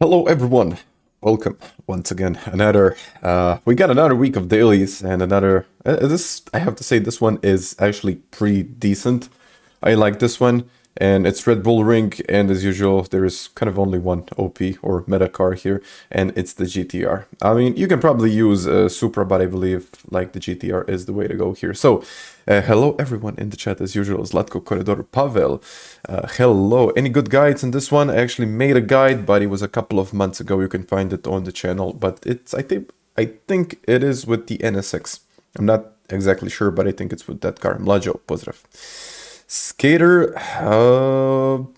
Hello everyone, welcome once again. We got another week of dailies and another. This I have to say this one is actually pretty decent. I like this one, and it's Red Bull Ring. And as usual, there is kind of only one OP or meta car here, and it's the GTR. I mean, you can probably use Supra, but I believe like the GTR is the way to go here. So, hello everyone in the chat as usual. Zlatko Koridor Pavel. Hello. Any good guides in this one? I actually made a guide, but it was a couple of months ago. You can find it on the channel, but it's I think it is with the NSX. I'm not exactly sure, but I think it's with that car. Mlađo, pozdrav. Skater,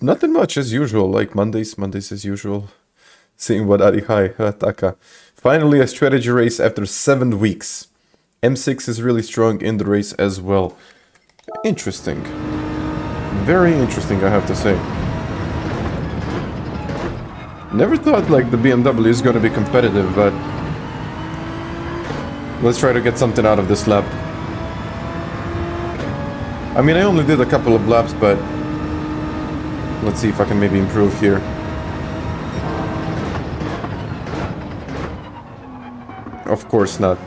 nothing much as usual, like Mondays as usual. Seeing what Ari, hi, Taka. Finally a strategy race after 7 weeks. M6 is really strong in the race as well. Interesting. Very interesting, I have to say. Never thought like the BMW is gonna be competitive, but let's try to get something out of this lap. I mean, I only did a couple of laps, but let's see if I can maybe improve here. Of course not.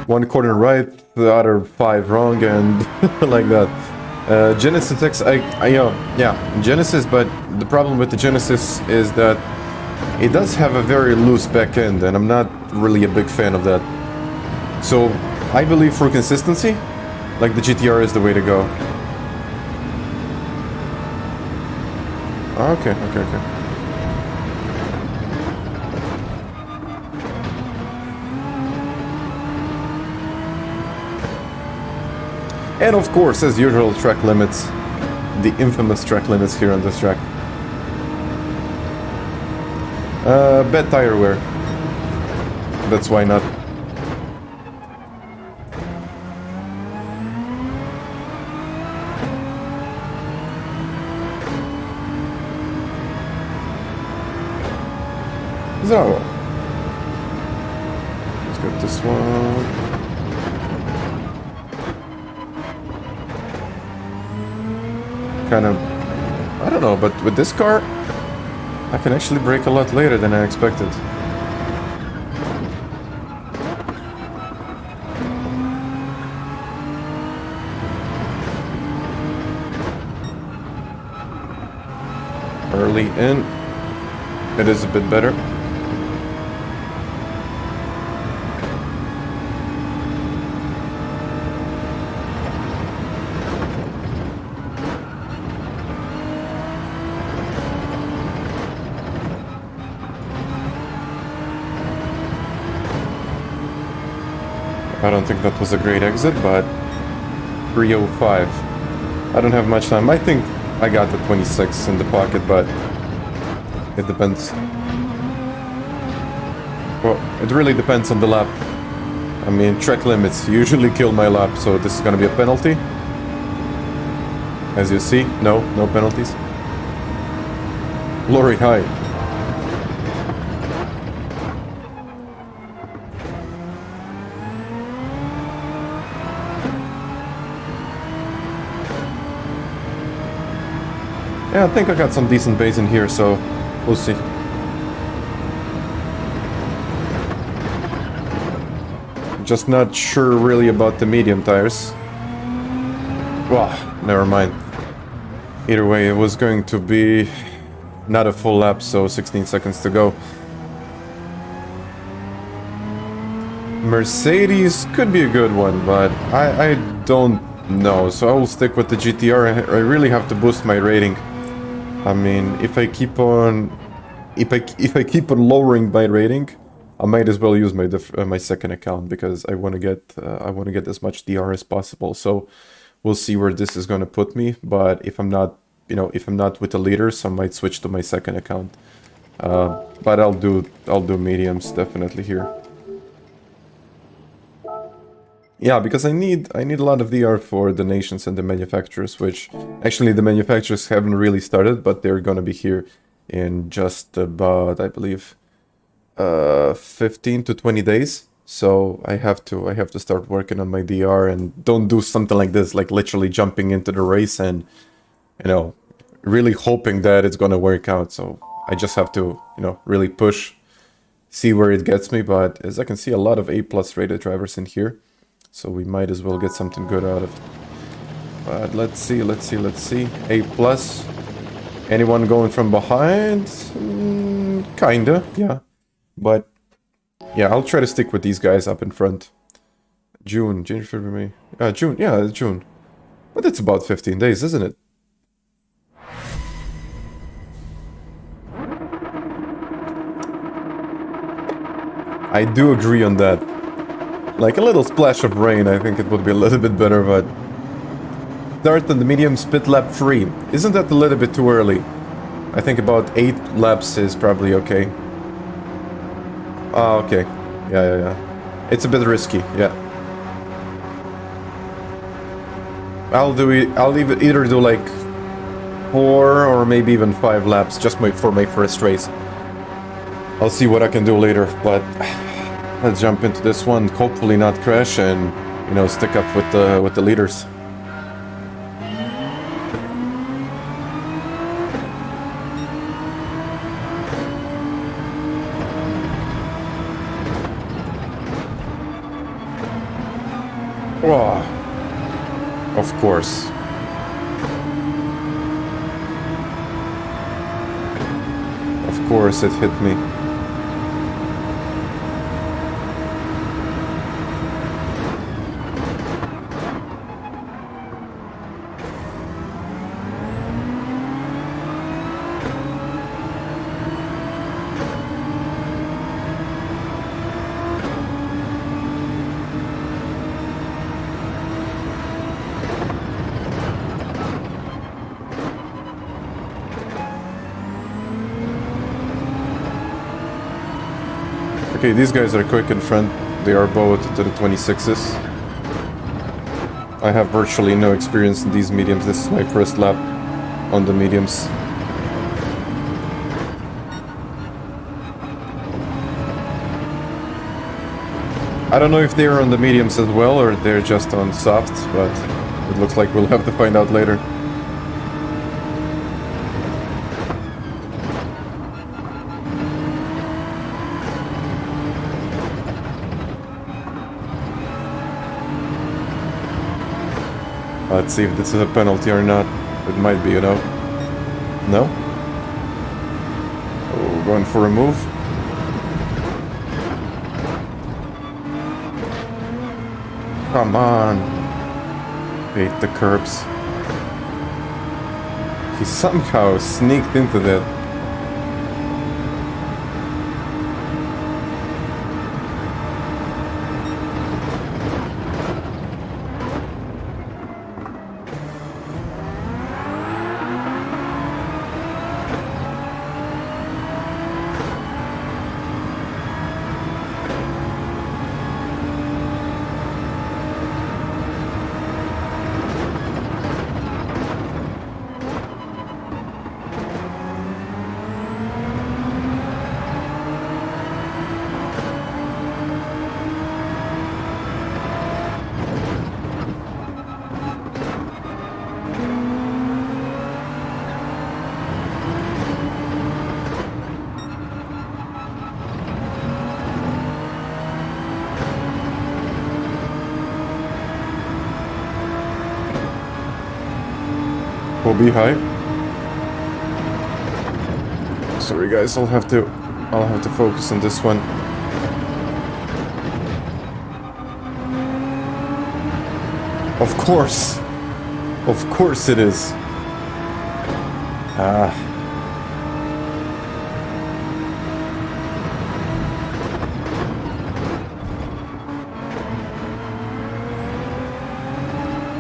One corner right, the other 5 wrong, and like that. Genesis X, yeah, Genesis, but the problem with the Genesis is that it does have a very loose back end, and I'm not really a big fan of that. So, I believe for consistency, like the GTR is the way to go. Okay. And of course, as usual, track limits. The infamous track limits here on this track. Bad tire wear. That's why not. So, let's get this one. Kind of, I don't know, but with this car, I can actually brake a lot later than I expected. Early in, it is a bit better. I don't think that was a great exit, but 305. I don't have much time. I think I got the 26 in the pocket, but it depends. Well, it really depends on the lap. I mean, track limits usually kill my lap, so this is gonna be a penalty. As you see, no penalties. Glory high. Yeah, I think I got some decent base in here, so we'll see. Just not sure really about the medium tires. Well, never mind. Either way, it was going to be not a full lap, so 16 seconds to go. Mercedes could be a good one, but I don't know. So I will stick with the GTR. I really have to boost my rating. I mean, if I keep on lowering my rating, I might as well use my second account, because I want to get as much DR as possible. So we'll see where this is going to put me. But if I'm not with the leaders, I might switch to my second account. But I'll do mediums definitely here. Yeah, because I need a lot of DR for the nations and the manufacturers, which actually the manufacturers haven't really started, but they're gonna be here in just about, I believe, 15 to 20 days. So I have to start working on my DR and don't do something like this, like literally jumping into the race and, you know, really hoping that it's gonna work out. So I just have to, you know, really push, see where it gets me. But as I can see, a lot of A+ rated drivers in here, so we might as well get something good out of it. But let's see. A+. Anyone going from behind? Kinda, yeah. But yeah, I'll try to stick with these guys up in front. June, February, May. June, yeah, June. But it's about 15 days, isn't it? I do agree on that. Like a little splash of rain, I think it would be a little bit better, but... Start on the medium, spit lap 3. Isn't that a little bit too early? I think about 8 laps is probably okay. Oh, okay. Yeah. It's a bit risky, yeah. I'll either do like 4 or maybe even 5 laps just for my first race. I'll see what I can do later, but let's jump into this one. Hopefully not crash and, you know, stick up with the leaders. Oh, of course. Of course it hit me. Okay, these guys are quick in front. They are both to the 26s. I have virtually no experience in these mediums. This is my first lap on the mediums. I don't know if they're on the mediums as well or they're just on softs, but it looks like we'll have to find out later. Let's see if this is a penalty or not. It might be, you know. No? Oh, going for a move. Come on. Hate the curbs. He somehow sneaked into that. Will be high. Sorry guys, I'll have to focus on this one. Of course it is.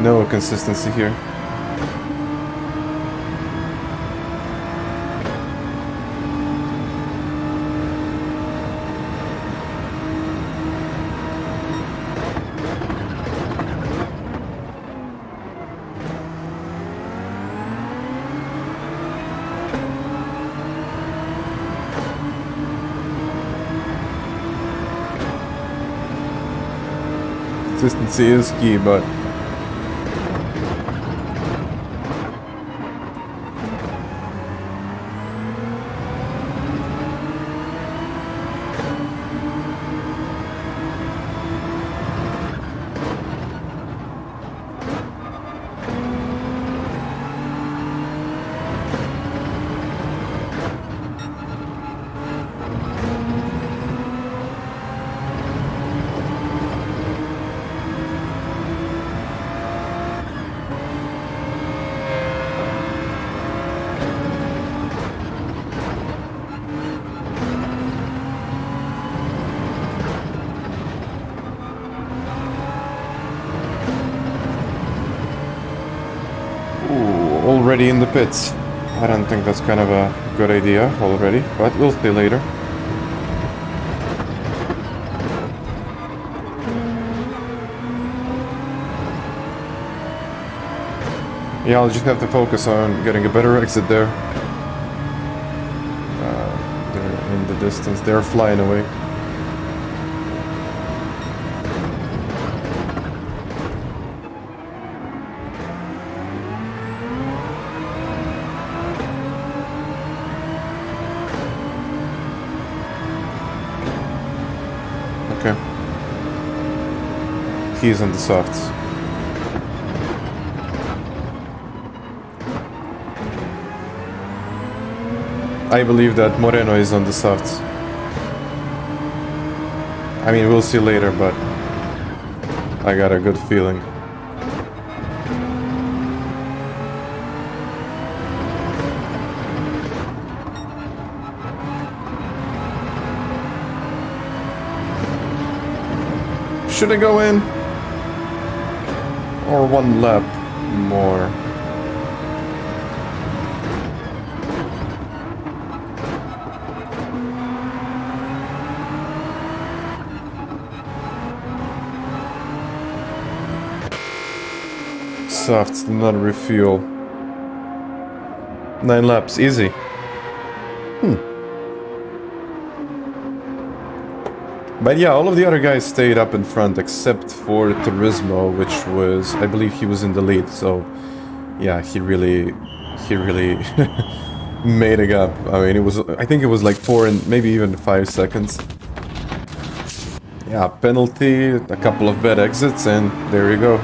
No consistency here. Consistency is key, but already in the pits. I don't think that's kind of a good idea already, but we'll see later. Yeah, I'll just have to focus on getting a better exit there. They're in the distance. They're flying away. Okay. He's on the softs. I believe that Moreno is on the softs. I mean, we'll see later, but I got a good feeling. Should I go in? Or one lap more? Softs do not refuel. 9 laps, easy. But yeah, all of the other guys stayed up in front except for Turismo, which was, I believe he was in the lead, so yeah, he really made a gap. I mean, I think it was like 4 and maybe even 5 seconds. Yeah, penalty, a couple of bad exits, and there you go.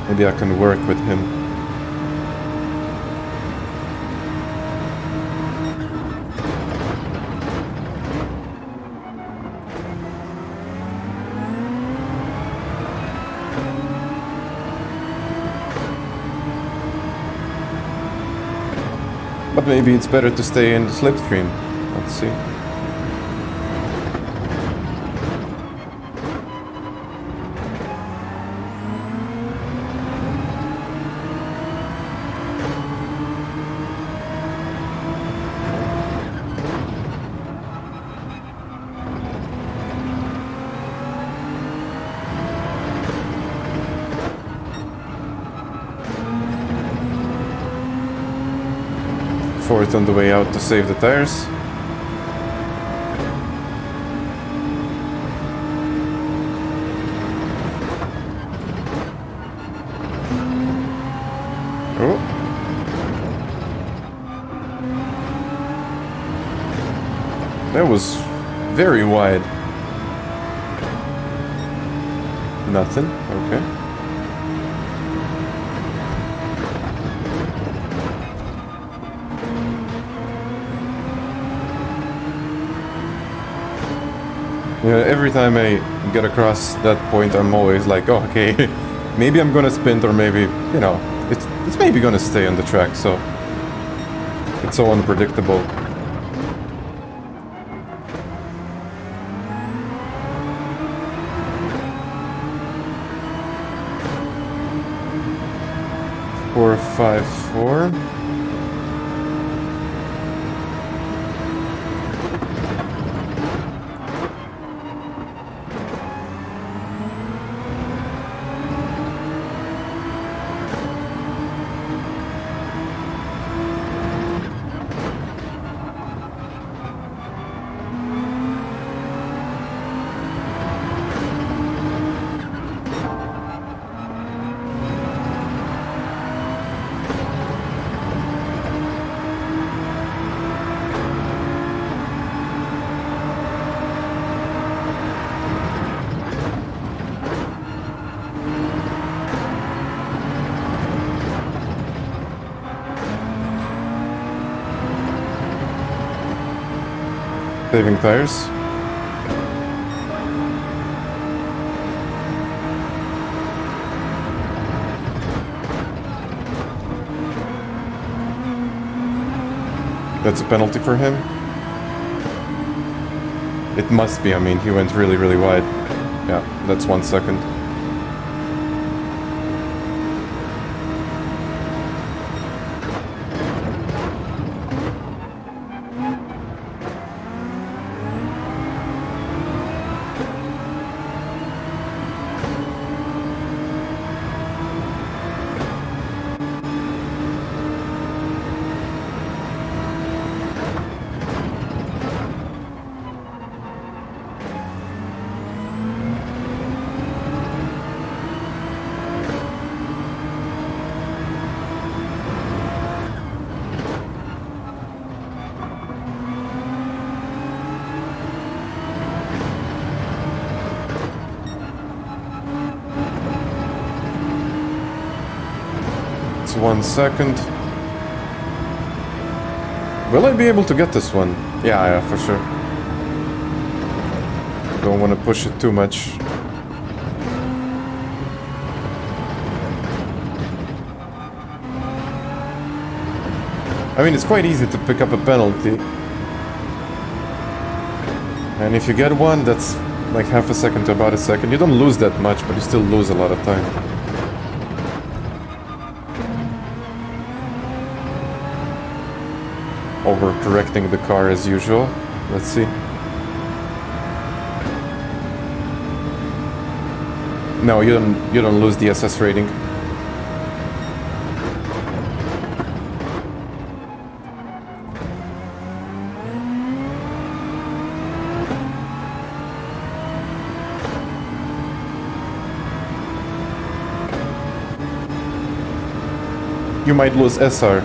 Maybe I can work with him. But maybe it's better to stay in the slipstream. Let's see. Fourth on the way out to save the tires. Oh. That was very wide. Nothing, okay. Yeah, every time I get across that point, I'm always like, oh, okay, maybe I'm gonna sprint, or maybe, you know, it's maybe gonna stay on the track, so it's so unpredictable. Four, 5, 4. Saving tires. That's a penalty for him. It must be, I mean, he went really, really wide. Yeah, that's 1 second. It's 1 second. Will I be able to get this one? Yeah, for sure. Don't want to push it too much. I mean, it's quite easy to pick up a penalty. And if you get one, that's like half a second to about a second. You don't lose that much, but you still lose a lot of time. Overcorrecting the car as usual. Let's see. No, you don't lose the SS rating. You might lose SR.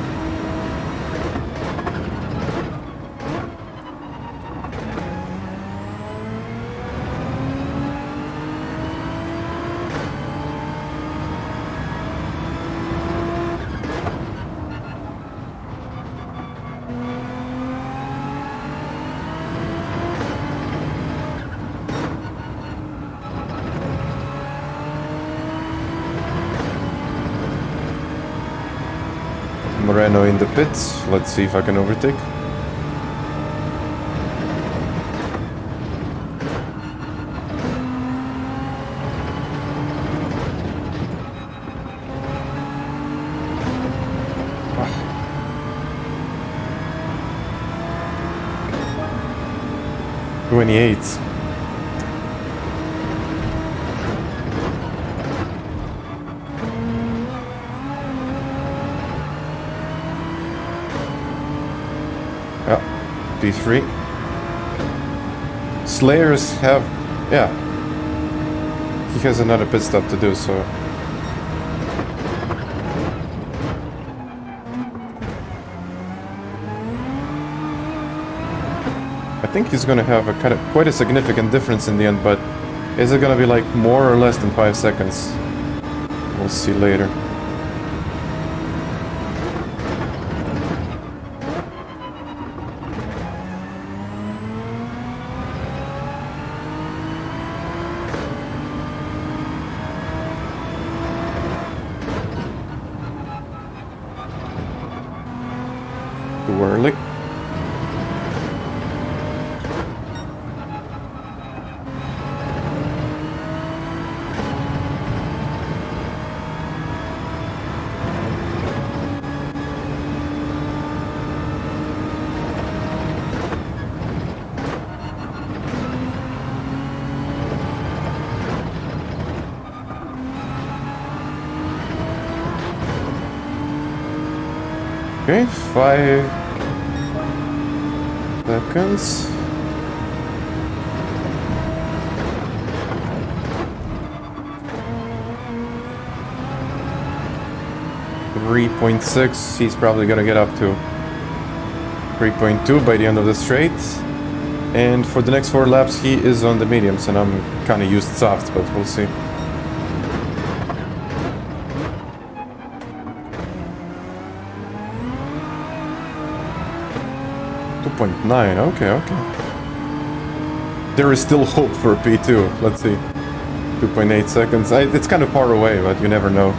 Moreno in the pits. Let's see if I can overtake. Ah. 28. P3. Slayers have... yeah. He has another pit stop to do, so... I think he's gonna have a kind of quite a significant difference in the end, but is it gonna be like more or less than 5 seconds? We'll see later. Too early. Okay, 5 seconds. .6, he's probably gonna get up to 3.2 by the end of the straight. And for the next 4 laps, he is on the mediums, and I'm kind of used soft, but we'll see. .9, okay. There is still hope for P2. Let's see. 2.8 seconds. It's kind of far away, but you never know.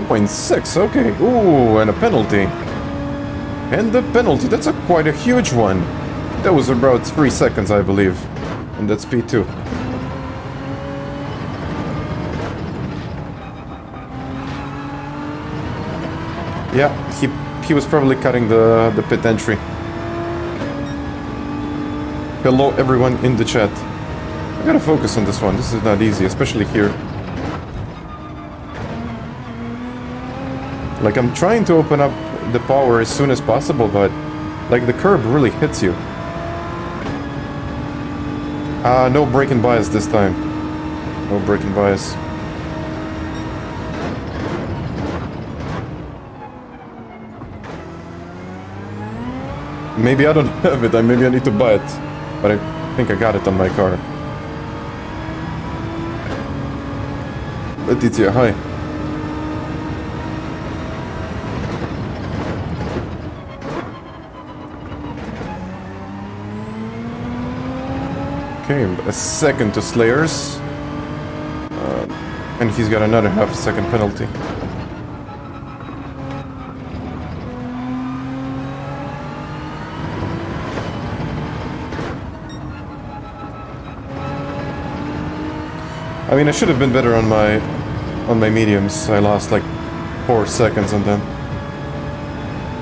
2.6, okay. Ooh, and a penalty. And the penalty, that's quite a huge one. That was about 3 seconds, I believe. And that's P2. Yeah, he was probably cutting the pit entry. Hello everyone in the chat. I gotta focus on this one, this is not easy, especially here. Like, I'm trying to open up the power as soon as possible, but like the curb really hits you. No braking bias this time. No braking bias. Maybe I don't have it, maybe I need to buy it. But I think I got it on my car. Letizia, hi. Okay, a second to Slayers. And he's got another half a second penalty. I mean, I should have been better on my mediums. I lost like 4 seconds on them.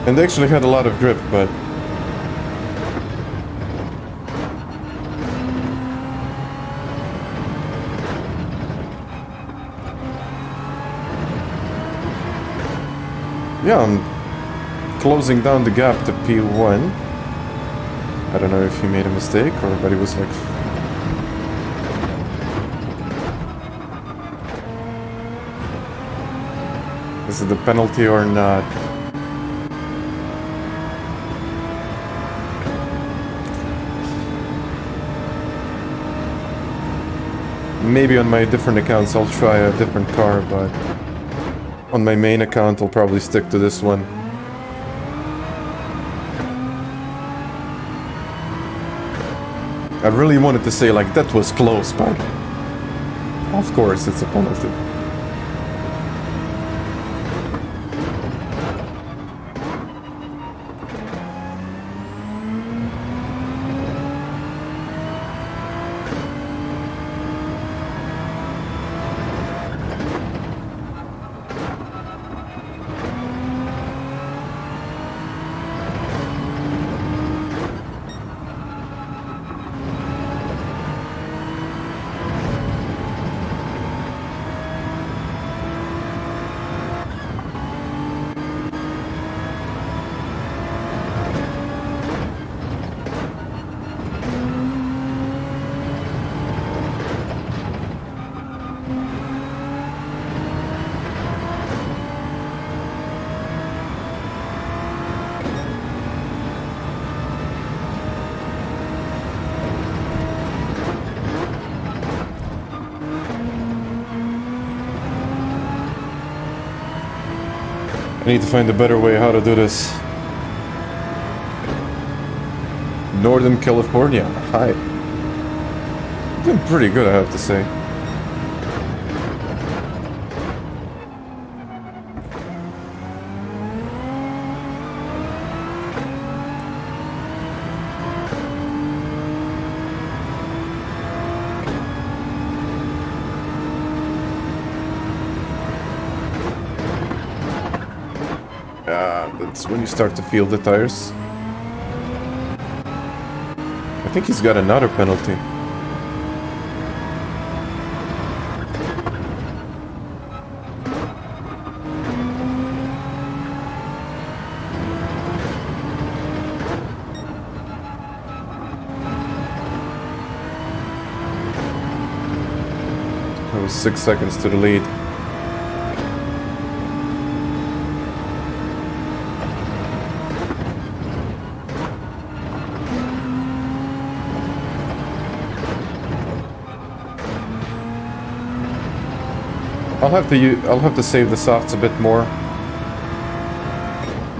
And they actually had a lot of grip, but... yeah, I'm closing down the gap to P1. I don't know if he made a mistake or but he was like... is it the penalty or not? Maybe on my different accounts I'll try a different car, but on my main account I'll probably stick to this one. I really wanted to say like that was close, but of course it's a penalty. I need to find a better way how to do this. Northern California, hi. Doing pretty good, I have to say. That's when you start to feel the tires. I think he's got another penalty. That was 6 seconds to the lead. I'll have to save the softs a bit more.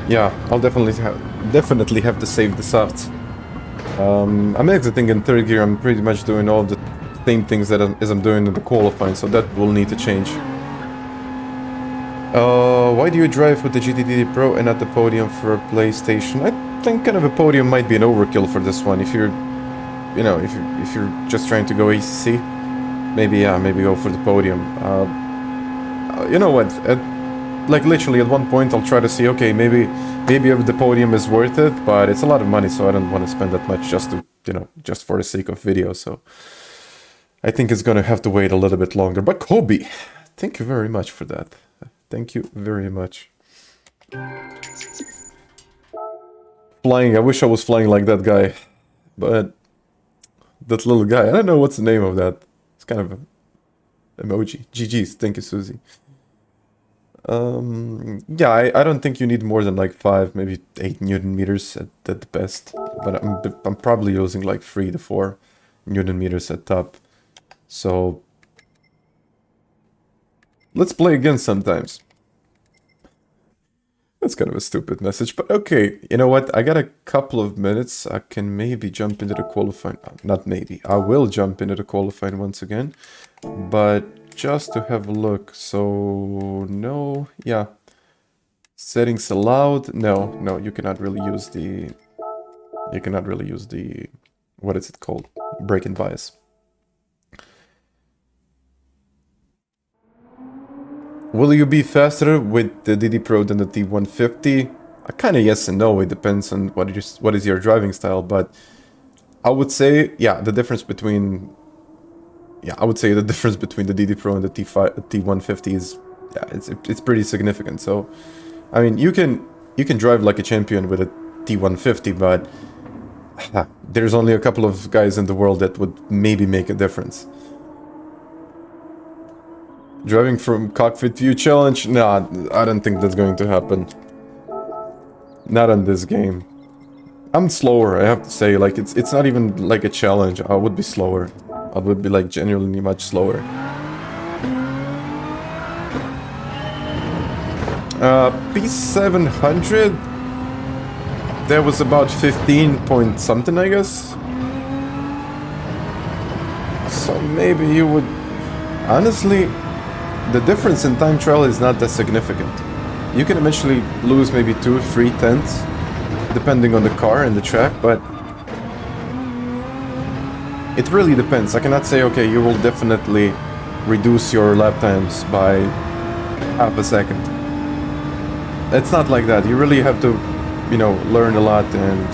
Yeah, I'll definitely have to save the softs. I'm exiting in third gear. I'm pretty much doing all the same things as I'm doing in the qualifying, so that will need to change. Why do you drive with the GT DD Pro and not the podium for a PlayStation? I think kind of a podium might be an overkill for this one. If you're, you know, if you're just trying to go ACC, maybe yeah, maybe go for the podium. You know what? Like literally at one point I'll try to see, okay, maybe if the podium is worth it, but it's a lot of money, so I don't want to spend that much just to, you know, just for the sake of video. So I think it's gonna have to wait a little bit longer. But Kobe, thank you very much for that. Thank you very much. Flying, I wish I was flying like that guy, but that little guy, I don't know what's the name of that. It's kind of an emoji. GG's, thank you, Susie. Yeah, I don't think you need more than like 5, maybe 8 Newton meters at the best, but I'm probably using like 3 to 4 Newton meters at top. So let's play again sometimes. That's kind of a stupid message, but okay, you know what? I got a couple of minutes. I can maybe jump into the qualifying. Not maybe. I will jump into the qualifying once again, but just to have a look. So no, yeah. Settings allowed. No, you cannot really use the. You cannot really use the. What is it called? Break-in bias. Will you be faster with the DD Pro than the T150? Kind of yes and no. It depends on what is your driving style, but I would say, yeah, the difference between, I would say the difference between the DD Pro and the T150 is, yeah, it's pretty significant. So, I mean, you can drive like a champion with a T150, but there's only a couple of guys in the world that would maybe make a difference. Driving from cockpit view challenge? Nah, I don't think that's going to happen. Not on this game. I'm slower, I have to say. Like, it's not even like a challenge. I would be slower. I would be like genuinely much slower. P700. There was about 15 point something, I guess. So maybe you would. Honestly, the difference in time trial is not that significant. You can eventually lose maybe 2-3 tenths, depending on the car and the track, but it really depends. I cannot say, okay, you will definitely reduce your lap times by half a second. It's not like that. You really have to, you know, learn a lot and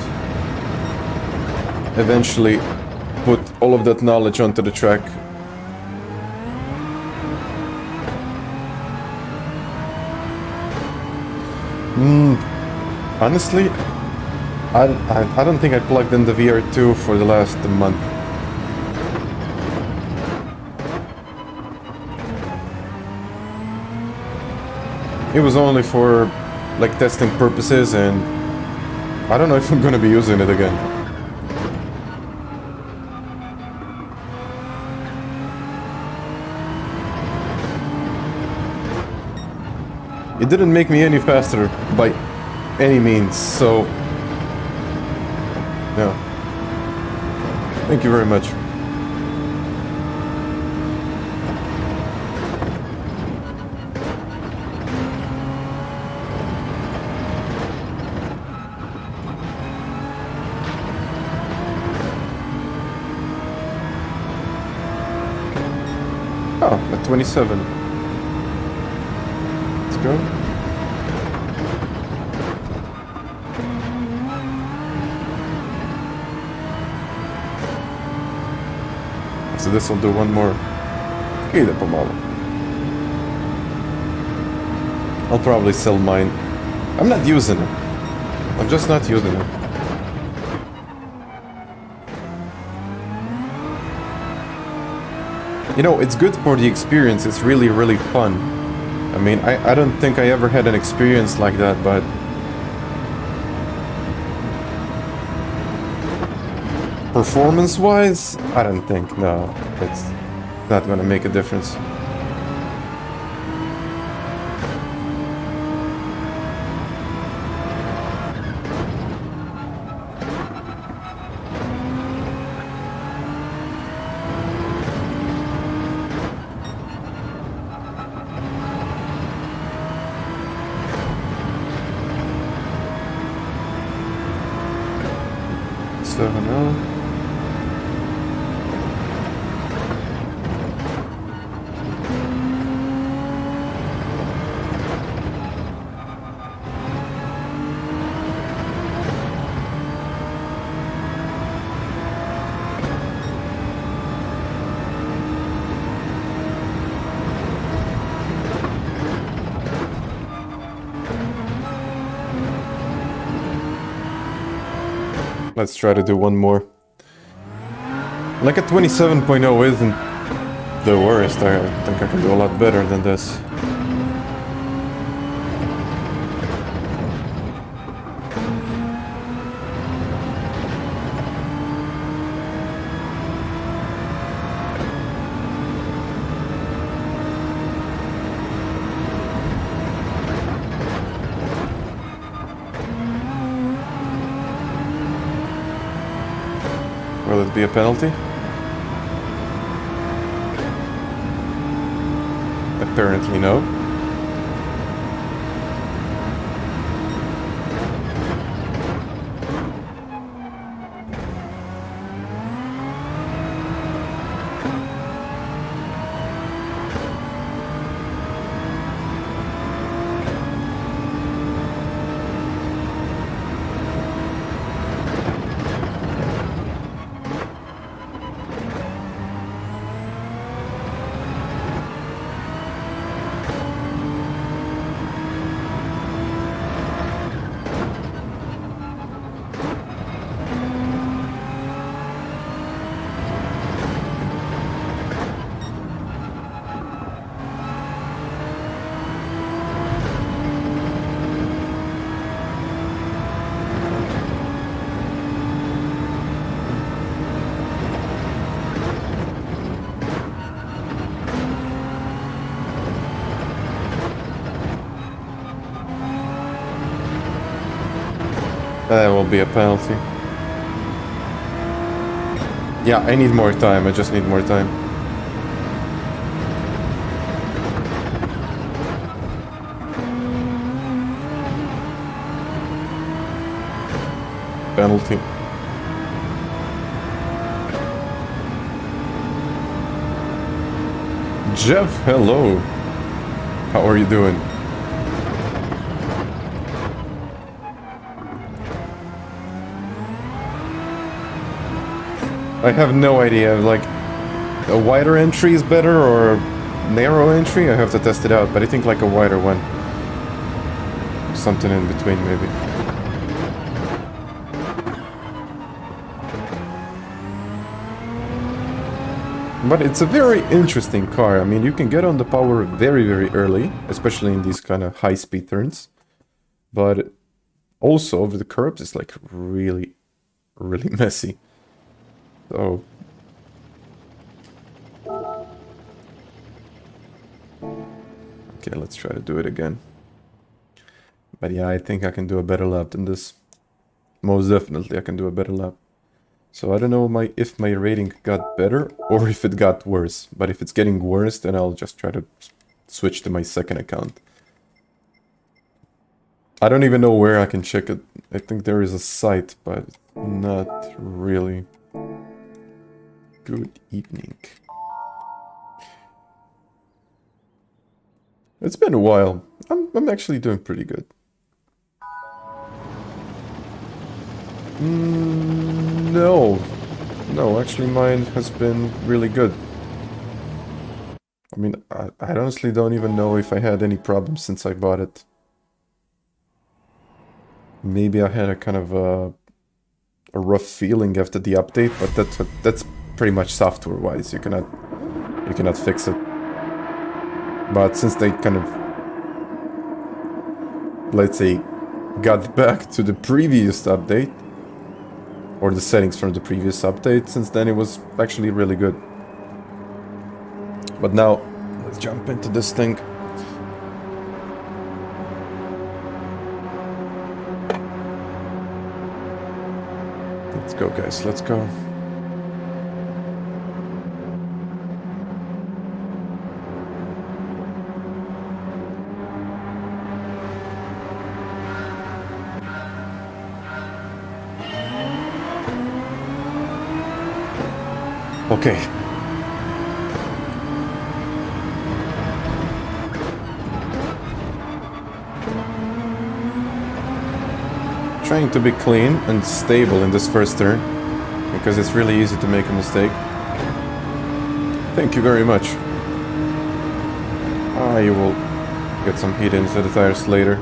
eventually put all of that knowledge onto the track. Honestly, I don't think I plugged in the VR2 for the last month. It was only for like testing purposes, and I don't know if I'm gonna be using it again. It didn't make me any faster by any means, so yeah. Thank you very much. Oh, at 27. Let's go. So this will do one more. Idę pomału. I'll probably sell mine. I'm not using it. I'm just not using it. You know, it's good for the experience. It's really, really fun. I mean, I don't think I ever had an experience like that, but performance-wise, I don't think. No, it's not gonna make a difference. 2070. Let's try to do one more. Like a 27.0 isn't the worst. I think I can do a lot better than this. Will it be a penalty? Apparently no. That will be a penalty. Yeah, I need more time. I just need more time. Penalty. Jeff, hello. How are you doing? I have no idea, like, a wider entry is better or narrow entry? I have to test it out, but I think like a wider one. Something in between, maybe. But it's a very interesting car. I mean, you can get on the power very, very early, especially in these kind of high-speed turns. But also, over the curbs, it's like really, really messy. So... okay, let's try to do it again. But yeah, I think I can do a better lap than this. Most definitely I can do a better lap. So I don't know if my rating got better or if it got worse. But if it's getting worse, then I'll just try to switch to my second account. I don't even know where I can check it. I think there is a site, but not really. Good evening. It's been a while. I'm actually doing pretty good. No. No, actually mine has been really good. I mean, I honestly don't even know if I had any problems since I bought it. Maybe I had a kind of a rough feeling after the update, but that's pretty much software-wise. You cannot fix it. But since they kind of, let's say, got back to the previous update, or the settings from the previous update, since then it was actually really good. But now, let's jump into this thing. Let's go, guys, let's go. Okay. Trying to be clean and stable in this first turn, because it's really easy to make a mistake. Thank you very much. Ah, you will get some heat into the tires later.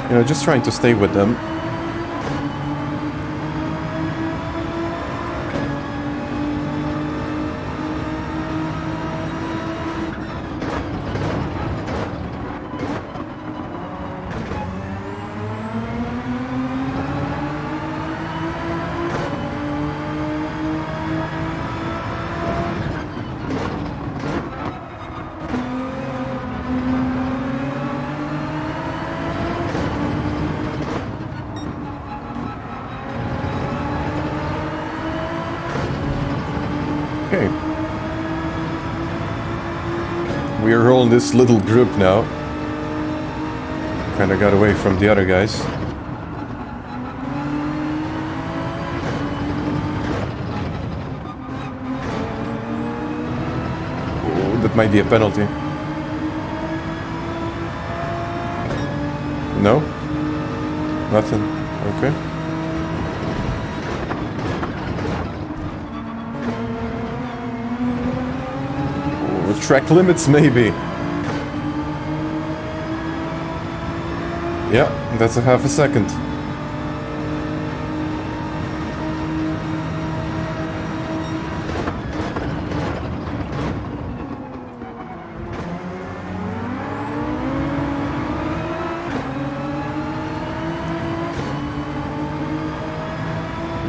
You know, just trying to stay with them. Okay. We are all in this little group now. Kinda got away from the other guys. Oh, that might be a penalty. No? Nothing. Okay. Track limits, maybe. Yeah, that's a half a second.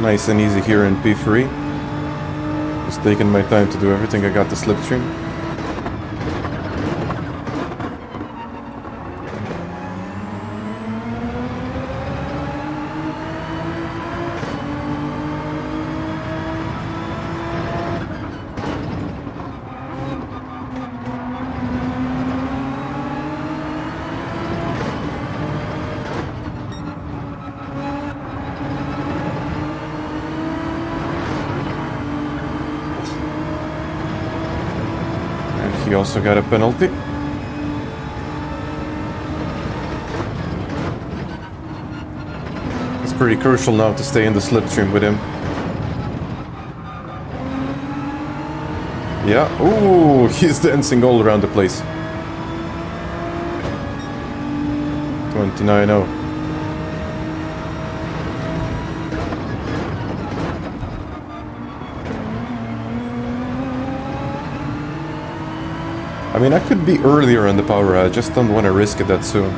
Nice and easy here in P3. Just taking my time to do everything. I got the slipstream. He also got a penalty. It's pretty crucial now to stay in the slipstream with him. Yeah, ooh, he's dancing all around the place. 29-0. I mean, I could be earlier in the power, I just don't want to risk it that soon.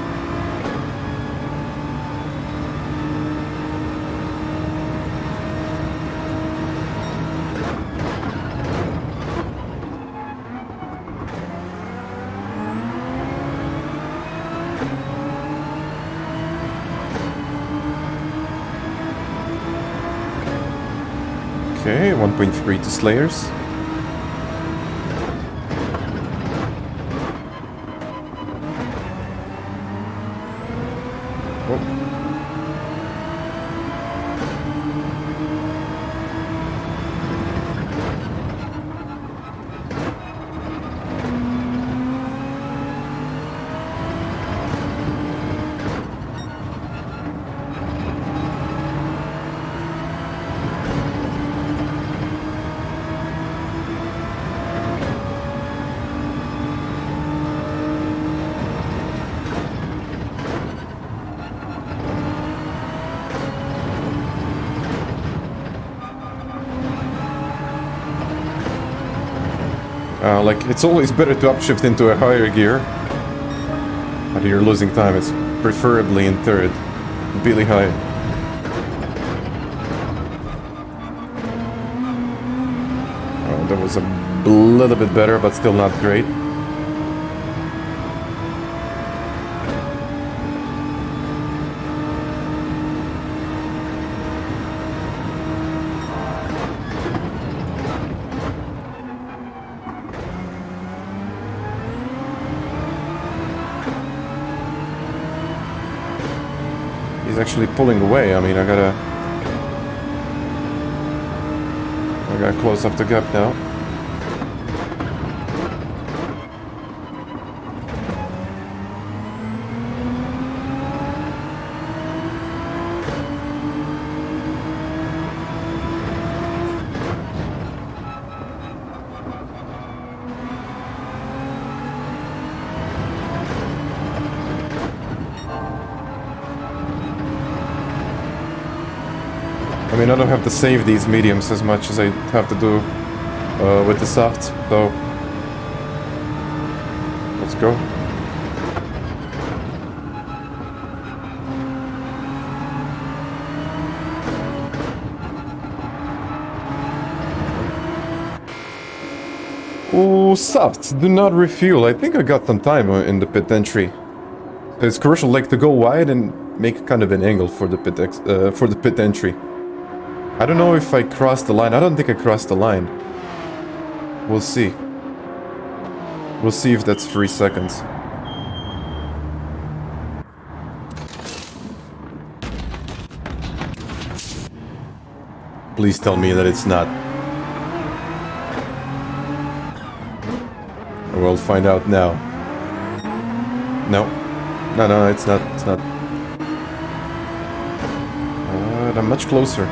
Okay, 1.3 to Slayers. Like, it's always better to upshift into a higher gear. But you're losing time, it's preferably in third. Really high. Oh, that was a little bit better, but still not great. He's actually pulling away. I mean, I gotta close up the gap now. I mean, I don't have to save these mediums as much as I have to do with the softs, so let's go. Ooh, softs, do not refuel. I think I got some time in the pit entry. It's crucial, like, to go wide and make kind of an angle for the pit entry. I don't know if I crossed the line. I don't think I crossed the line. We'll see. We'll see if that's 3 seconds. Please tell me that it's not. We'll find out now. No. No, it's not. It's not. I'm much closer.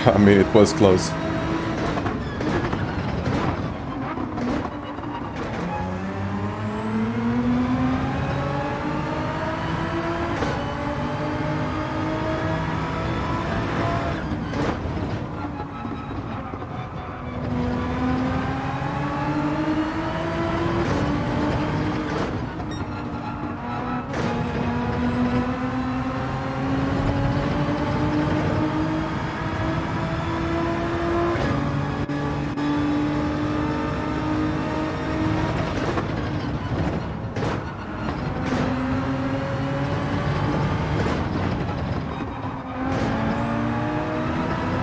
I mean, it was close.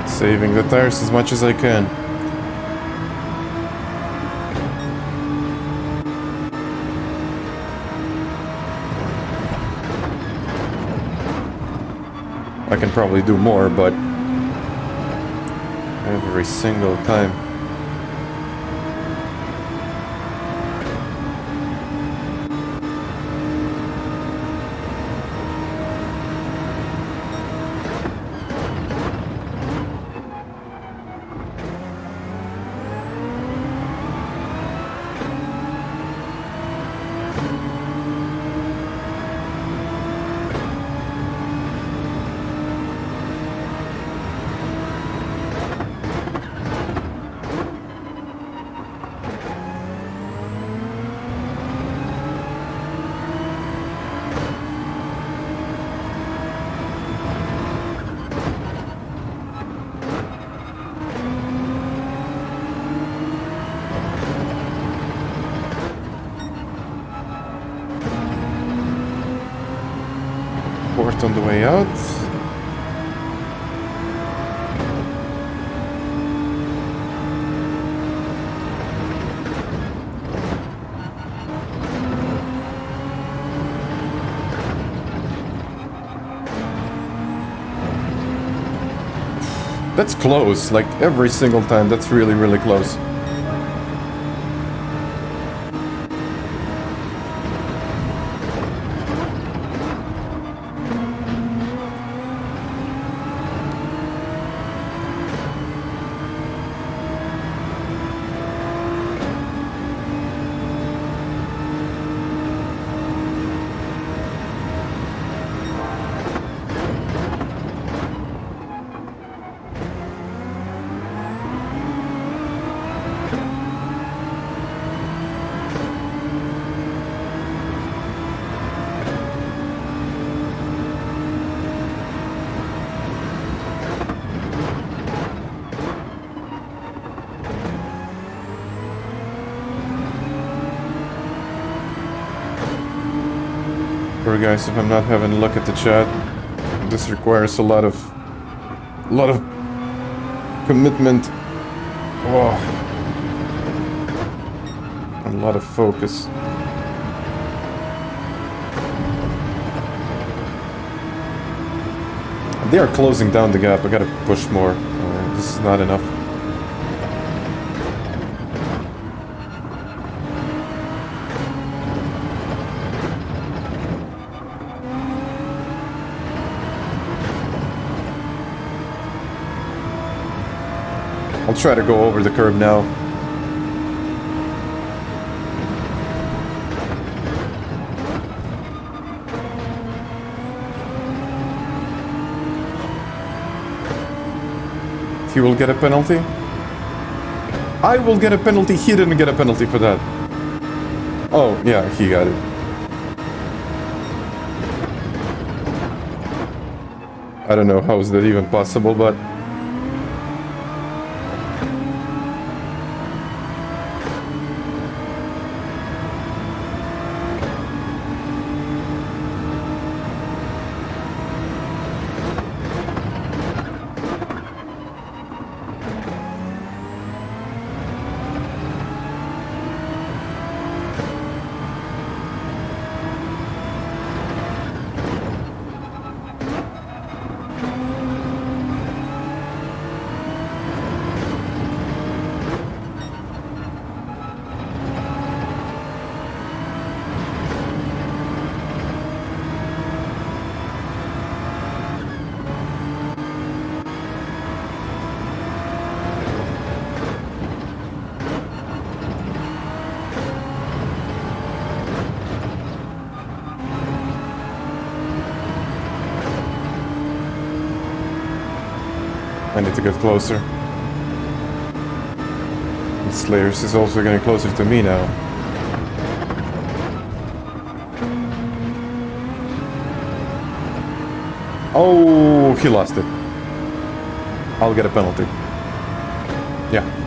Saving the tires as much as I can. I can probably do more, but every single time. Port on the way out. That's close, like every single time. That's really, really close. sorry guys if I'm not having a look at the chat. This requires a lot of commitment. Oh. A lot of focus. They are closing down the gap. I gotta push more. This is not enough. I'll try to go over the curb now. He will get a penalty. I will get a penalty. He didn't get a penalty for that. Oh, yeah, he got it. I don't know how is that even possible, but... I need to get closer. And Slayers is also getting closer to me now. Oh, he lost it. I'll get a penalty. Yeah.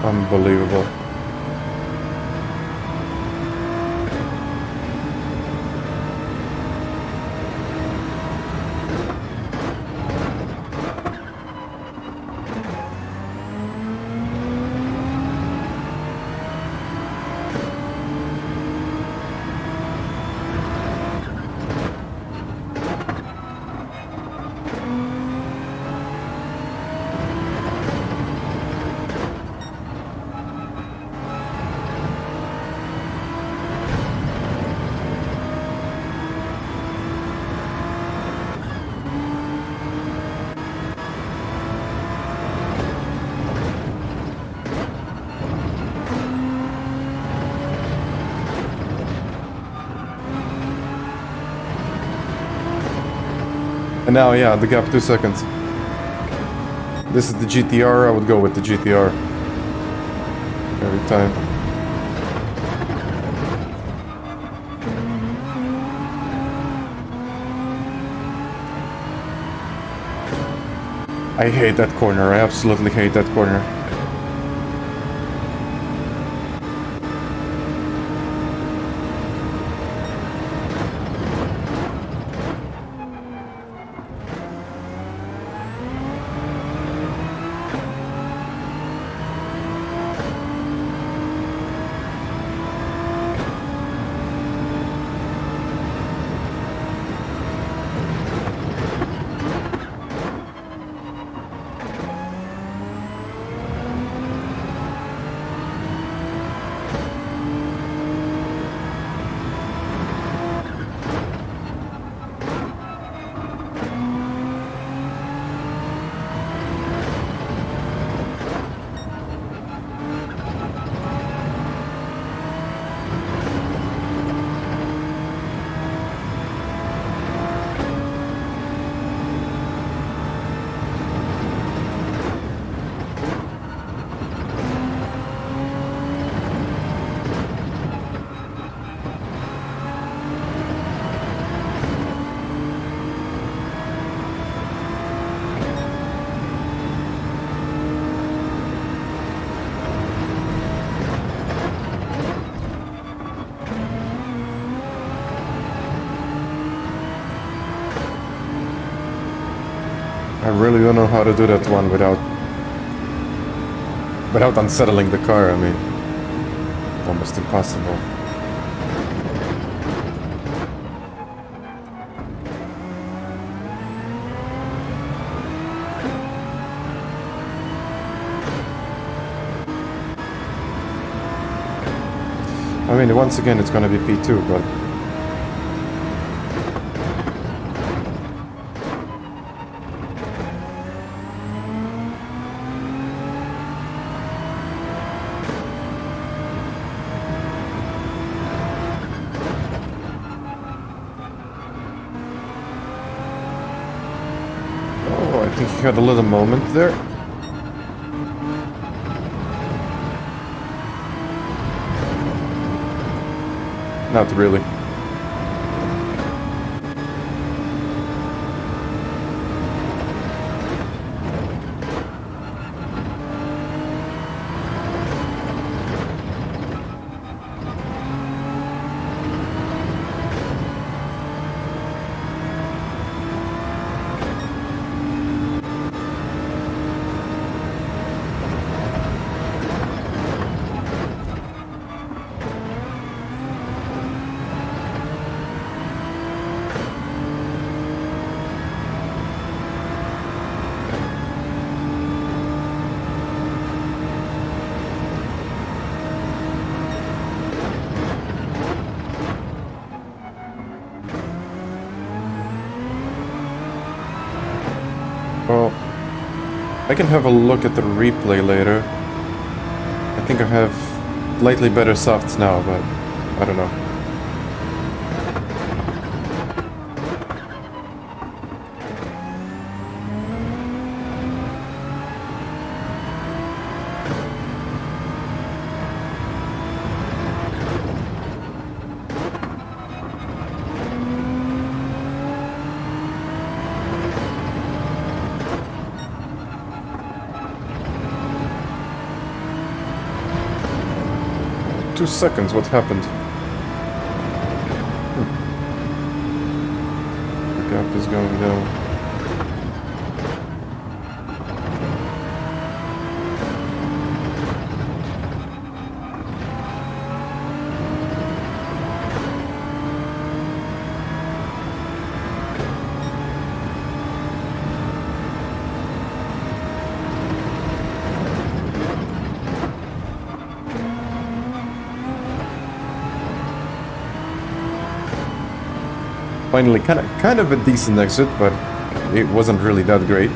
Unbelievable. And now, yeah, the gap 2 seconds. This is the GTR, I would go with the GTR. Every time. I hate that corner, I absolutely hate that corner. I really don't know how to do that one without unsettling the car. I mean, almost impossible. I mean, once again, it's gonna be P2, but... Oh, I think he had a little moment there. Not really. Well, I can have a look at the replay later. I think I have slightly better softs now, but I don't know. Two seconds, what happened? The gap is going down. Finally, kind of a decent exit, but it wasn't really that great.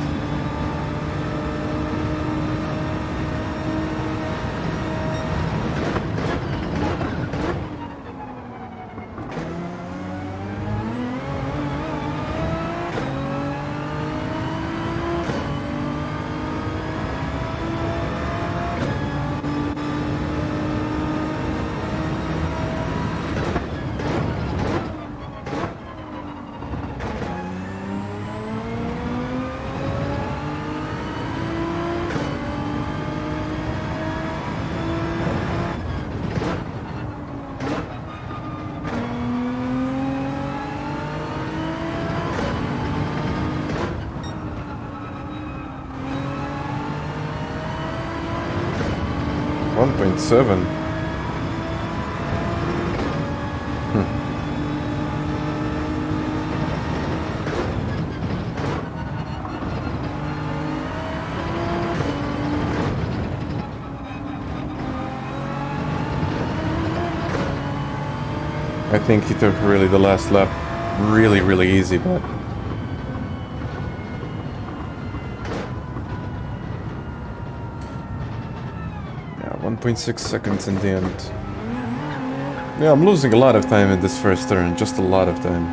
.7. I think he took really the last lap really easy, but... yeah, 1.6 seconds in the end. Yeah, I'm losing a lot of time in this first turn, just a lot of time.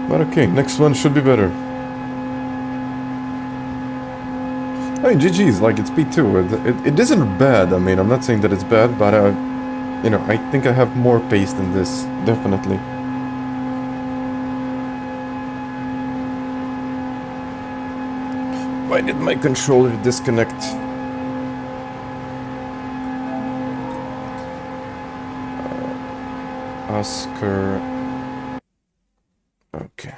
But okay, next one should be better. I mean, GG's, like, it's P2. It isn't bad. I mean, I'm not saying that it's bad, but, you know, I think I have more pace than this, definitely. Why did my controller disconnect? Oscar. Okay.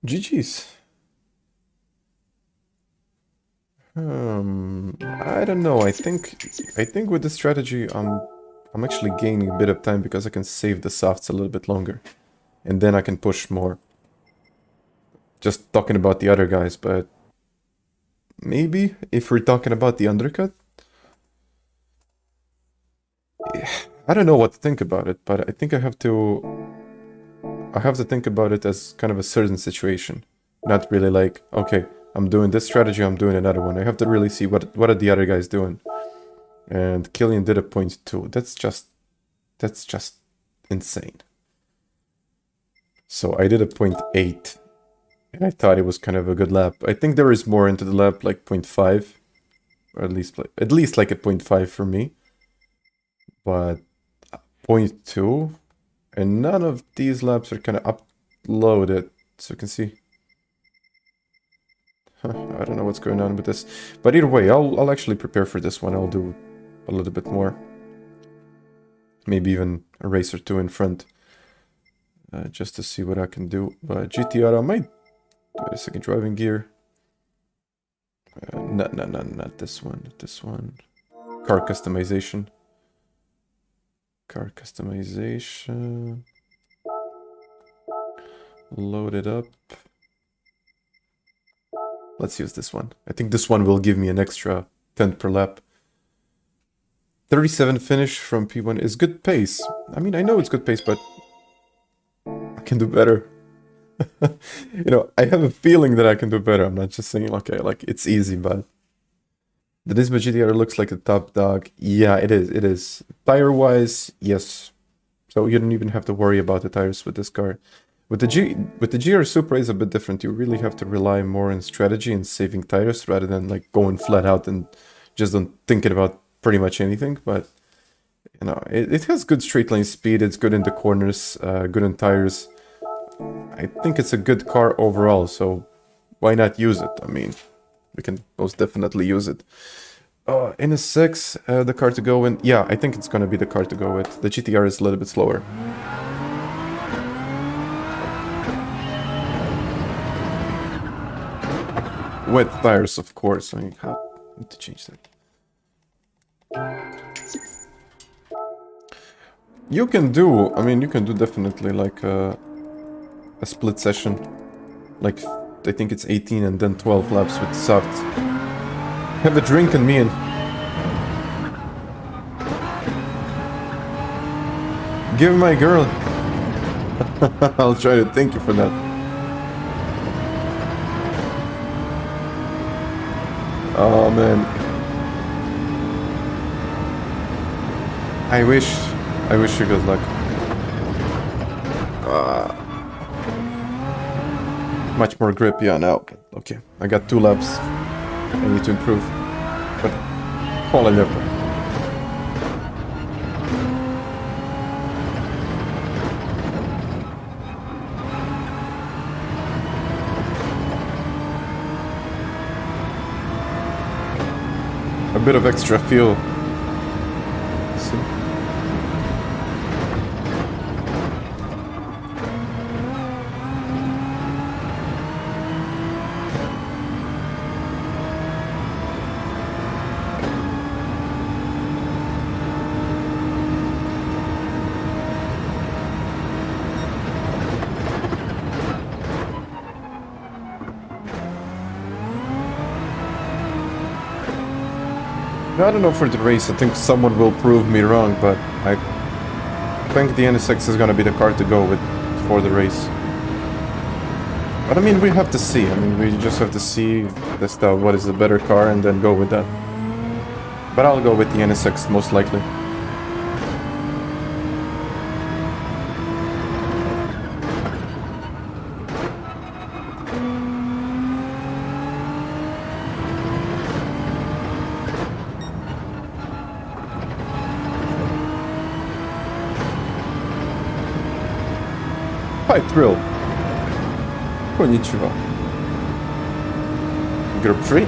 GG's. I don't know. I think with this strategy, I'm actually gaining a bit of time because I can save the softs a little bit longer, and then I can push more. Just talking about the other guys, but maybe if we're talking about the undercut, I don't know what to think about it. But I think I have to think about it as kind of a certain situation, not really like, okay, I'm doing this strategy, I'm doing another one. I have to really see what are the other guys doing. And Killian did a 0.2. That's just insane. So I did a 0.8, and I thought it was kind of a good lap. I think there is more into the lap, like 0.5, or at least like a 0.5 for me. But 0.2, and none of these laps are kind of uploaded, so you can see. I don't know what's going on with this, but either way, I'll actually prepare for this one. I'll do a little bit more, maybe even a race or two in front, just to see what I can do. But GTR, I might do a second driving gear. Not this one. Not this one. Car customization. Car customization. Load it up. Let's use this one. I think this one will give me an extra 10 per lap. 37 finish from P1 is good pace. I mean, I know it's good pace, but I can do better. You know, I have a feeling that I can do better. I'm not just saying, okay, like, it's easy, but... The Nismo GTR looks like a top dog. Yeah, it is. Tire-wise, yes. So you don't even have to worry about the tires with this car. With the GR Supra is a bit different. You really have to rely more on strategy and saving tires rather than like going flat out and just don't thinking about pretty much anything. But you know, it has good straight line speed. It's good in the corners, good in tires. I think it's a good car overall. So why not use it? I mean, we can most definitely use it. In a 6, the car to go in. Yeah, I think it's gonna be the car to go with. The GTR is a little bit slower. Wet tires, of course. I need to change that. You can do definitely like a split session. Like, I think it's 18 and then 12 laps with soft. Have a drink and me in. Give my girl. I'll try to thank you for that. Oh man, I wish you good luck. Much more grip, yeah, now. Okay, I got 2 laps. I need to improve. But hvala lijepo. A bit of extra fuel. See? I don't know for the race, I think someone will prove me wrong, but I think the NSX is gonna be the car to go with for the race. But I mean, we have to see. I mean, we just have to see what is the better car and then go with that. But I'll go with the NSX most likely. Hi, Thrill. Konnichiwa. Group 3.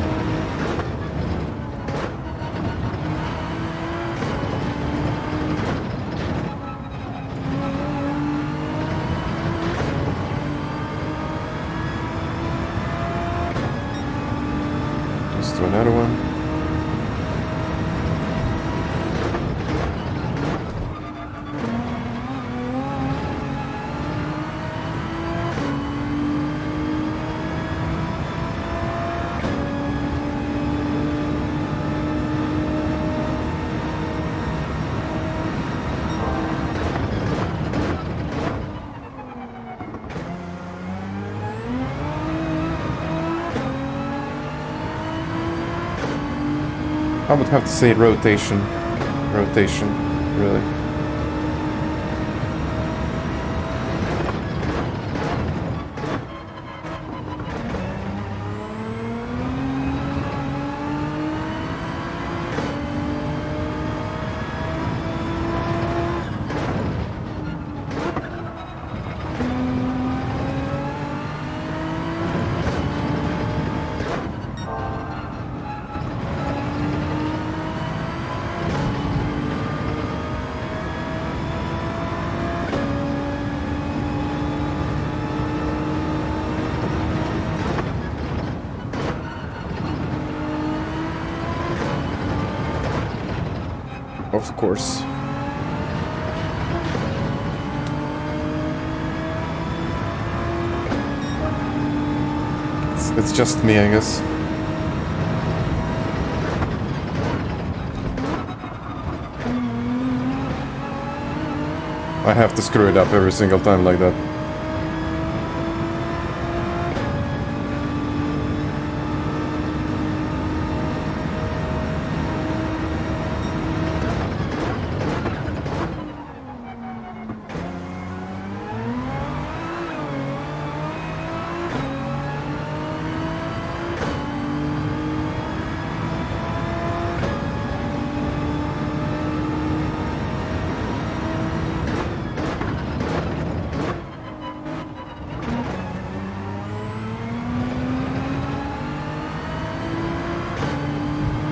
do another one. I would have to say rotation. Rotation, really. Of course. It's just me, I guess. I have to screw it up every single time like that.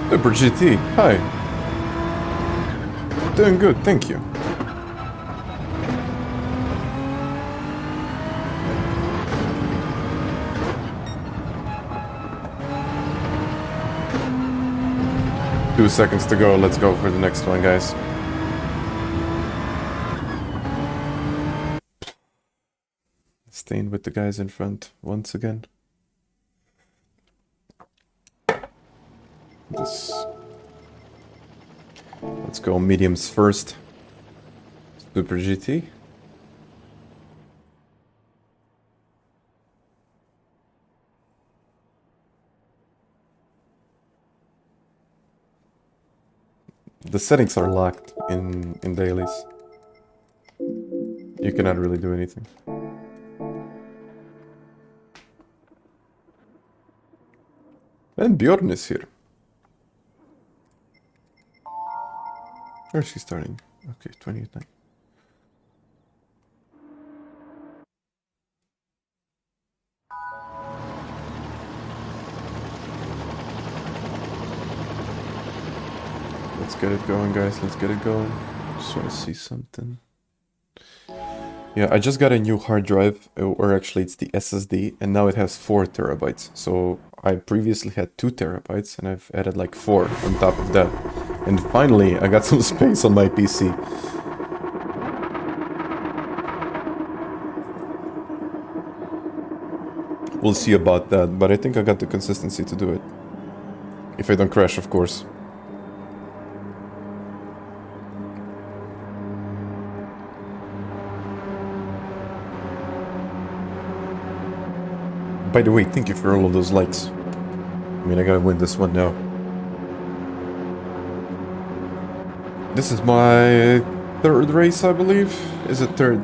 Super GT, hi. Doing good, thank you. Two seconds to go, let's go for the next one, guys. Staying with the guys in front once again. Let's go mediums first. Super GT. The settings are locked in Dailies. You cannot really do anything. And Bjorn is here. Where's he starting? Okay, 29. Let's get it going, guys. Let's get it going. Just want to see something. Yeah, I just got a new hard drive, or actually it's the SSD, and now it has 4 terabytes. So I previously had 2 terabytes, and I've added like 4 on top of that. And finally, I got some space on my PC. We'll see about that, but I think I got the consistency to do it. If I don't crash, of course. By the way, thank you for all of those likes. I mean, I gotta win this one now. This is my 3rd race, I believe. Is it 3rd?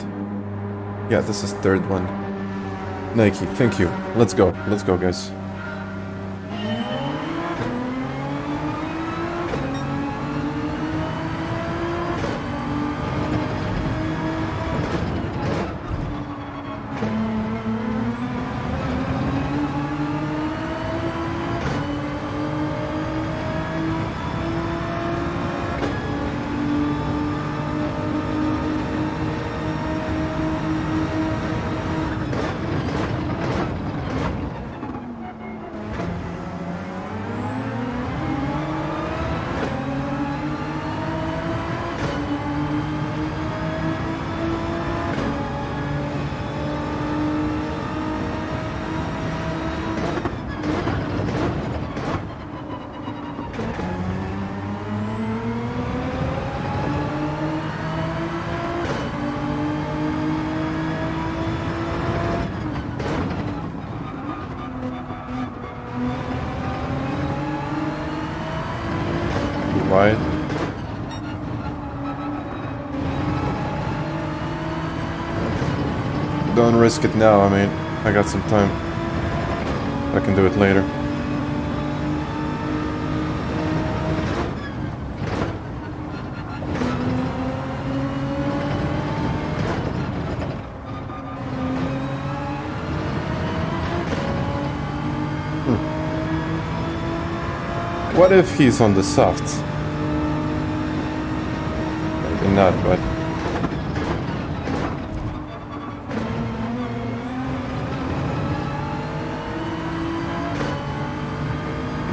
Yeah, this is 3rd one. Nike, thank you. Let's go. Let's go, guys. wide. Don't risk it now, I mean, I got some time. I can do it later. What if he's on the softs? Maybe not, but...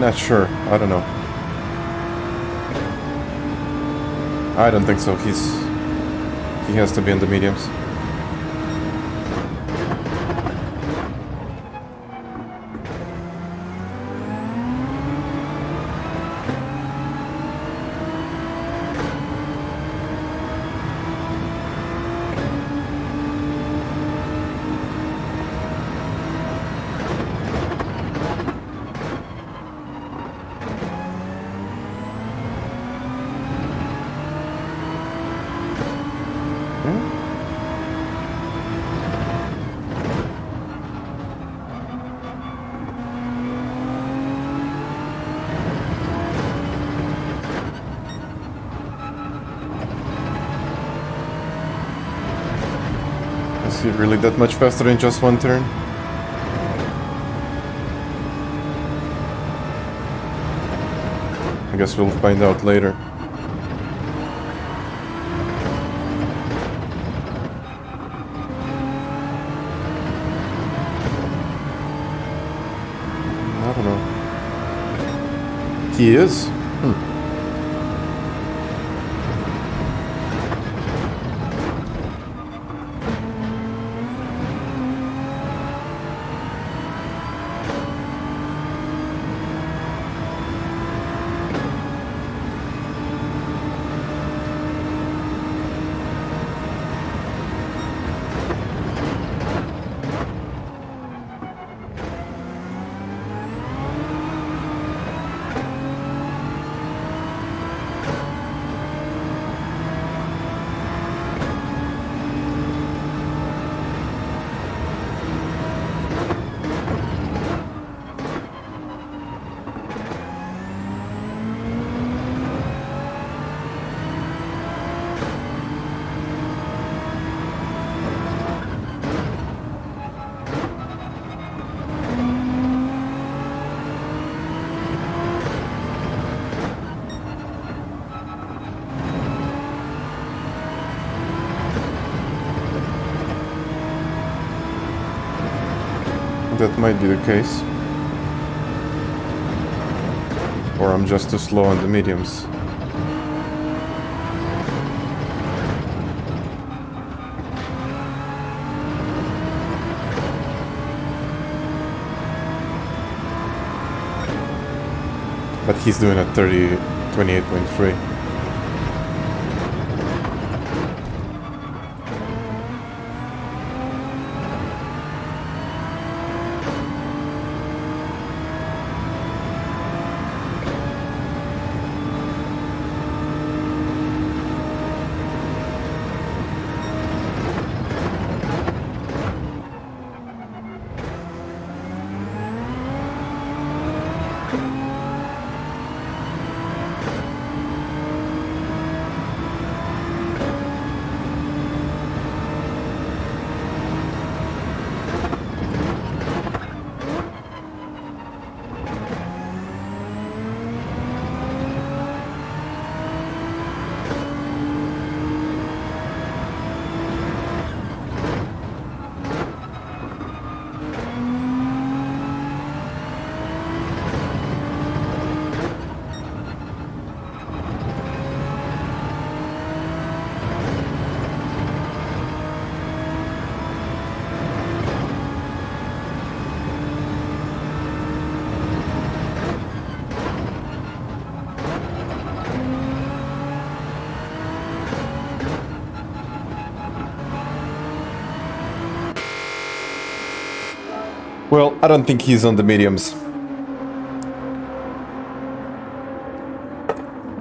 Not sure. I don't know. I don't think so. He has to be in the mediums. Is he really that much faster in just one turn? I guess we'll find out later. I don't know. He is? That might be the case. Or I'm just too slow on the mediums. But he's doing a 28.3. Well, I don't think he's on the mediums.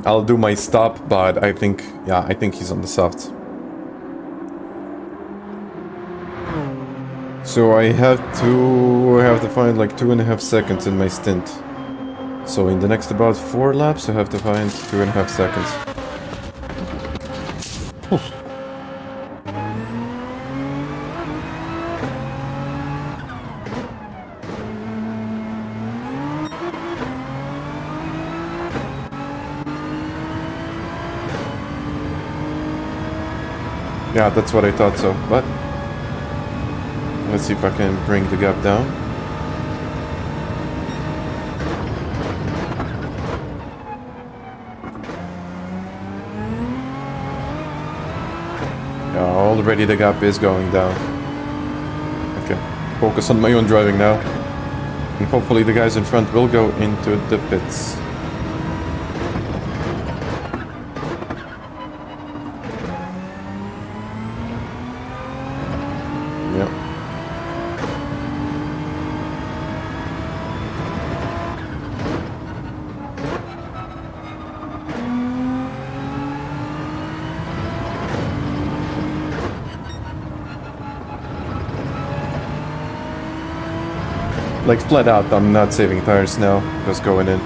I'll do my stop, but I think, yeah, I think he's on the softs. So I have to find like 2.5 seconds in my stint. So in the next about 4 laps, I have to find 2.5 seconds. Oof. Yeah, that's what I thought so, but let's see if I can bring the gap down. Yeah, already the gap is going down. Okay, focus on my own driving now. And hopefully the guys in front will go into the pits. Yep. Like flat out, I'm not saving tires now, just going in.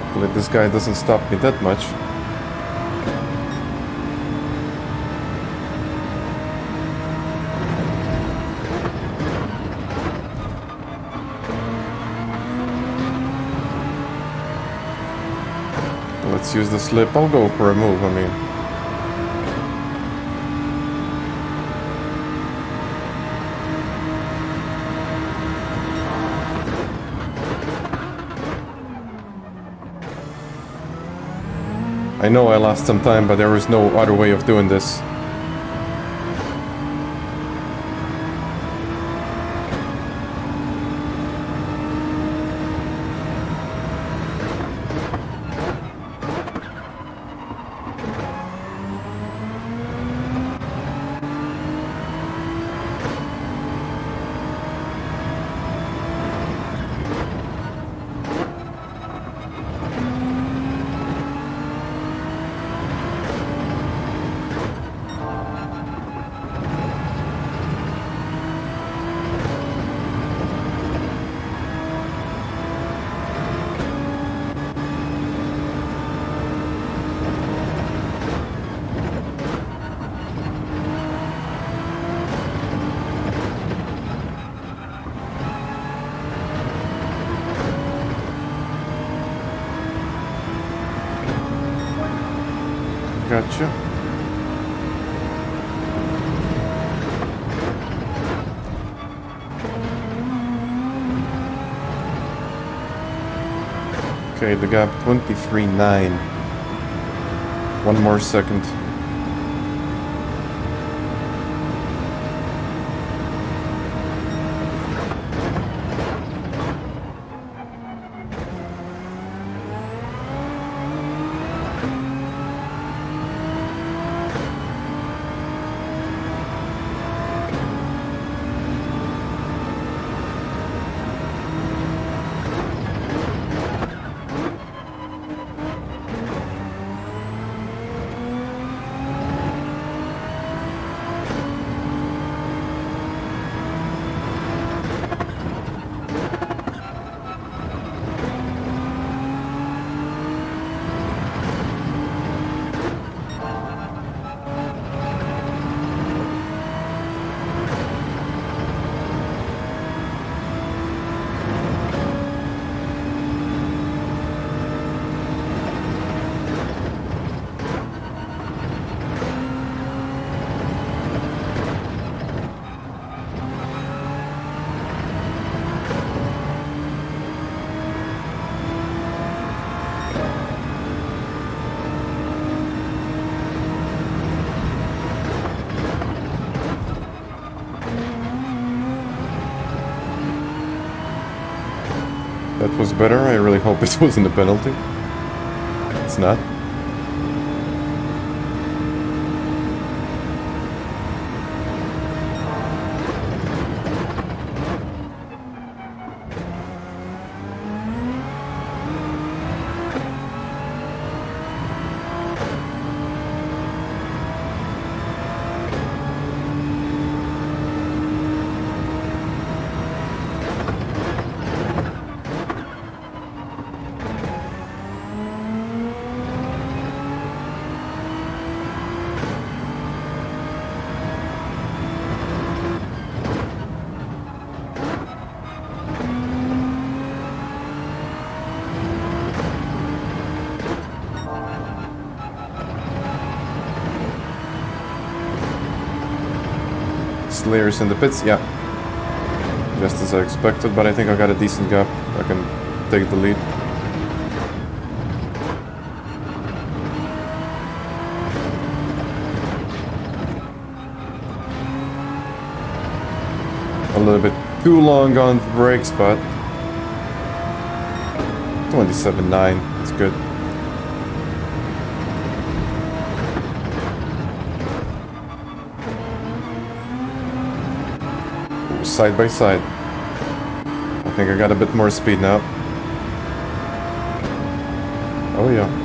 Hopefully this guy doesn't stop me that much. Let's use the slip. I'll go for a move, I mean. I know I lost some time, but there is no other way of doing this. Gotcha. Okay, the gap 23.9. One more second. That was better. I really hope it wasn't a penalty. It's not. layers in the pits, yeah. Just as I expected, but I think I got a decent gap. I can take the lead. A little bit too long on the brakes, but 27.9, that's good. Ooh, side by side. I think I got a bit more speed now. Oh yeah.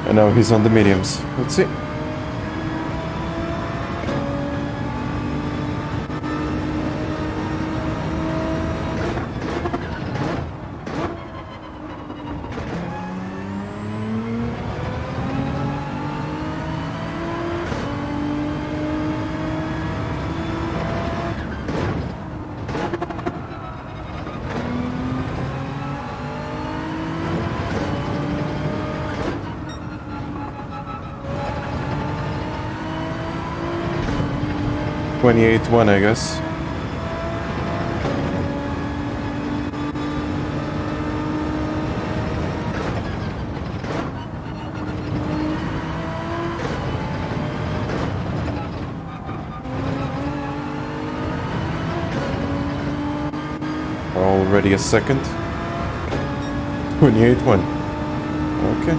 And now he's on the mediums. Let's see. .28.1, I guess. Already a second. 28.1. Okay.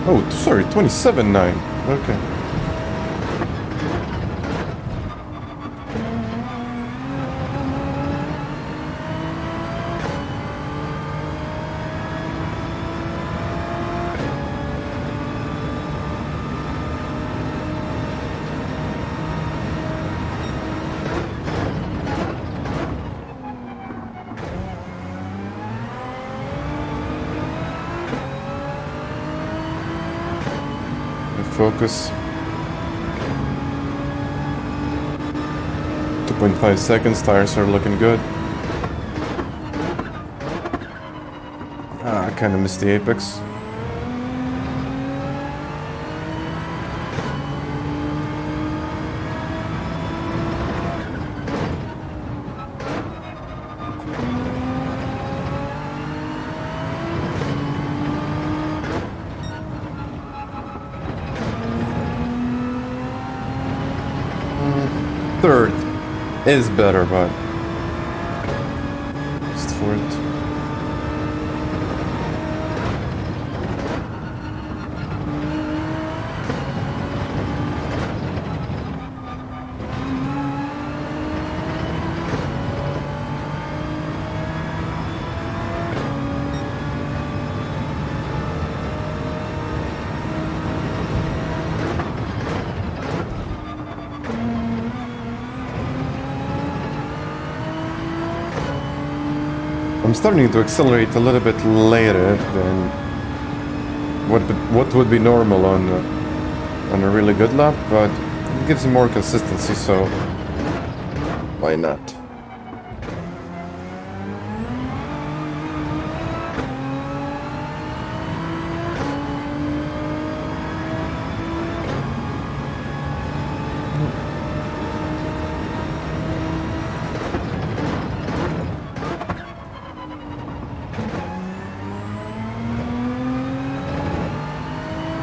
Oh, sorry, 27.9. Okay. Focus. 2.5 seconds, tires are looking good. I kind of missed the apex. Third is better, but just fourth. I'm starting to accelerate a little bit later than what would be normal on a really good lap, but it gives you more consistency, so why not?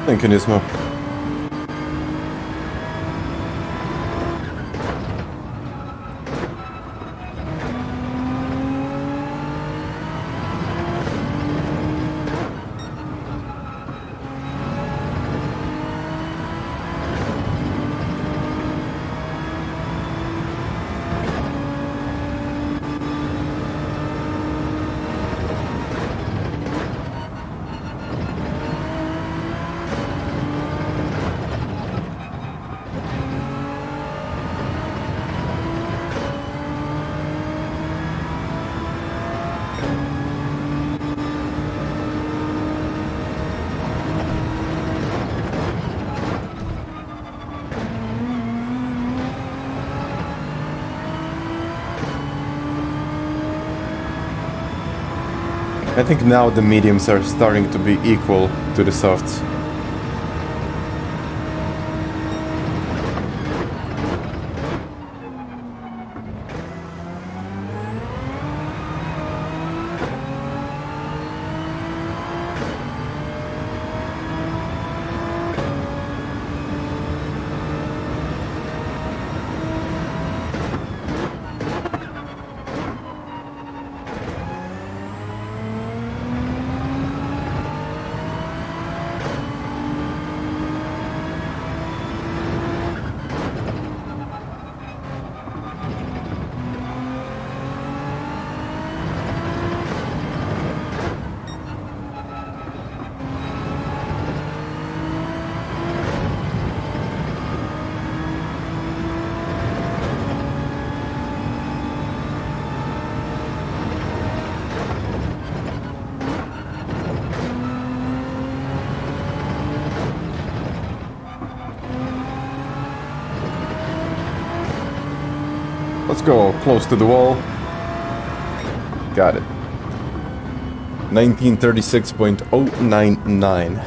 Thank you, Nismo. I think now the mediums are starting to be equal to the softs. Let's go close to the wall. Got it. 1936.099.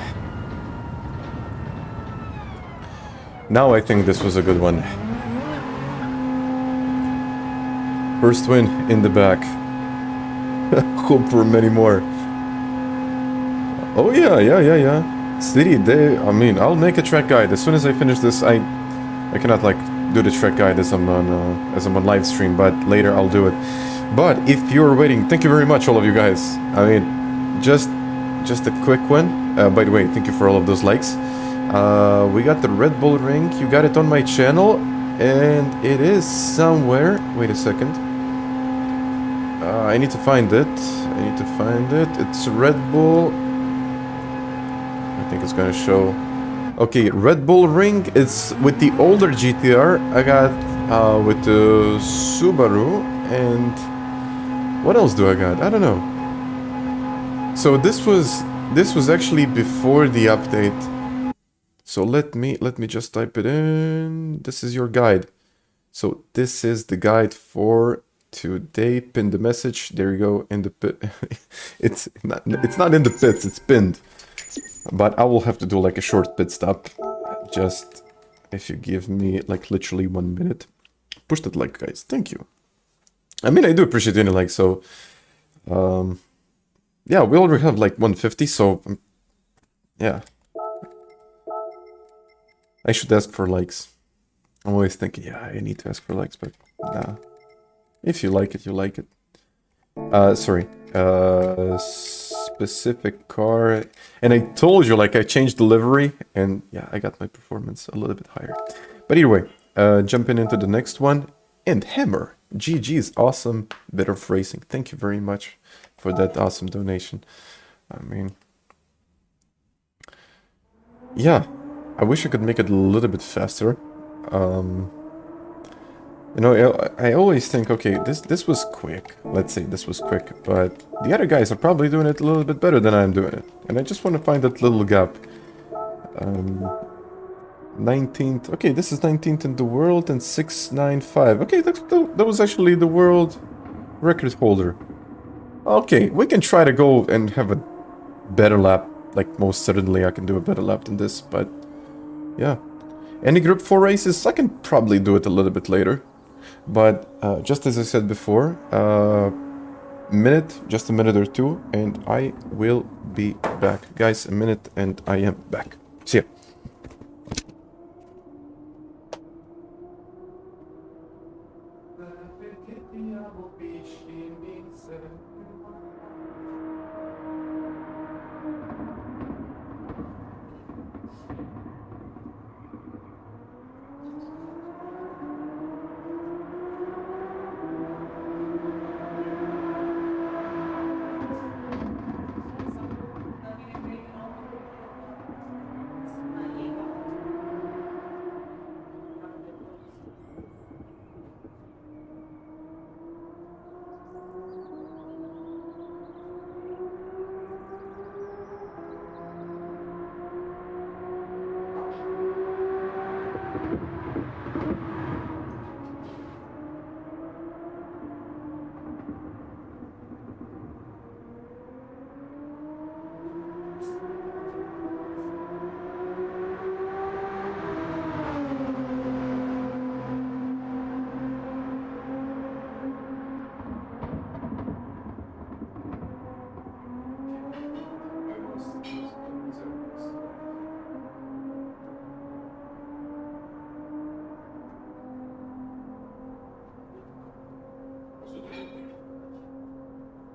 Now I think this was a good one. First win in the back. Hope for many more. Oh yeah. City, I mean, I'll make a track guide. As soon as I finish this, I cannot like do the track guide as I'm on live stream, but later I'll do it. But if you're waiting, thank you very much, all of you guys. I mean, just a quick one. By the way, thank you for all of those likes. We got the Red Bull ring. You got it on my channel, and it is somewhere. Wait a second. I need to find it. It's Red Bull. I think it's gonna show. Okay, Red Bull ring. It's with the older GTR. I got with the Subaru, and what else do I got? I don't know. So this was actually before the update. So let me just type it in. This is your guide. So this is the guide for today. Pin the message. There you go. In the pit. It's not in the pits. It's pinned. But I will have to do like a short pit stop. Just if you give me like literally 1 minute. Push that like, guys. Thank you. I mean, I do appreciate any like. So yeah, we already have like 150. So yeah, I should ask for likes. I'm always thinking, yeah, I need to ask for likes, but nah. If you like it, you like it. Sorry. Specific car. And I told you, like, I changed the livery, and yeah, I got my performance a little bit higher. But either way, jumping into the next one. And Hammer. GG's awesome bit of racing. Thank you very much for that awesome donation. I mean, yeah, I wish I could make it a little bit faster. You know, I always think, okay, this was quick. Let's say this was quick, but the other guys are probably doing it a little bit better than I'm doing it. And I just want to find that little gap. 19th. Okay, this is 19th in the world and 695. Okay, that was actually the world record holder. Okay, we can try to go and have a better lap. Like, most certainly I can do a better lap than this, but yeah. Any Group 4 races, I can probably do it a little bit later. But just as I said before, just a minute or two, and I will be back. Guys, a minute and I am back. See ya.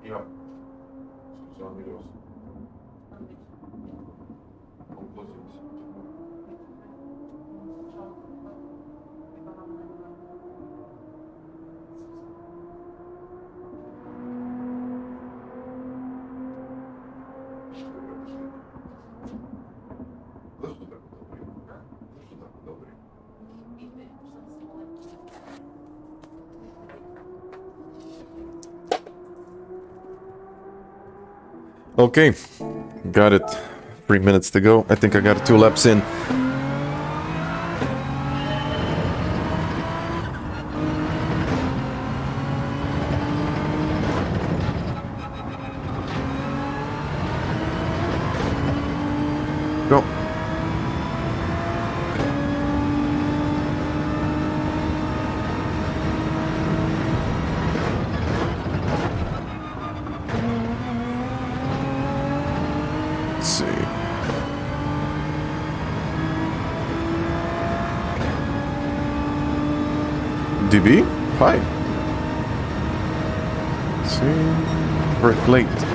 Ja. So sahen wir aus. Kompositions. Okay, got it. 3 minutes to go. I think I got 2 laps in. Go. Let's see. DB? Hi. Let's see. Brake late.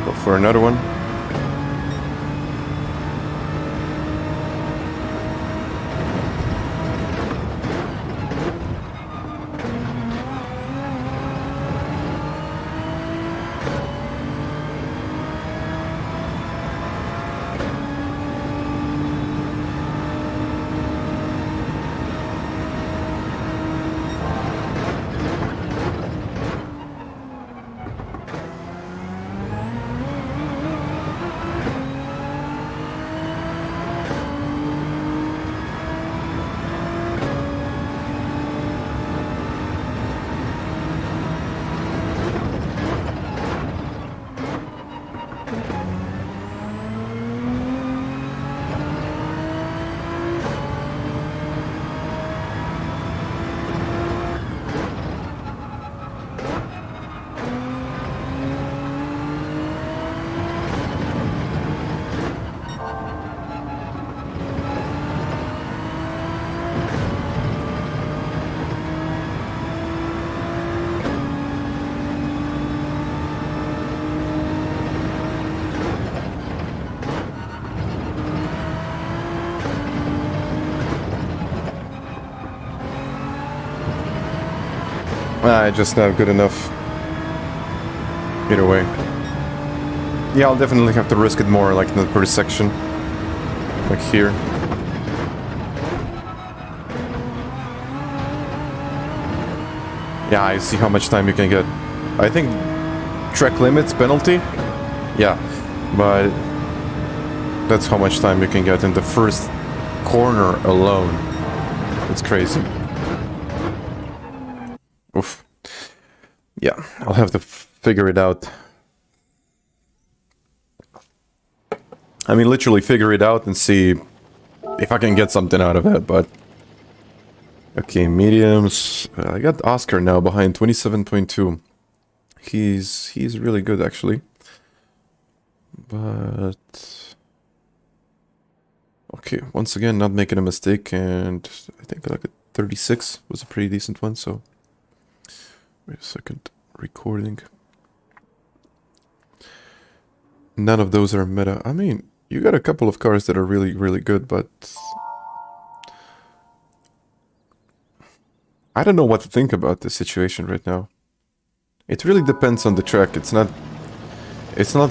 Go for another one. Just not good enough. Either way. Yeah, I'll definitely have to risk it more, like in the first section. Like here. Yeah, I see how much time you can get. I think track limits penalty. Yeah, but that's how much time you can get in the first corner alone. It's crazy. Oof. Yeah, I'll have to figure it out. I mean, literally figure it out and see if I can get something out of it, but... Okay, mediums. I got Oscar now behind 27.2. He's really good, actually. But... Okay, once again, not making a mistake, and I think like a 36 was a pretty decent one, so... Wait a second. Recording. None of those are meta. I mean, you got a couple of cars that are really, really good, but... I don't know what to think about this situation right now. It really depends on the track. It's not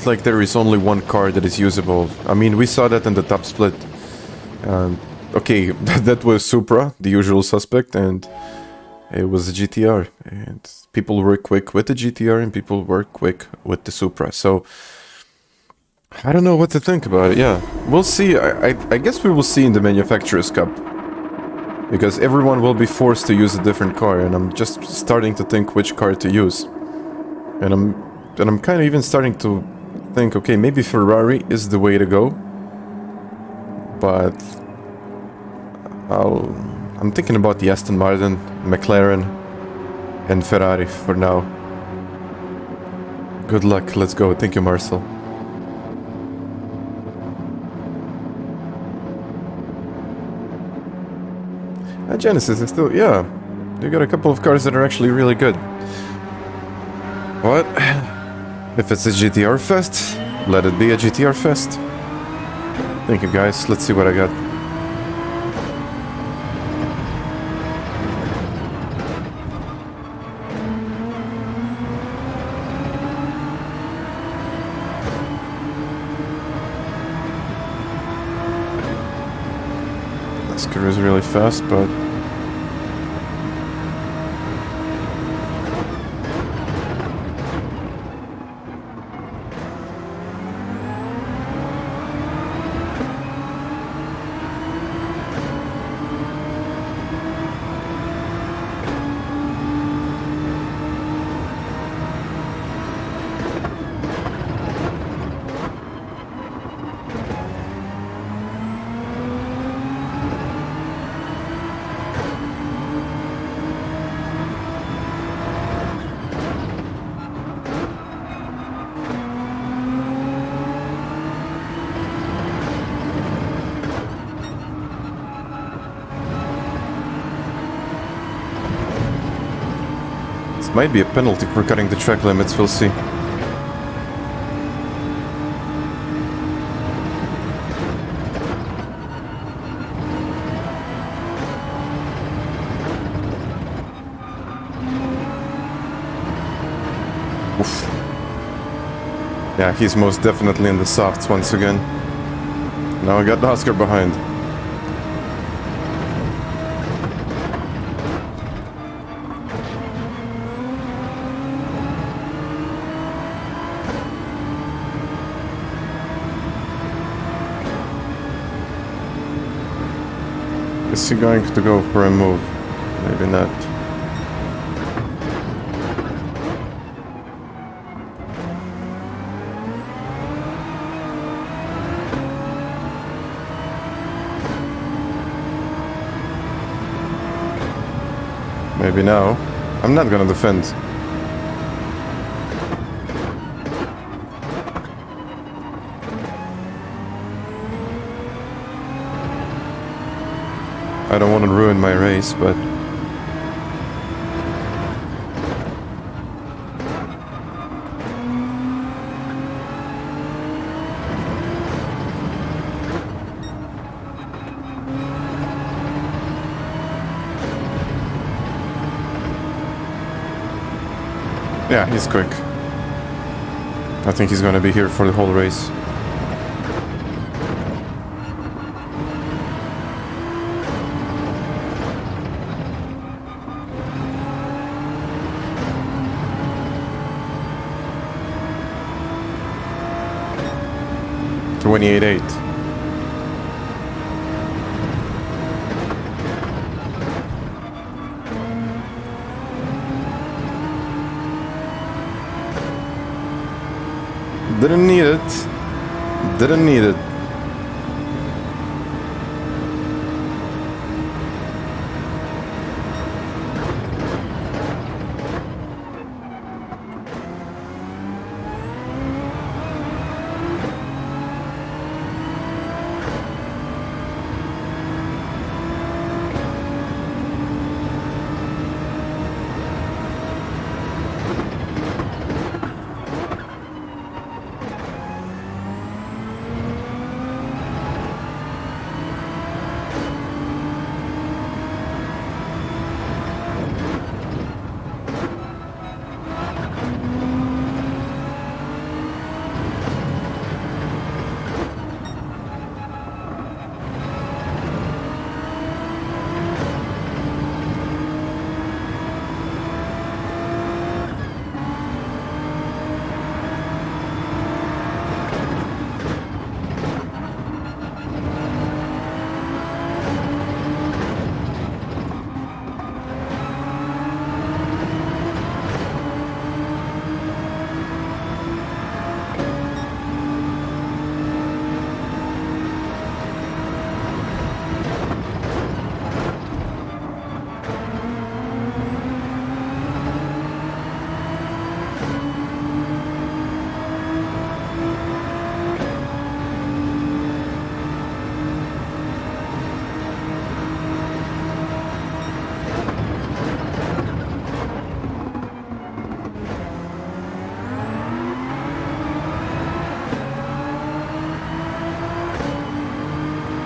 like there is only one car that is usable. I mean, we saw that in the top split. Okay, that was Supra, the usual suspect, and it was a GTR. And people were quick with the GTR and people were quick with the Supra. So, I don't know what to think about it. Yeah, we'll see. I guess we will see in the Manufacturers' Cup. Because everyone will be forced to use a different car, and I'm just starting to think which car to use. And I'm kind of even starting to think, okay, maybe Ferrari is the way to go. But I'm thinking about the Aston Martin, McLaren, and Ferrari for now. Good luck, let's go. Thank you, Marcel. Genesis is still, yeah. You got a couple of cars that are actually really good. What? If it's a GTR fest, let it be a GTR fest. Thank you, guys. Let's see what I got. This car is really fast, but... Might be a penalty for cutting the track limits, we'll see. Oof. Yeah, he's most definitely in the softs once again. Now I got Oscar behind. Is he going to go for a move? Maybe not. Maybe now. I'm not gonna defend. I don't want to ruin my race, but... Yeah, he's quick. I think he's gonna be here for the whole race. $28.8. Didn't need it. Didn't need it.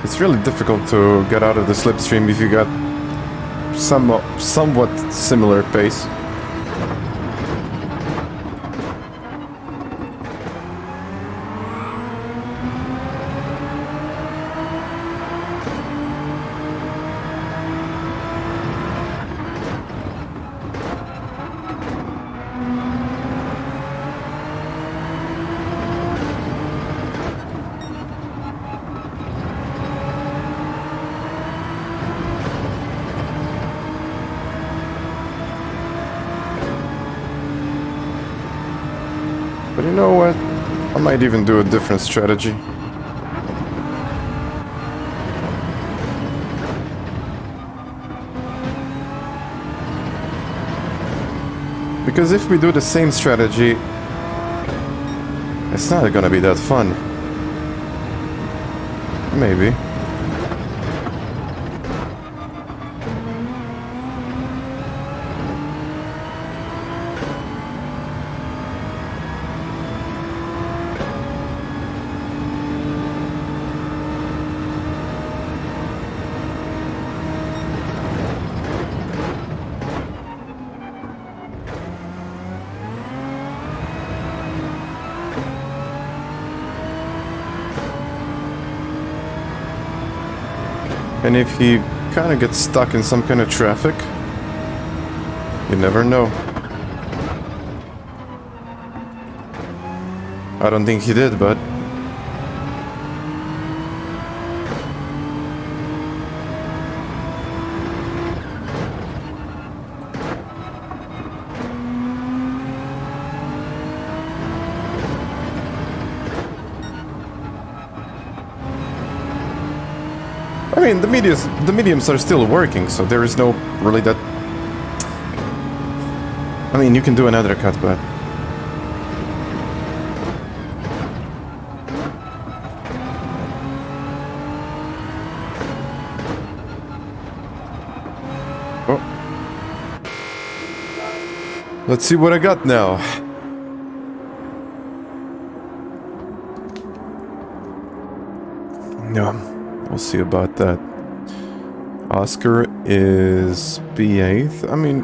It's really difficult to get out of the slipstream if you got somewhat similar pace. But you know what? I might even do a different strategy. Because if we do the same strategy, it's not gonna be that fun. Maybe. And if he kind of gets stuck in some kind of traffic, you never know. I don't think he did, but... I mean, the mediums are still working, so there is no really that... I mean, you can do another cut, but... Oh. Let's see what I got now. Yeah. We'll see about that. Oscar is B8th. I mean,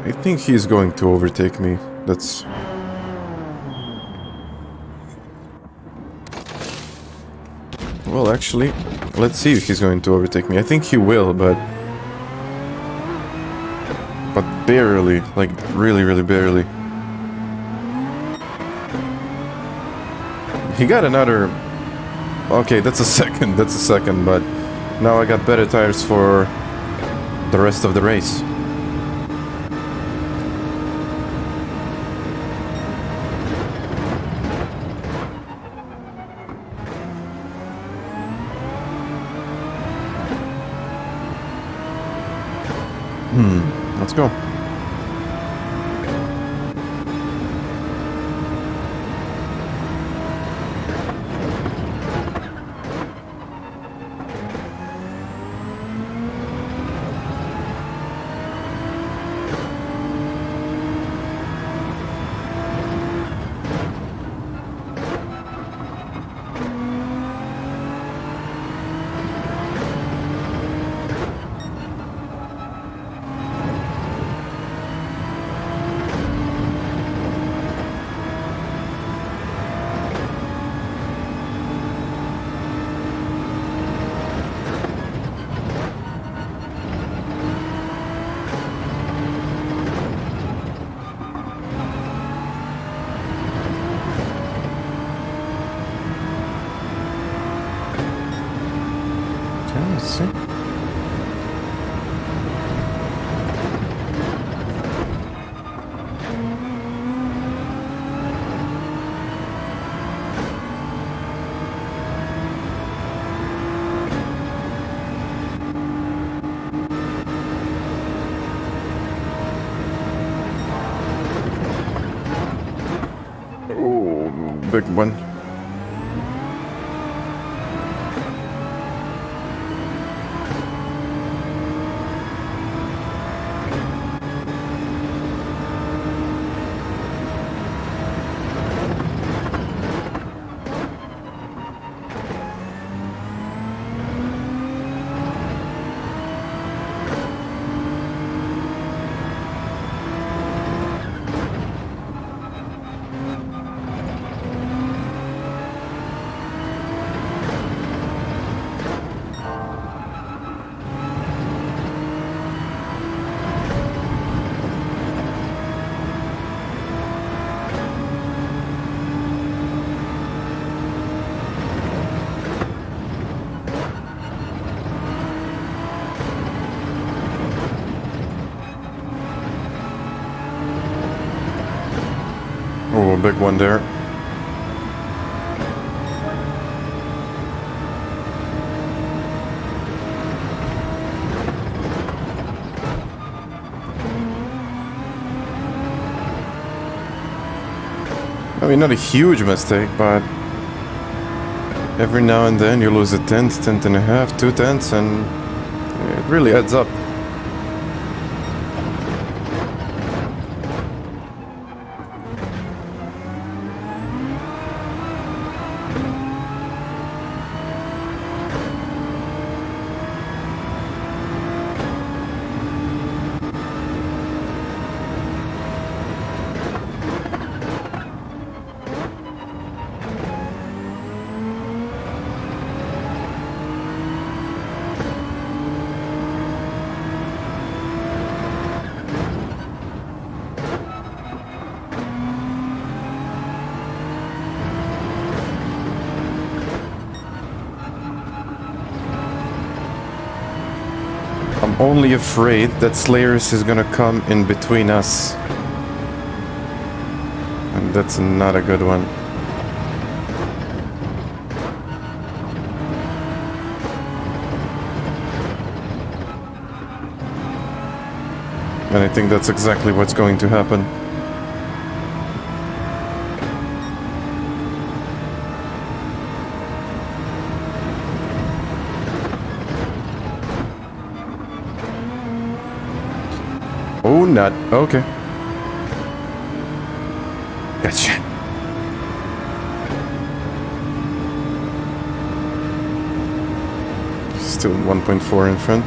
I think he's going to overtake me. That's... Well, actually, let's see if he's going to overtake me. I think he will, but barely. Like, really, really barely. He got another... Okay, that's a second, but now I got better tires for the rest of the race. Let's go. See? Oh, big one. Oh, a big one there. I mean, not a huge mistake, but every now and then you lose a tenth, tenth and a half, 2 tenths, and it really adds up. I'm only afraid that Slayers is gonna come in between us. And that's not a good one. And I think that's exactly what's going to happen. Oh, not. Okay. Gotcha. Still 1.4 in front.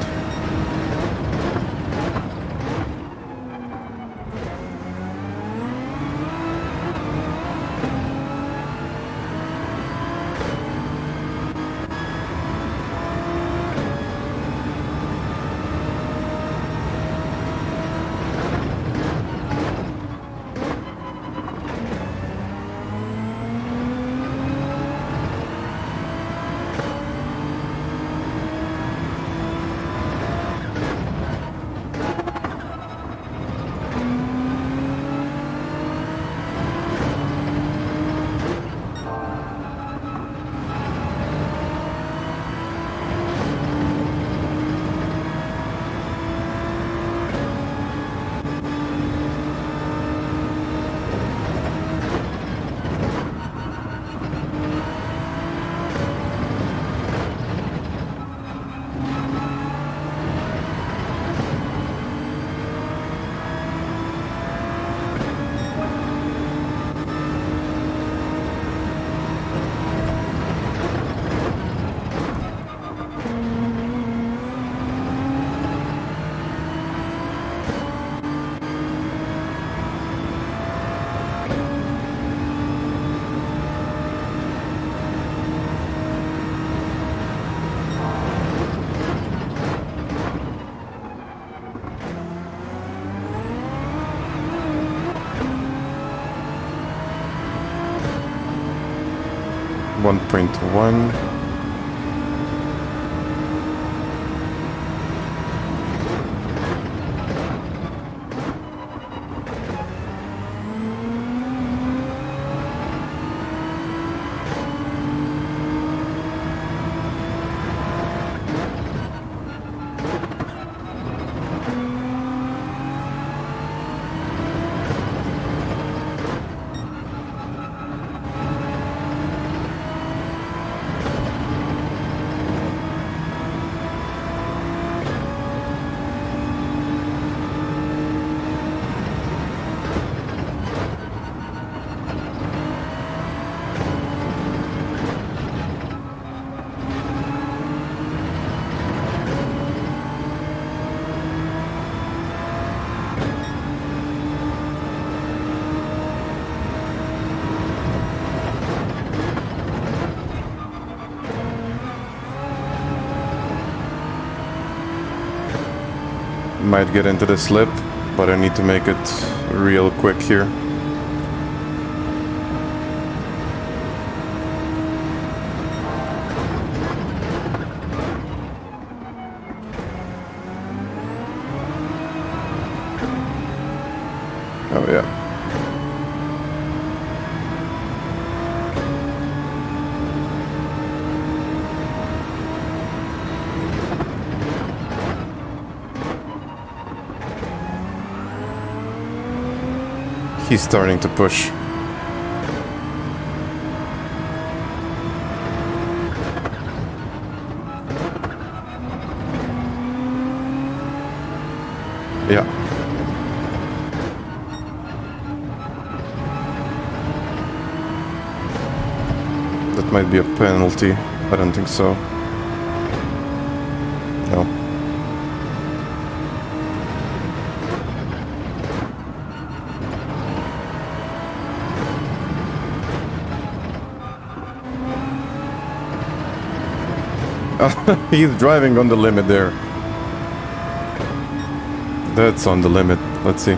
1.1. Might get into the slip, but I need to make it real quick here. Oh yeah. He's starting to push. Yeah. That might be a penalty. I don't think so. No. He's driving on the limit there. That's on the limit. Let's see.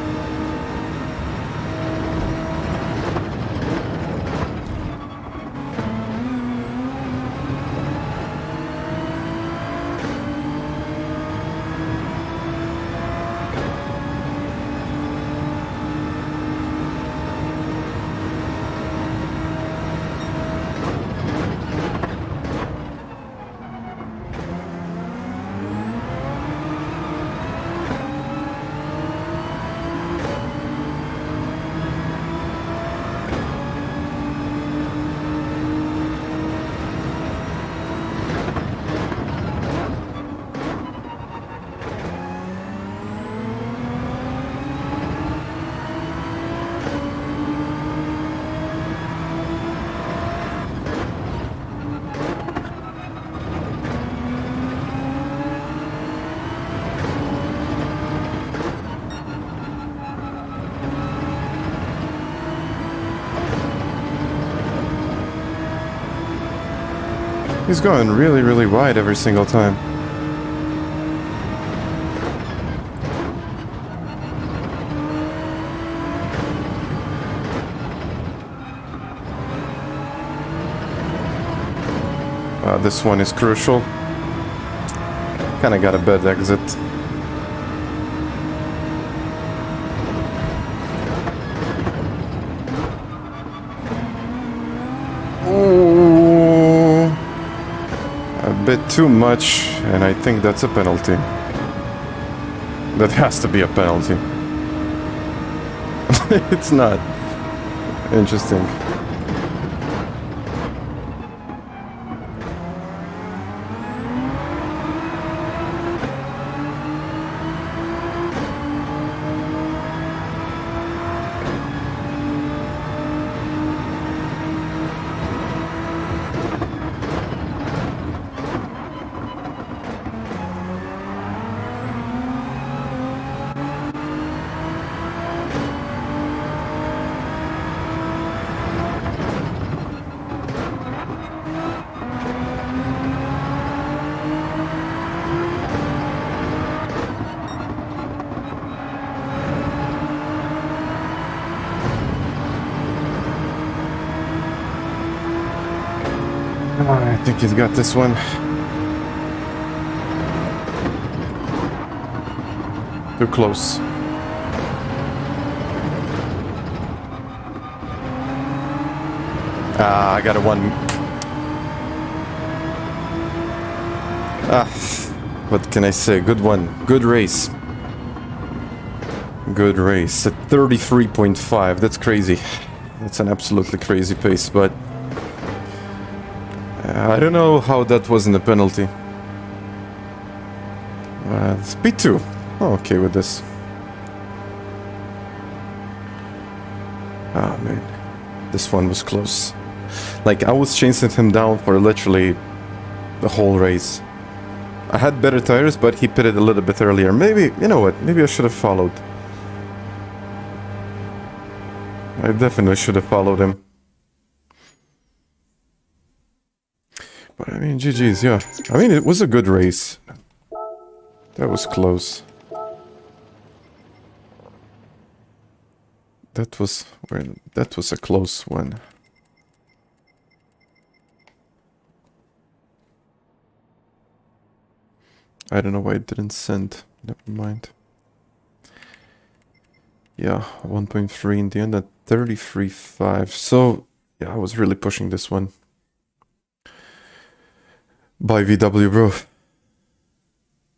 He's going really, really wide every single time. This one is crucial. Kinda got a bad exit. Ooh, a bit too much, and I think that's a penalty. That has to be a penalty. It's not. Interesting. I think he's got this one. Too close. I got a one. What can I say? Good one. Good race. Good race. At 33.5. That's crazy. That's an absolutely crazy pace, but I don't know how that wasn't a penalty. Speed 2. Oh, okay with this. Oh man. This one was close. Like, I was chasing him down for literally the whole race. I had better tires, but he pitted a little bit earlier. Maybe, you know what, maybe I should have followed. I definitely should have followed him. But I mean, GG's, yeah. I mean, it was a good race. That was close. That was a close one. I don't know why it didn't send. Never mind. Yeah, 1.3 in the end at 33.5. So, yeah, I was really pushing this one. By VW, bro.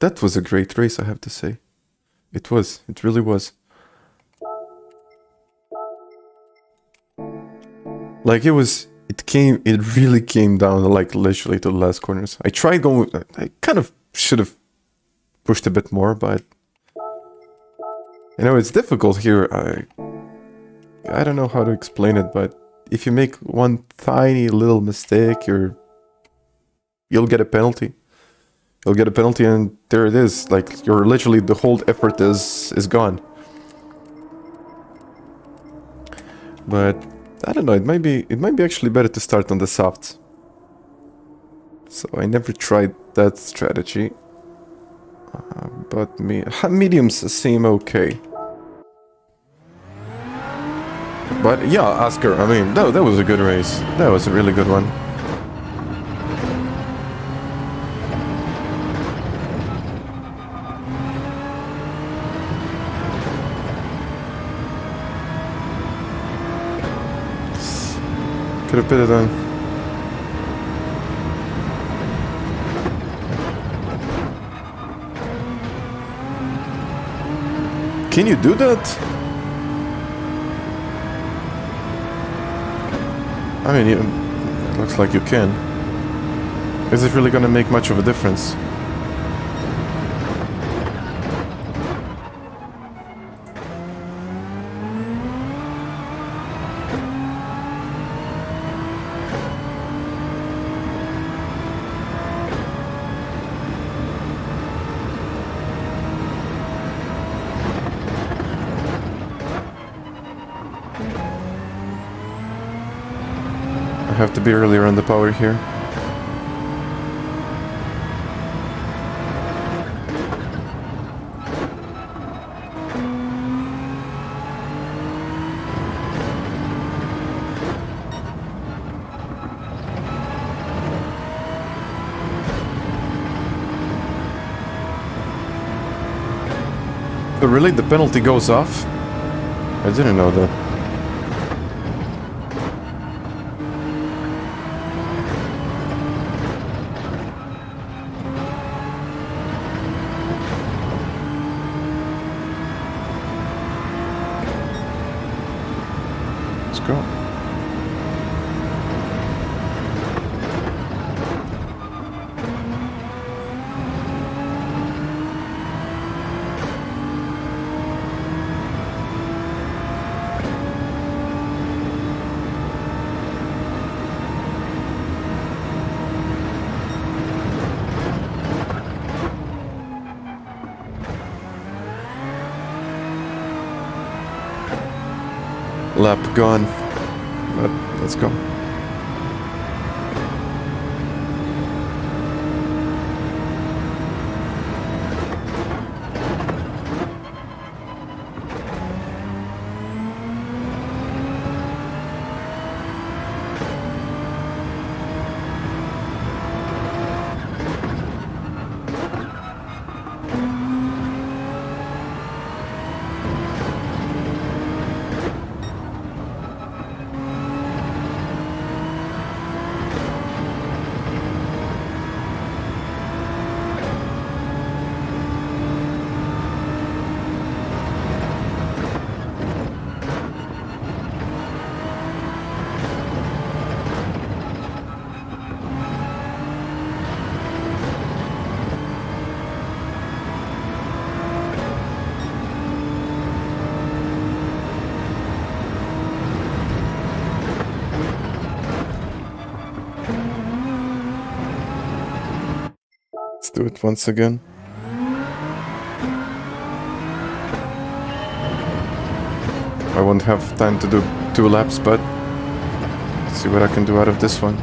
That was a great race, I have to say. It was. It really was. Like, it really came down, like, literally to the last corners. I tried going, I kind of should have pushed a bit more, but you know, it's difficult here. I don't know how to explain it, but if you make one tiny little mistake, you'll get a penalty. You'll get a penalty, and there it is. Like, you're literally, the whole effort is gone. But I don't know. It might be actually better to start on the softs. So I never tried that strategy. But mediums seem okay. But yeah, Oscar, I mean, that was a good race. That was a really good one. Could have pitted on. Can you do that? I mean, it looks like you can. Is it really gonna make much of a difference? I have to be earlier on the power here. So really, the penalty goes off? I didn't know that. Go. Lap gone. But let's go. do it once again. I won't have time to do 2 laps, but let's see what I can do out of this one.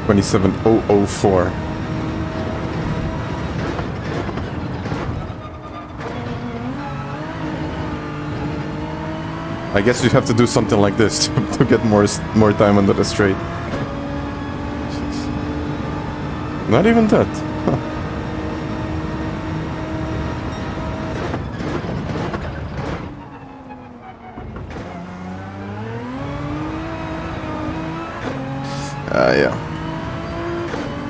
$27,004. I guess you have to do something like this to get more time under the straight. Jeez. Not even that. Huh. Yeah.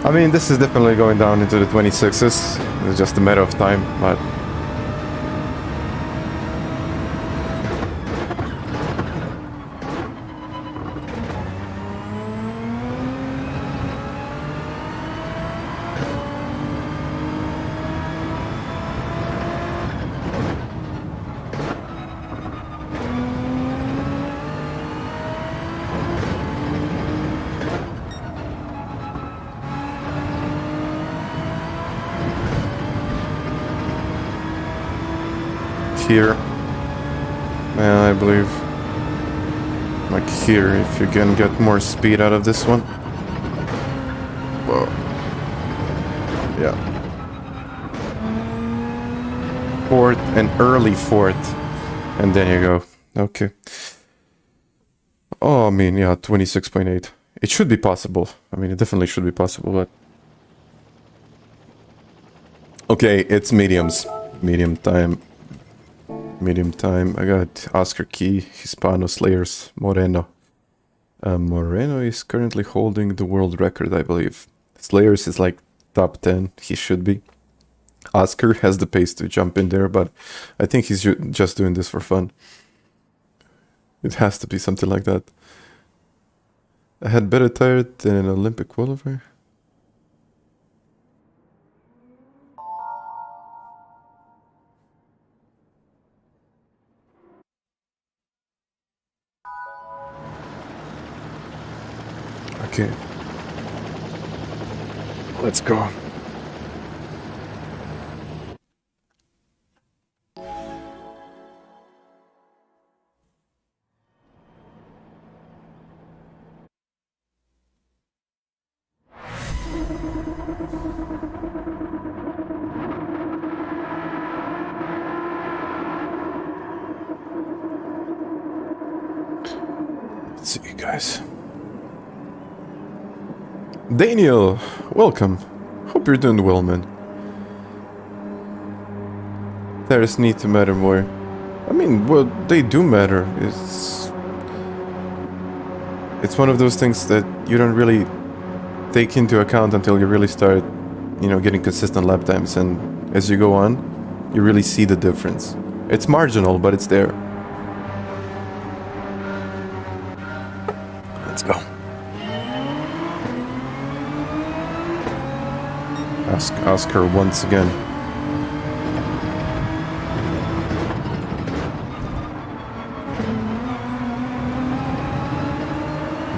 I mean, this is definitely going down into the 26s. It's just a matter of time, but... here, I believe, like here, if you can get more speed out of this one. Whoa. Yeah. Fourth, and early fourth, and then you go. Okay. Oh, I mean, yeah, 26.8. It should be possible. I mean, it definitely should be possible, but... Okay, it's mediums. Medium time. Medium time. I got Oscar Key, Hispano Slayers, Moreno. Moreno is currently holding the world record, I believe. Slayers is like top 10. He should be. Oscar has the pace to jump in there, but I think he's just doing this for fun. It has to be something like that. I had better tire than an Olympic qualifier. Okay. Let's go. Let's see, guys. Daniel, welcome. Hope you're doing well, man. Tires need to matter more. I mean, well, they do matter. It's one of those things that you don't really take into account until you really start, you know, getting consistent lap times, and as you go on, you really see the difference. It's marginal, but it's there. Let's go. Ask her once again.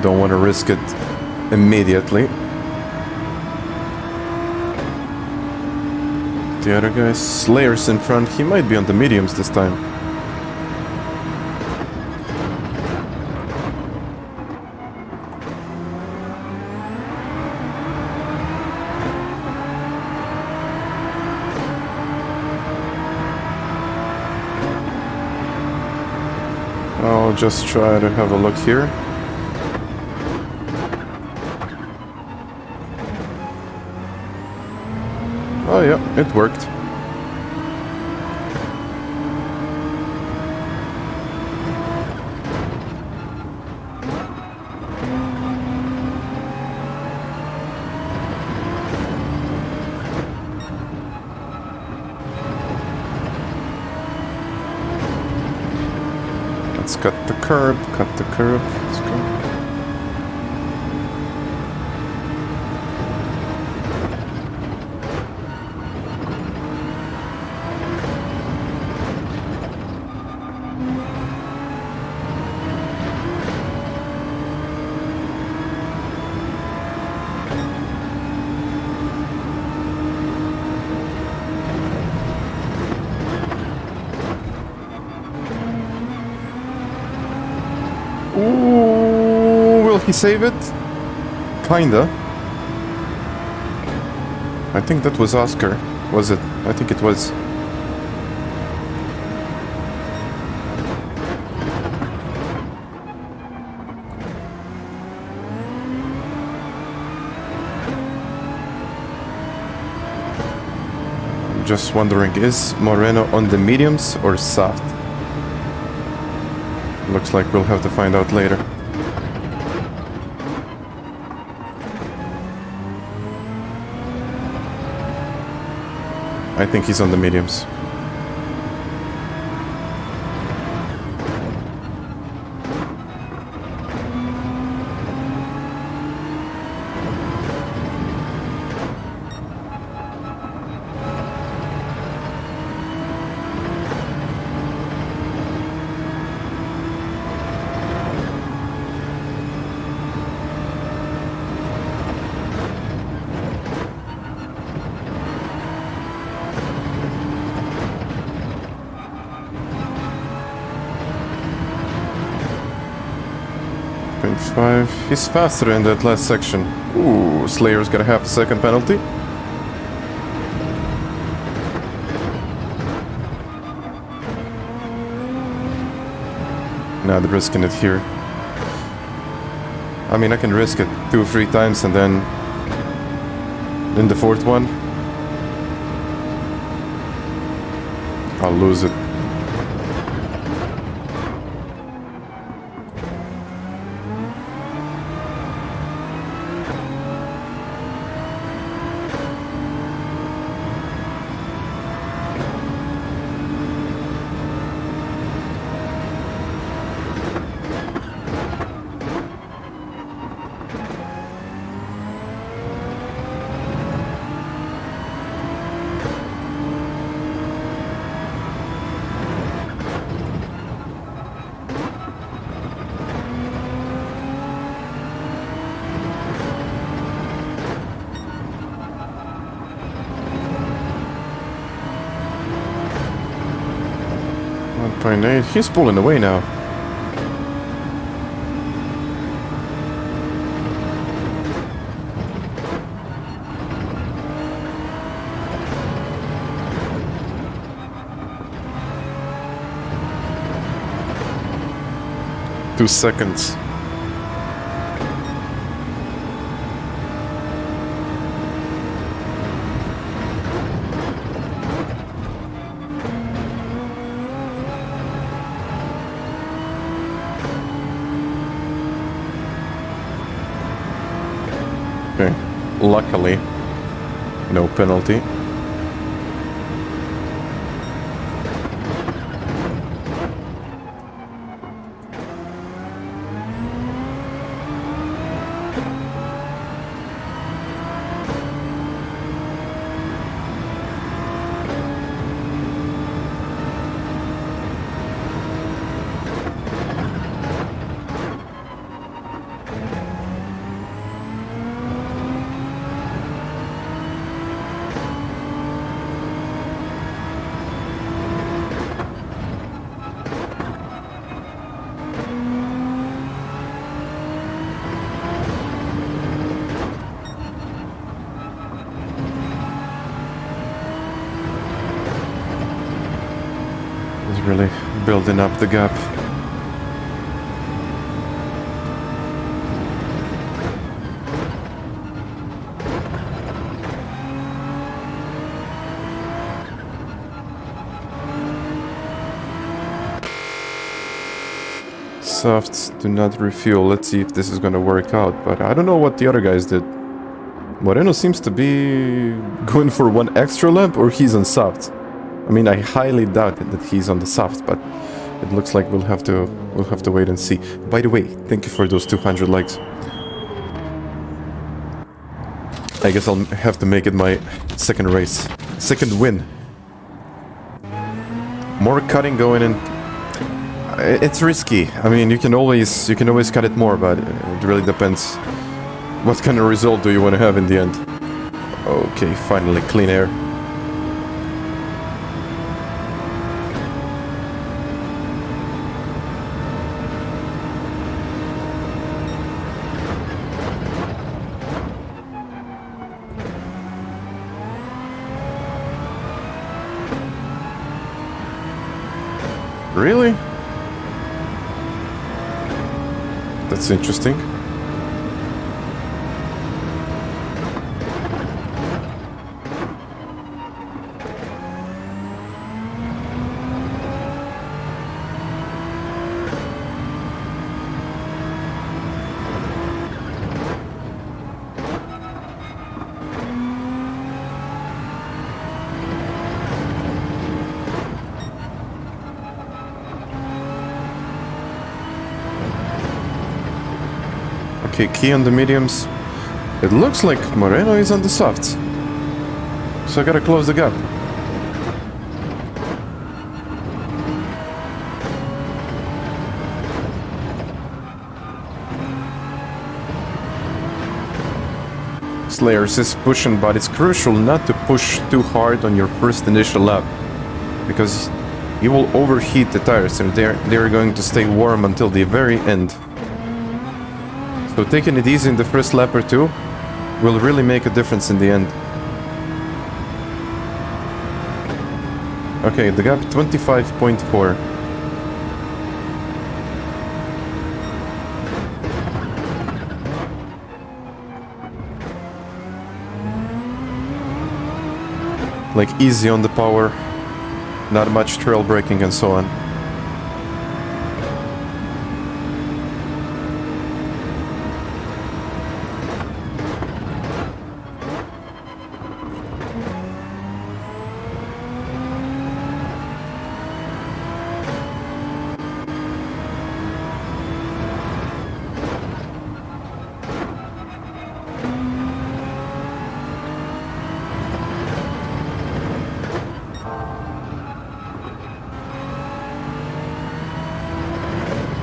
Don't want to risk it immediately. The other guy, Slayer's in front. He might be on the mediums this time. I'll just try to have a look here. Oh yeah, it worked. Let's cut the curb, Let's go. Ooh, will he save it? Kinda. I think that was Oscar. Was it? I think it was. I'm just wondering, is Moreno on the mediums or soft? Looks like we'll have to find out later. I think he's on the mediums. He's faster in that last section. Ooh, Slayer's gonna have a second penalty. Not risking it here. I mean, I can risk it 2 or 3 times and then in the 4th one I'll lose it. He's pulling away now. Two seconds. Okay, luckily, no penalty. building up the gap. Softs do not refuel. Let's see if this is gonna work out, but I don't know what the other guys did. Moreno seems to be going for one extra lap, or he's on soft. I mean, I highly doubt that he's on the soft, but it looks like we'll have to wait and see. By the way, thank you for those 200 likes. I guess I'll have to make it my second race, second win. More cutting going in. It's risky. I mean, you can always cut it more, but it really depends. What kind of result do you want to have in the end? Okay, finally clean air. Really? That's interesting. Okay, key on the mediums. It looks like Moreno is on the softs. So I gotta close the gap. Slayers is pushing, but it's crucial not to push too hard on your first initial lap, because you will overheat the tires and they're going to stay warm until the very end. So taking it easy in the first lap or two will really make a difference in the end. Okay, the gap 25.4. Like easy on the power, not much trail braking and so on.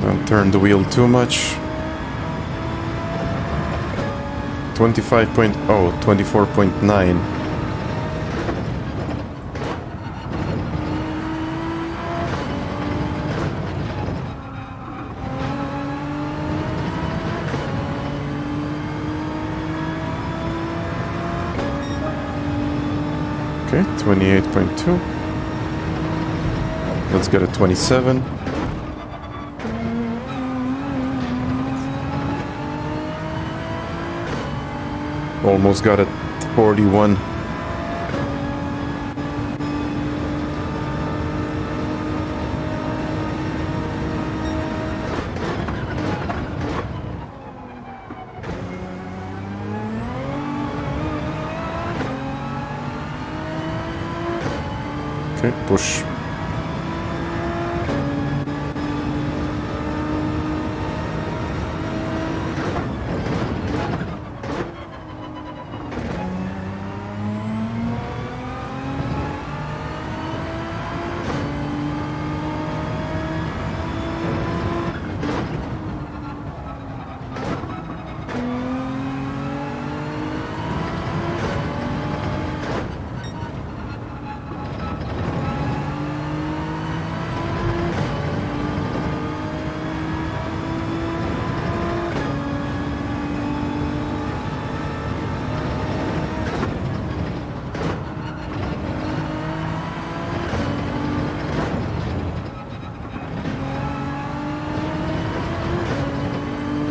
Don't turn the wheel too much. 24.9. Okay, 28.2. Let's get a 27. Almost got it. 41. Okay, push.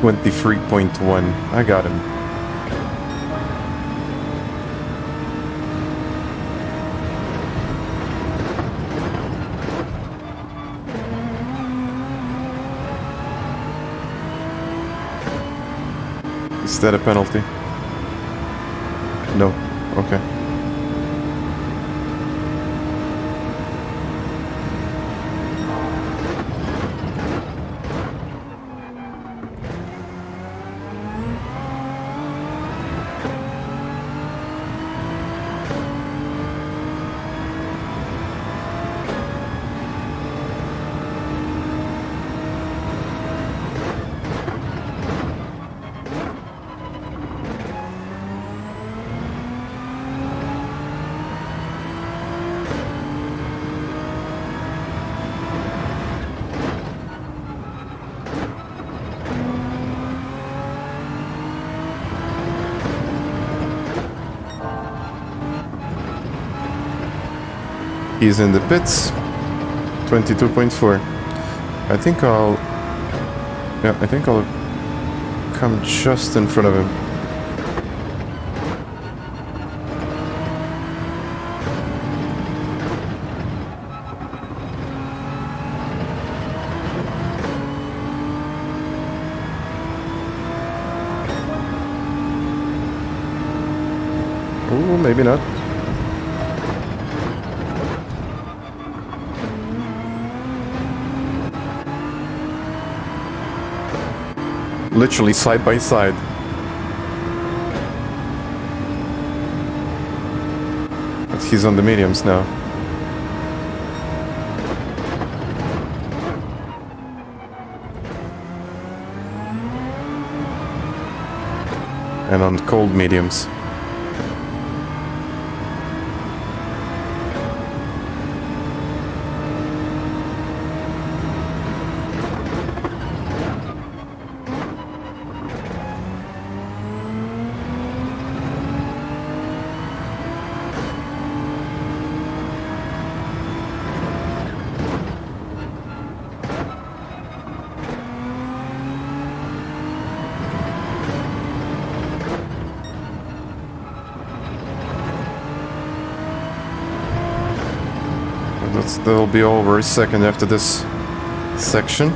23.1. I got him. Is that a penalty? No. Okay. He's in the pits. 22.4. I think I'll come just in front of him. Ooh, maybe not. Literally side by side. But he's on the mediums now. And on cold mediums. That'll be over a second after this section.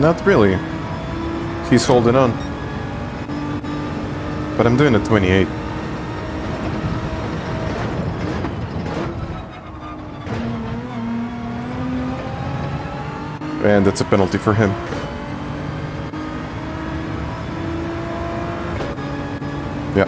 Not really. He's holding on. But I'm doing a 28. And that's a penalty for him. Yeah.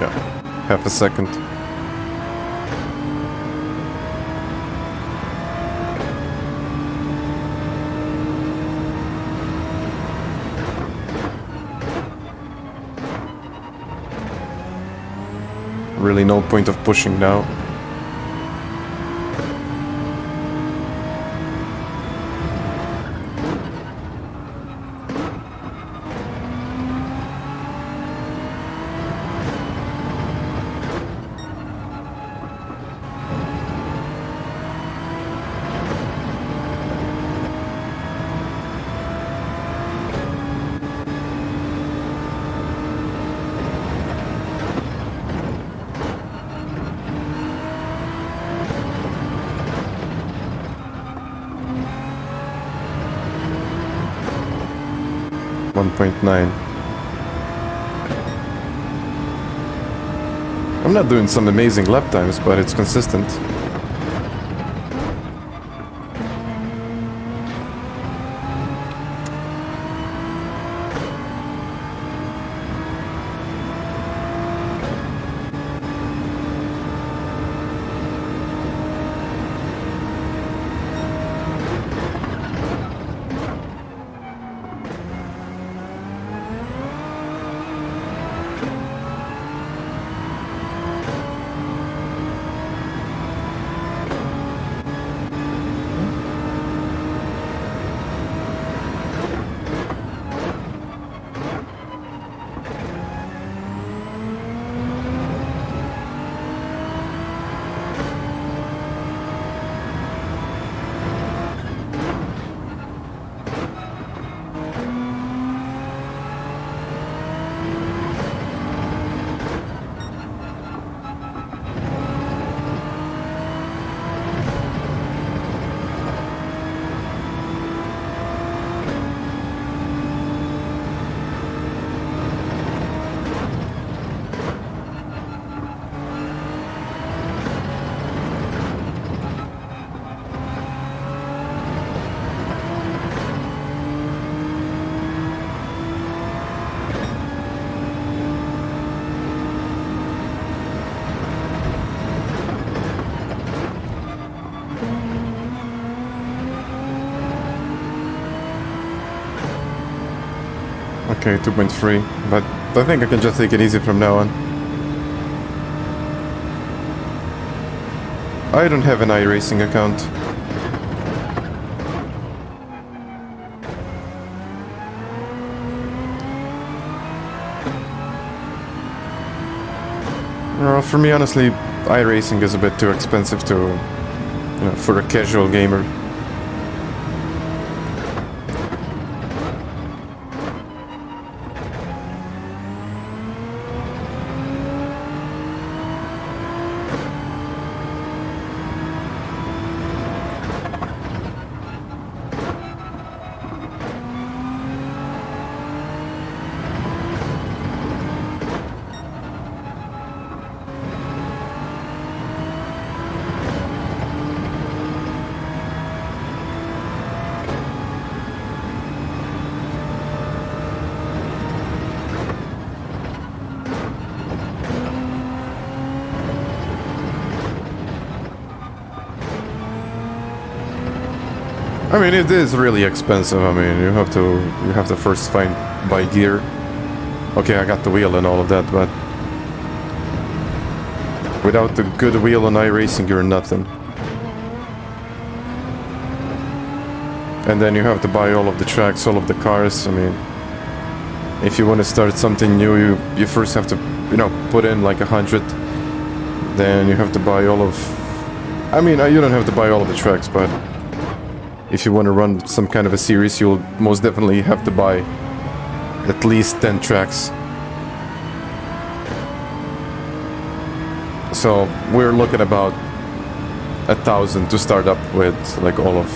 Yeah. Half a second. Really no point of pushing now. .9. I'm not doing some amazing lap times, but it's consistent. Okay, 2.3, but I think I can just take it easy from now on. I don't have an iRacing account. Well, for me, honestly, iRacing is a bit too expensive to, you know, for a casual gamer. I mean, it is really expensive. I mean, you have to first buy gear. Okay, I got the wheel and all of that, but without the good wheel on iRacing, you're nothing. And then you have to buy all of the tracks, all of the cars. I mean, if you want to start something new, you first have to, you know, put in like 100. Then you have to buy all of... I mean, you don't have to buy all of the tracks, but if you want to run some kind of a series, you'll most definitely have to buy at least 10 tracks. So we're looking about 1,000 to start up with, like all of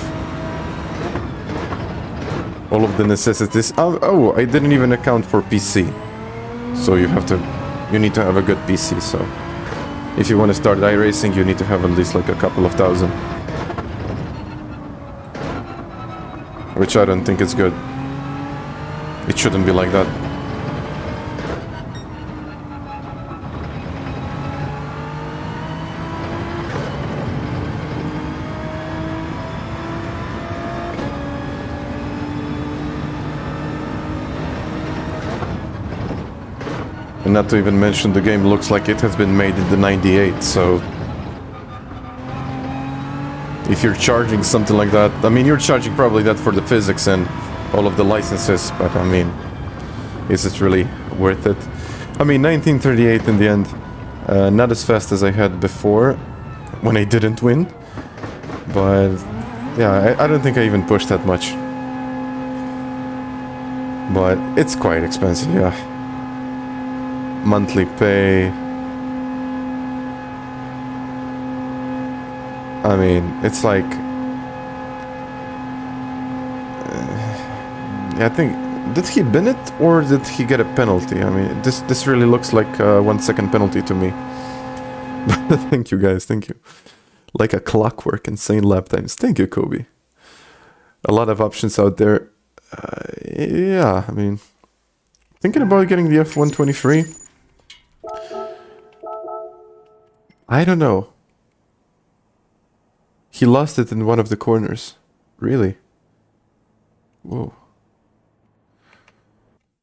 the necessities. Oh, I didn't even account for PC. So you need to have a good PC. So if you want to start iRacing, you need to have at least like a couple of thousand. Which I don't think is good. It shouldn't be like that. And not to even mention, the game looks like it has been made in the 98, so if you're charging something like that, I mean, you're charging probably that for the physics and all of the licenses, but I mean, is it really worth it? I mean, 1938 in the end, not as fast as I had before, when I didn't win, but yeah, I don't think I even pushed that much. But it's quite expensive, yeah. Monthly pay. I mean, it's like... yeah, I think... Did he bin it or did he get a penalty? I mean, this really looks like a 1 second penalty to me. Thank you guys, thank you. Like a clockwork, insane lap times. Thank you, Kobe. A lot of options out there. Yeah, I mean... Thinking about getting the F123. I don't know. He lost it in one of the corners. Really? Whoa.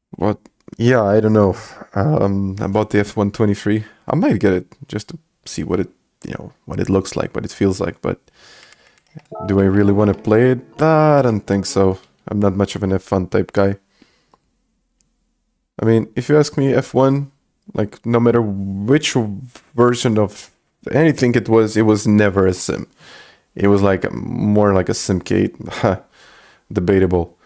What? Yeah, I don't know. About the F123. I might get it just to see what it, what it looks like, what it feels like. But do I really want to play it? I don't think so. I'm not much of an F1 type guy. I mean, if you ask me, F1, like, no matter which version of anything it was never a sim. It was like more like a simcade. Debatable.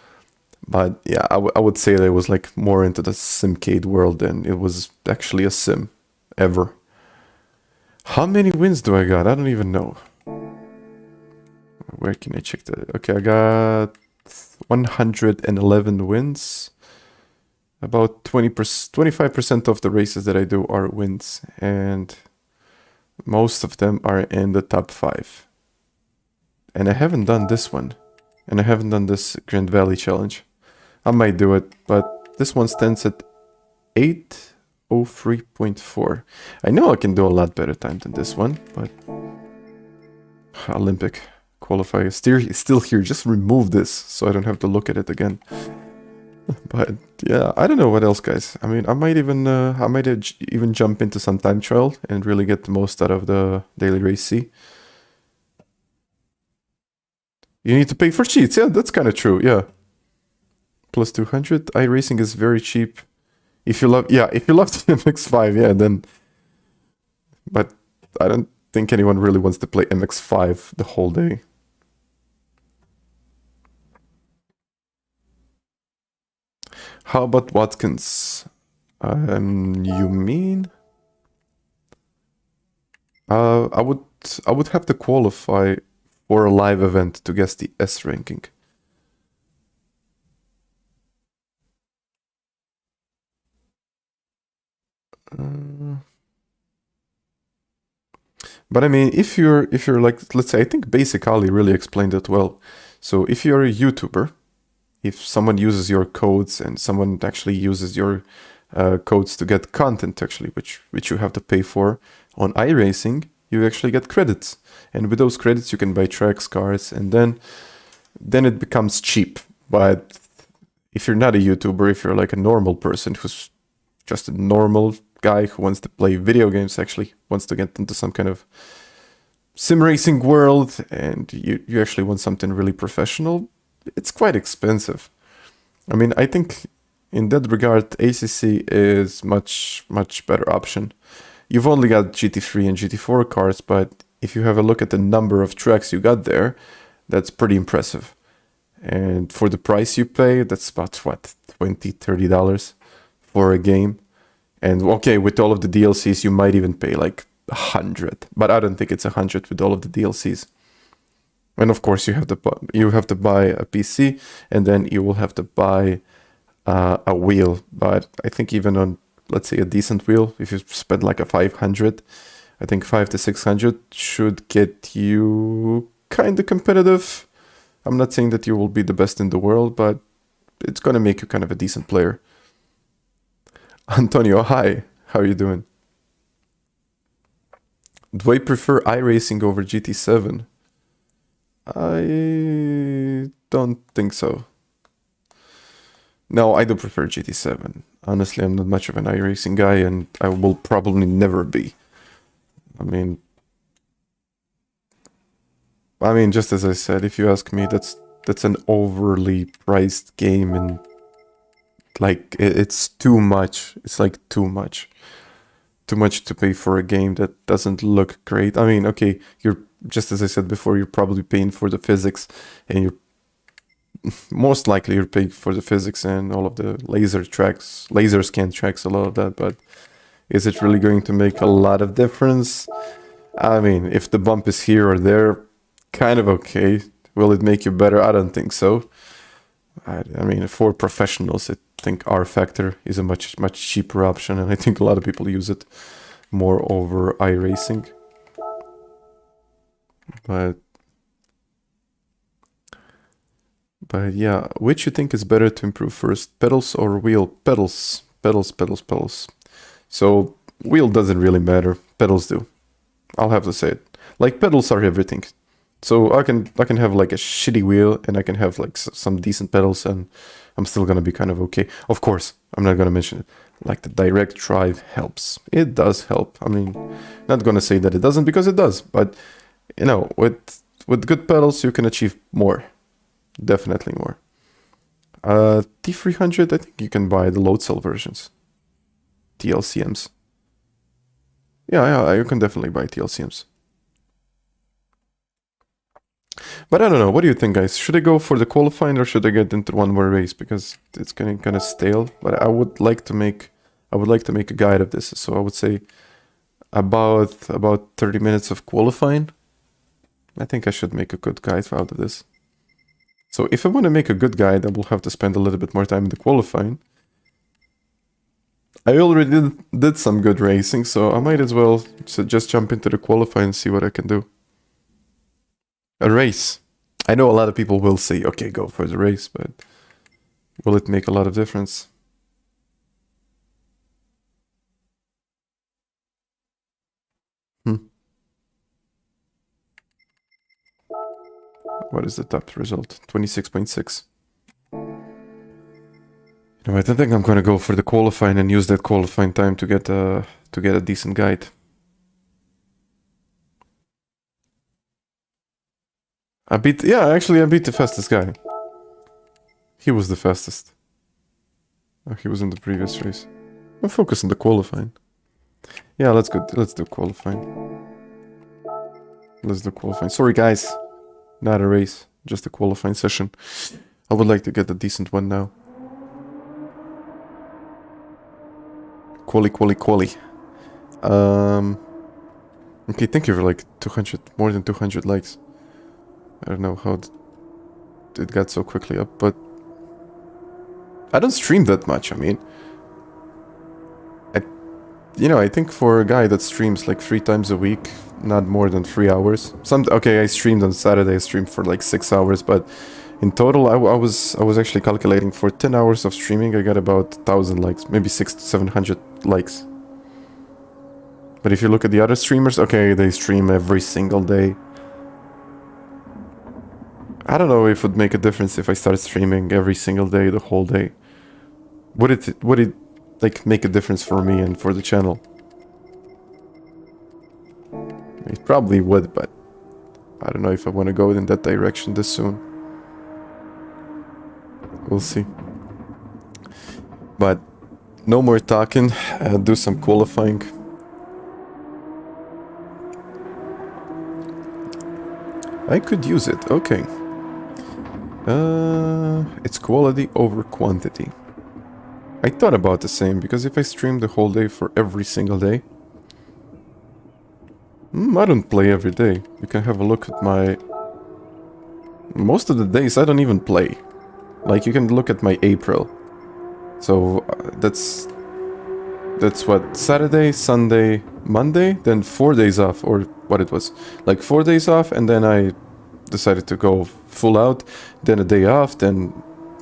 But yeah, I would say that it was like more into the simcade world than it was actually a sim. Ever. How many wins do I got? I don't even know. Where can I check that? Okay, I got 111 wins. About 25% of the races that I do are wins, and most of them are in the top 5. And I haven't done this one, and I haven't done this Grand Valley challenge. I might do it, but this one stands at 8:03.4. I know I can do a lot better time than this one, but Olympic qualifier is still here. Just remove this so I don't have to look at it again. But yeah, I don't know what else, guys. I mean, I might even jump into some time trial and really get the most out of the daily race C. You need to pay for cheats. Yeah, that's kind of true. Yeah. Plus 200. iRacing is very cheap. If you love, yeah, if you love the MX-5, yeah, then. But I don't think anyone really wants to play MX-5 the whole day. How about Watkins? You mean? I would have to qualify for a live event to guess the S ranking. But I mean, if you're like, let's say, I think Basic Ali really explained it well. So if you're a YouTuber, if someone uses your codes and someone actually uses your codes to get content, actually, which you have to pay for on iRacing, you actually get credits, and with those credits you can buy tracks, cars, and then it becomes cheap. But if you're not a YouTuber, if you're like a normal person who's just a normal guy who wants to play video games, actually wants to get into some kind of sim racing world, and you actually want something really professional, it's quite expensive. I mean, I think in that regard, ACC is much better option. You've only got GT3 and GT4 cars, but if you have a look at the number of tracks you got there, that's pretty impressive. And for the price you pay, that's about what, $20-$30 for a game. And okay, with all of the DLCs, you might even pay like 100, but I don't think it's 100 with all of the DLCs. And of course, you have to buy a PC, and then you will have to buy a wheel. But I think even on, let's say, a decent wheel, if you spend like a 500, I think 500 to 600 should get you kind of competitive. I'm not saying that you will be the best in the world, but it's gonna make you kind of a decent player. Antonio, hi. How are you doing? Do I prefer iRacing over GT7? I don't think so. No, I do prefer GT7. Honestly, I'm not much of an iRacing guy, and I will probably never be. I mean, just as I said, if you ask me, that's an overly priced game, and like it's too much. It's like too much to pay for a game that doesn't look great. I mean, okay, you're just as I said before, you're probably paying for the physics, and you're most likely you're paying for the physics and all of the laser scan tracks, a lot of that. But is it really going to make a lot of difference? I mean, if the bump is here or there, kind of okay. Will it make you better? I don't think so. I mean, for professionals, I think R Factor is a much cheaper option, and I think a lot of people use it more over iRacing. But yeah, which you think is better to improve first, pedals or wheel? Pedals. So wheel doesn't really matter. Pedals do. I'll have to say it. Like, pedals are everything. So I can have like a shitty wheel, and I can have like some decent pedals, and I'm still gonna be kind of okay. Of course, I'm not gonna mention it. Like, the direct drive helps. It does help. I mean, not gonna say that it doesn't, because it does. But you know, with good pedals, you can achieve more. Definitely more. T300, I think you can buy the load cell versions. TLCMs. Yeah, you can definitely buy TLCMs. But I don't know. What do you think, guys? Should I go for the qualifying, or should I get into one more race? Because it's getting kind of stale. But I would like to make a guide of this. So I would say about 30 minutes of qualifying. I think I should make a good guide out of this. So if I want to make a good guide, I will have to spend a little bit more time in the qualifying. I already did some good racing, so I might as well just jump into the qualifying and see what I can do. A race. I know a lot of people will say, okay, go for the race, but will it make a lot of difference? What is the top result? 26.6. Right, I think I'm gonna go for the qualifying and use that qualifying time to get a decent guide. I beat the fastest guy. He was the fastest. Oh, he was in the previous race. I'll focus on the qualifying. Yeah, let's do qualifying. Let's do qualifying. Sorry guys, not a race, just a qualifying session. I would like to get a decent one now. Quali. Okay, thank you for like 200, more than 200 likes. I don't know how it got so quickly up, but I don't stream that much. I mean, I think for a guy that streams like 3 times a week, not more than 3 hours. Okay, I streamed on Saturday. I streamed for like 6 hours, but in total, I was actually calculating for 10 hours of streaming. I got about 1,000 likes, maybe 600 to 700 likes. But if you look at the other streamers, okay, they stream every single day. I don't know if it would make a difference if I started streaming every single day, the whole day. Would it like make a difference for me and for the channel? It probably would, but I don't know if I want to go in that direction this soon. We'll see. But no more talking, do some qualifying. I could use it, okay. It's quality over quantity. I thought about the same, because if I stream the whole day for every single day... I don't play every day. You can have a look at my... Most of the days I don't even play. Like, you can look at my April. So, that's what, Saturday, Sunday, Monday, then 4 days off, or what it was. Like 4 days off, and then I decided to go full out, then a day off, then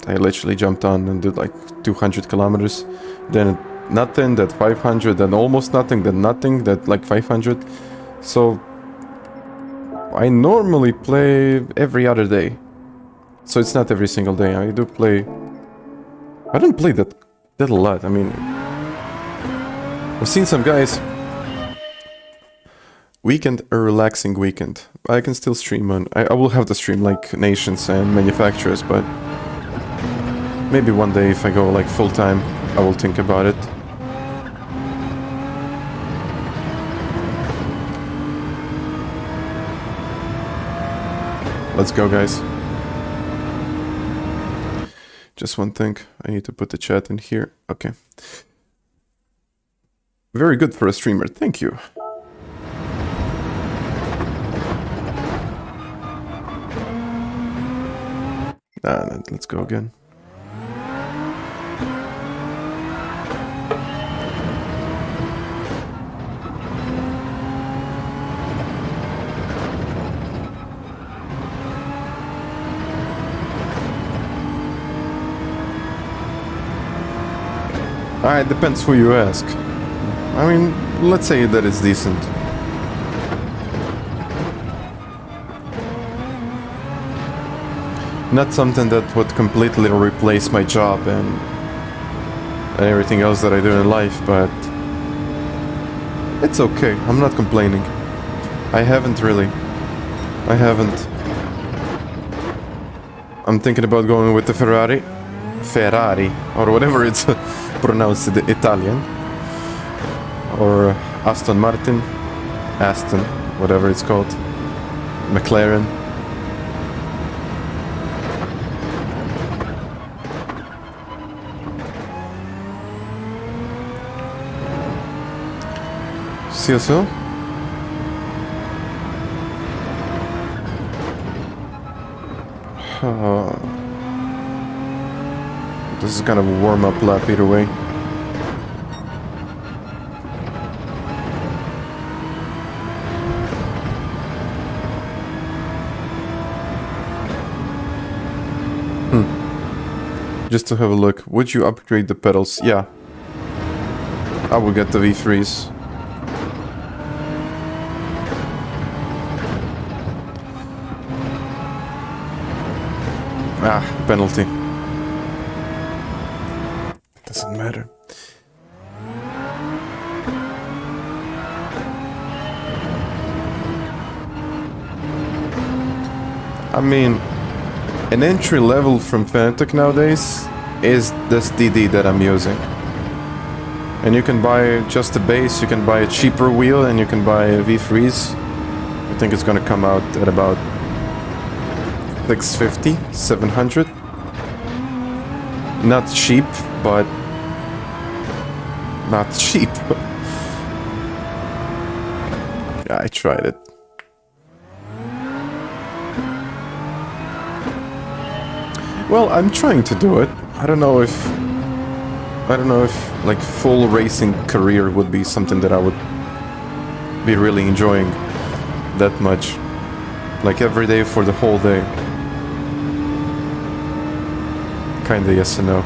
I literally jumped on and did like 200 kilometers, then nothing, then 500, then almost nothing, then nothing, then like 500. So I normally play every other day. So it's not every single day. I do play... I don't play that a lot. I mean... I've seen some guys... Weekend, a relaxing weekend. I can still stream on... I will have to stream like nations and manufacturers, but... Maybe one day if I go like full time, I will think about it. Let's go, guys. Just one thing. I need to put the chat in here. Okay. Very good for a streamer. Thank you. Let's go again. It depends who you ask. I mean, let's say that it's decent. Not something that would completely replace my job and everything else that I do in life, but it's okay. I'm not complaining. I haven't really. I haven't. I'm thinking about going with the Ferrari, or whatever it's pronounced in Italian, or Aston Martin, whatever it's called, McLaren. See you soon. This is kind of a warm-up lap either way. Just to have a look, would you upgrade the pedals? Yeah. I will get the V3s. Penalty. I mean, an entry level from Fanatec nowadays is this DD that I'm using. And you can buy just a base, you can buy a cheaper wheel, and you can buy a V-Freeze. I think it's gonna come out at about 650, 700. Not cheap, but not cheap. Yeah, I tried it. Well, I'm trying to do it. I don't know if like full racing career would be something that I would be really enjoying that much. Like every day for the whole day. Kinda yes and no.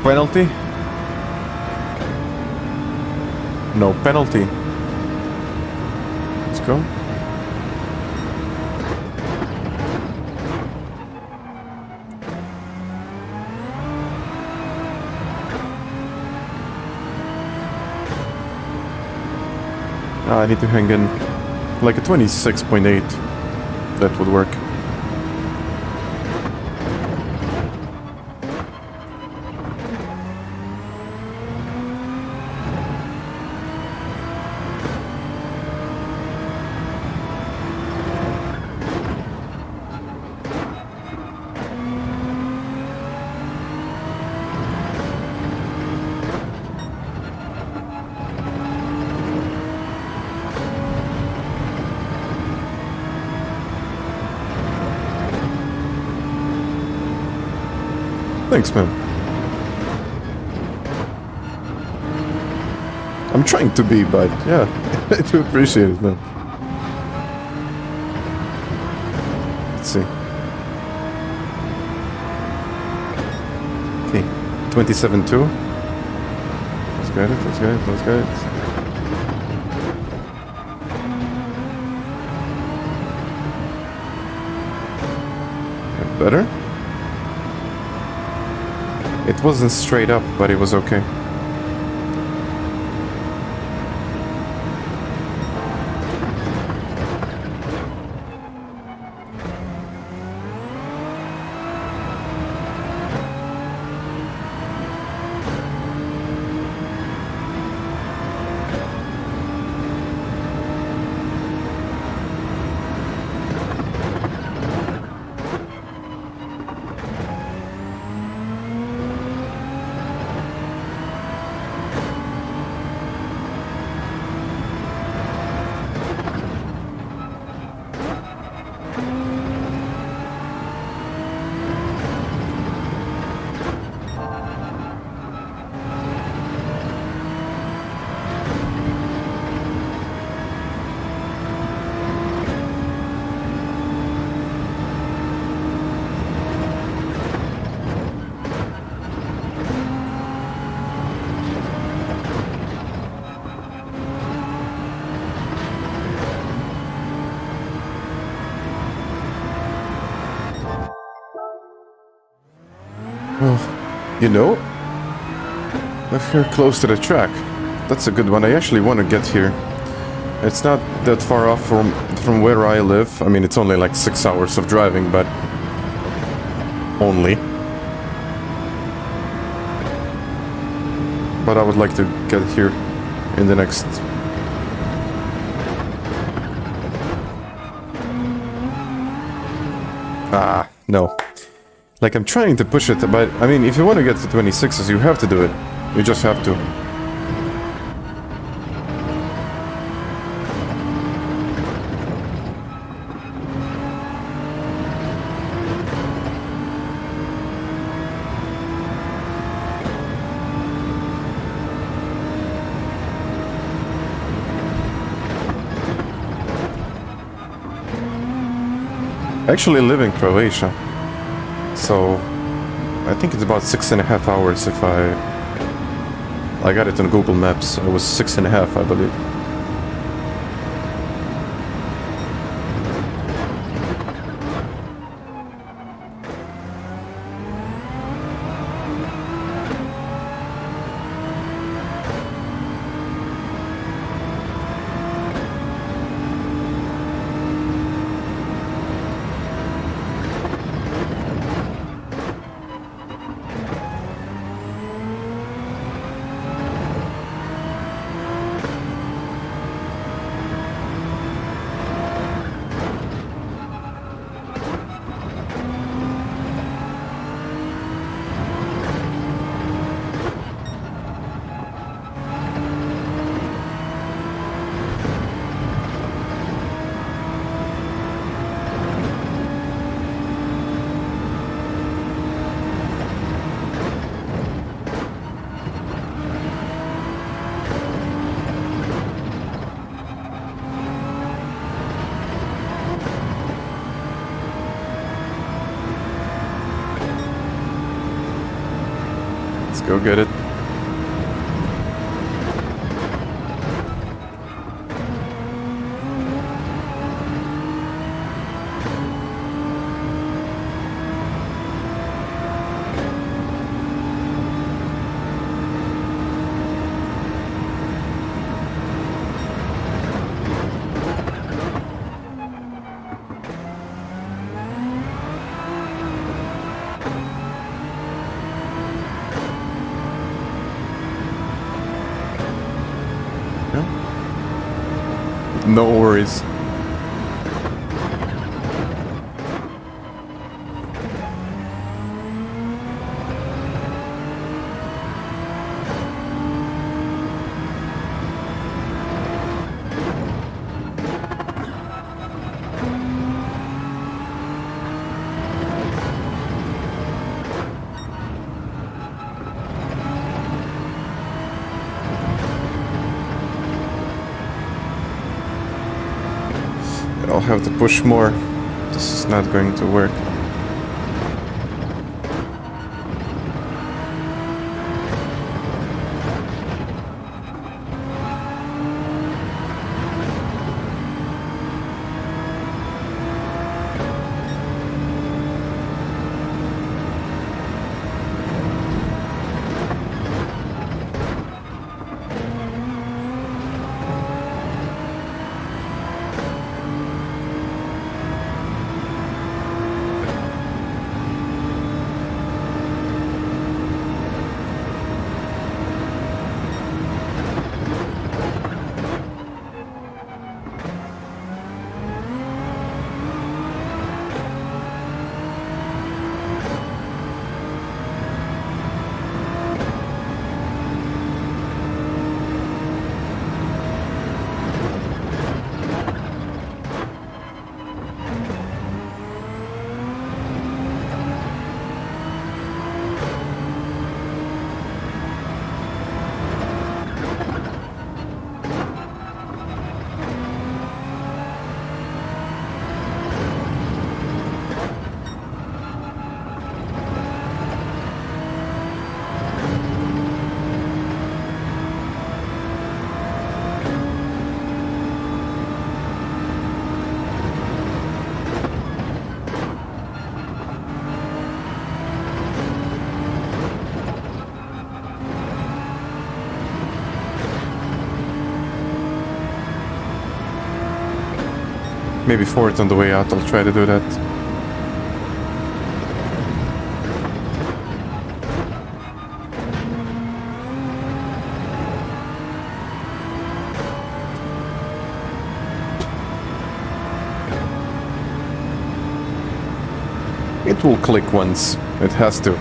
Penalty? No penalty. Let's go. I need to hang in like a 26.8. That would work. Thanks, man. I'm trying to be, but yeah, I do appreciate it, man. Let's see. Okay, 27.2. Let's get it, let's get it, let's get it. Better? It wasn't straight up, but it was okay. You know, if you're close to the track, that's a good one. I actually want to get here. It's not that far off from where I live. I mean, it's only like 6 hours of driving, but only. But I would like to get here in the next... no. Like, I'm trying to push it, but, I mean, if you want to get to 26s, you have to do it. You just have to. I actually live in Croatia. So, I think it's about 6.5 hours if I got it on Google Maps. It was 6.5, I believe. Go get it. No worries. I'll have to push more. This is not going to work. Maybe fourth on the way out, I'll try to do that. It will click once. It has to.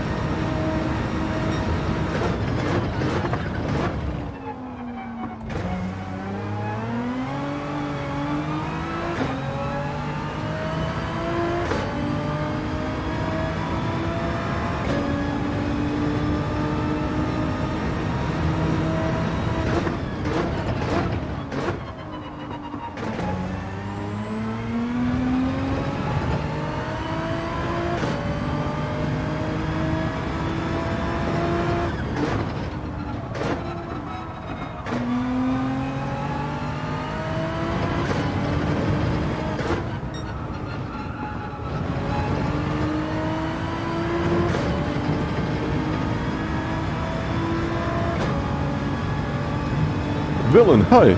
Villain, hi!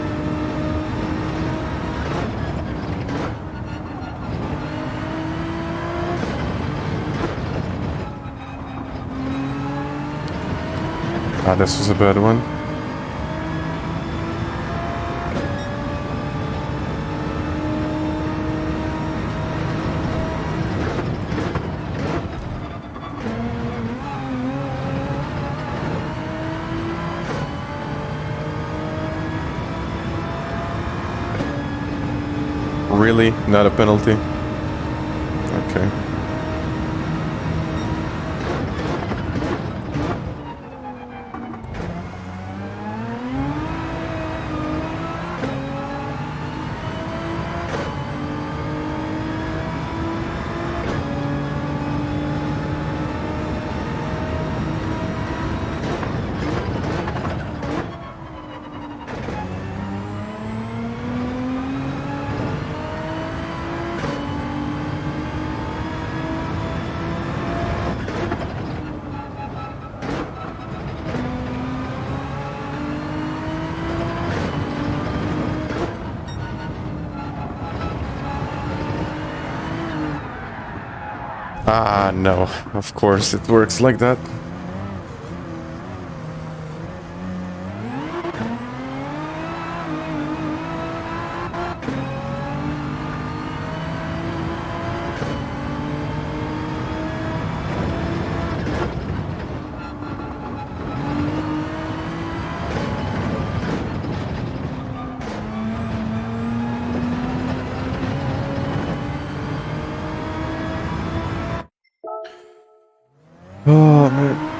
Ah, this was a bad one. Really? Not a penalty? Okay. Ah, no. Of course it works like that. Oh, man.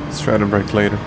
Let's try to brake later.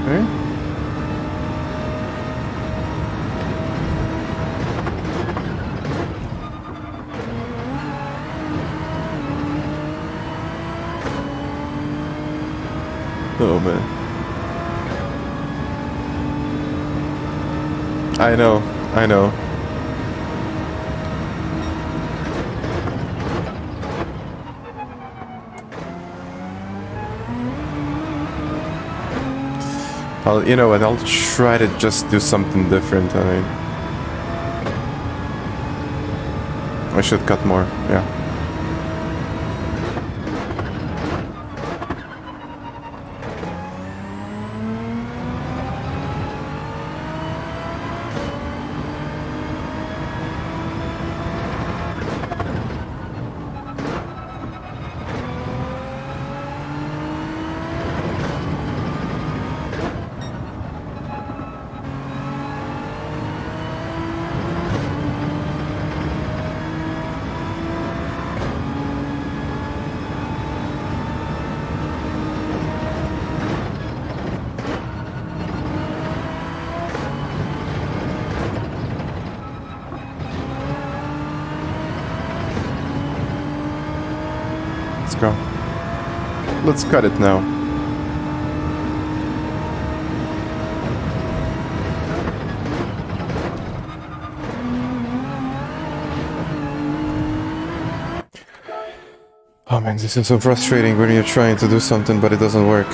Okay. Oh man. I know, I know. You know what, I'll try to just do something different. I mean, I should cut more, yeah. let's cut it now. Oh man, this is so frustrating when you're trying to do something but it doesn't work.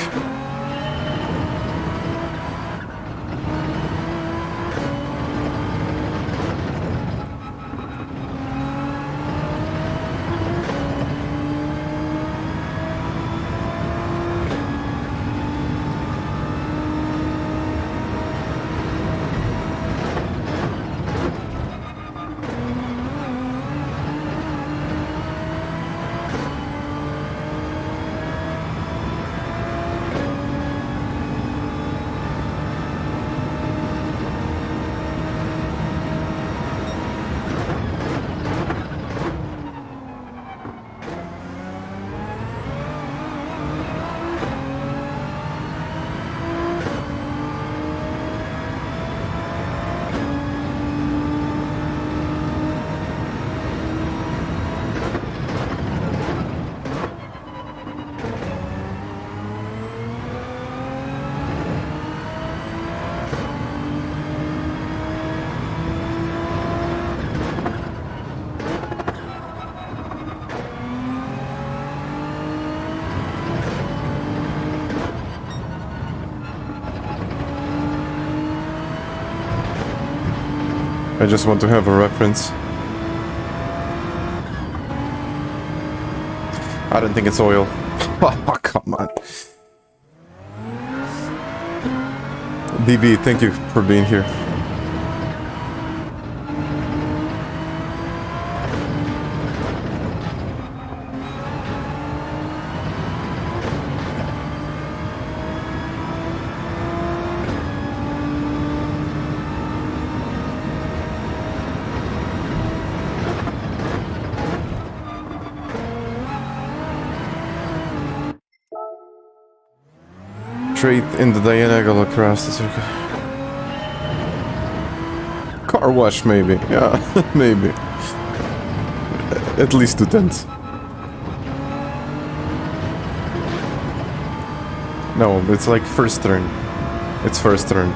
I just want to have a reference. I don't think it's oil. Oh, come on. BB, thank you for being here. Straight in the diagonal across the circuit. Car wash, maybe. Yeah, maybe. At least 2/10. No, it's like first turn. It's first turn.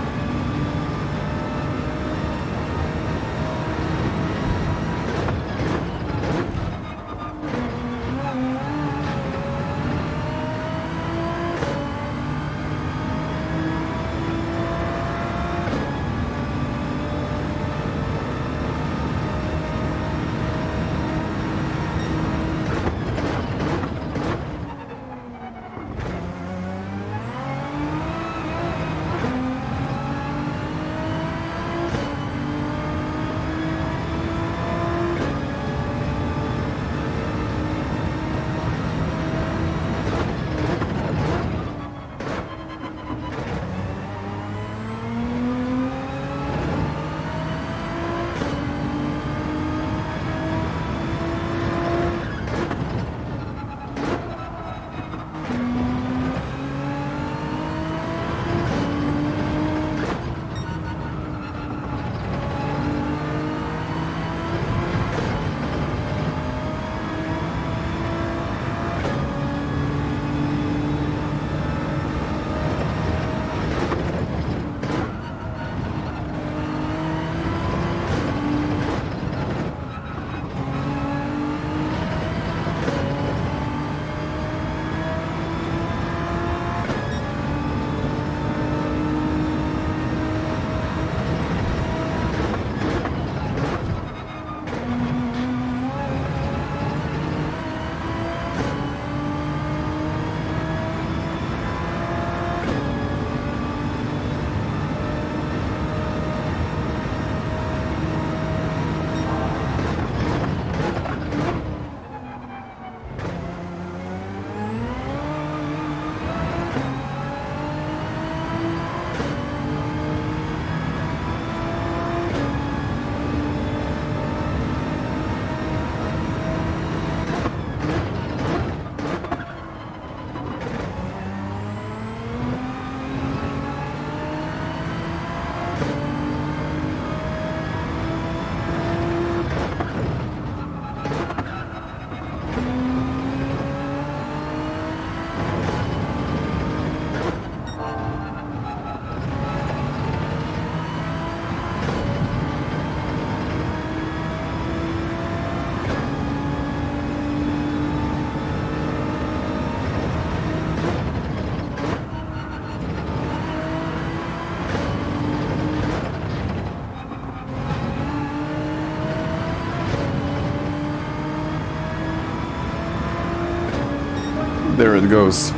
it goes.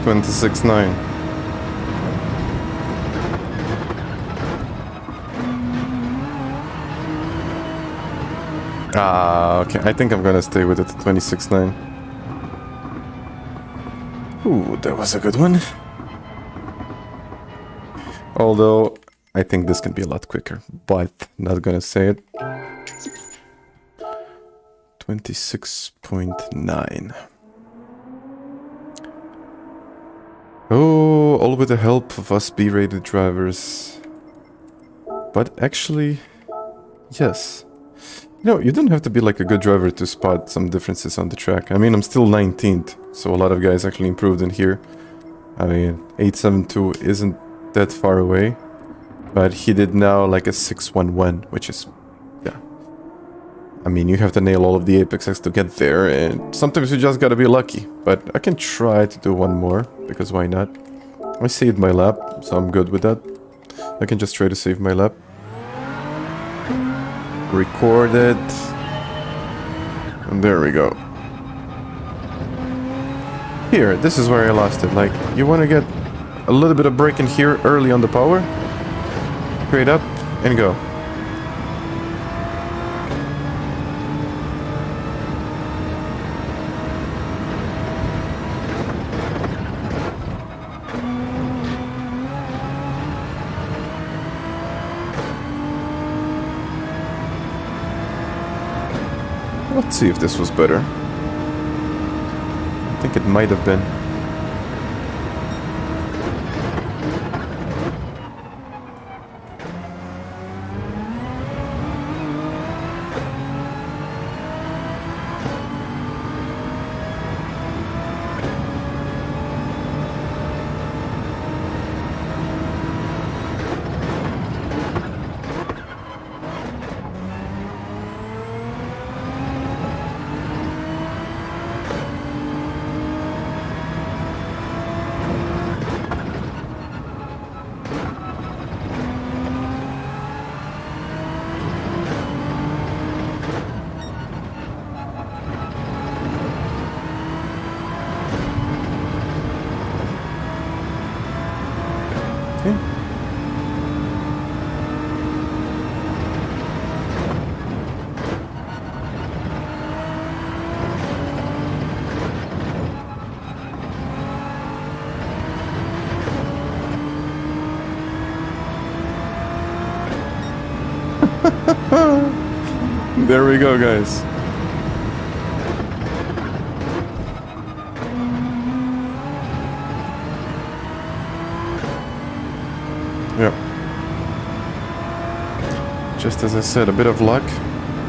26.9. Ah, okay. I think I'm gonna stay with it. 26.9. Ooh, that was a good one. Although, I think this can be a lot quicker, but not gonna say it. 26.9. Oh, all with the help of us B-rated drivers. But actually, yes. No, you don't have to be like a good driver to spot some differences on the track. I mean, I'm still 19th, so a lot of guys actually improved in here. I mean, 872 isn't that far away, but he did now like a 611, which is, yeah. I mean, you have to nail all of the apexes to get there, and sometimes you just gotta be lucky. But I can try to do one more, because why not? I saved my lap, so I'm good with that. I can just try to save my lap. Record it. And there we go. Here, this is where I lost it. Like, you want to get a little bit of break in here early on the power. Straight up and go. Let's see if this was better. I think it might have been. There we go, guys. Yep. Just as I said, a bit of luck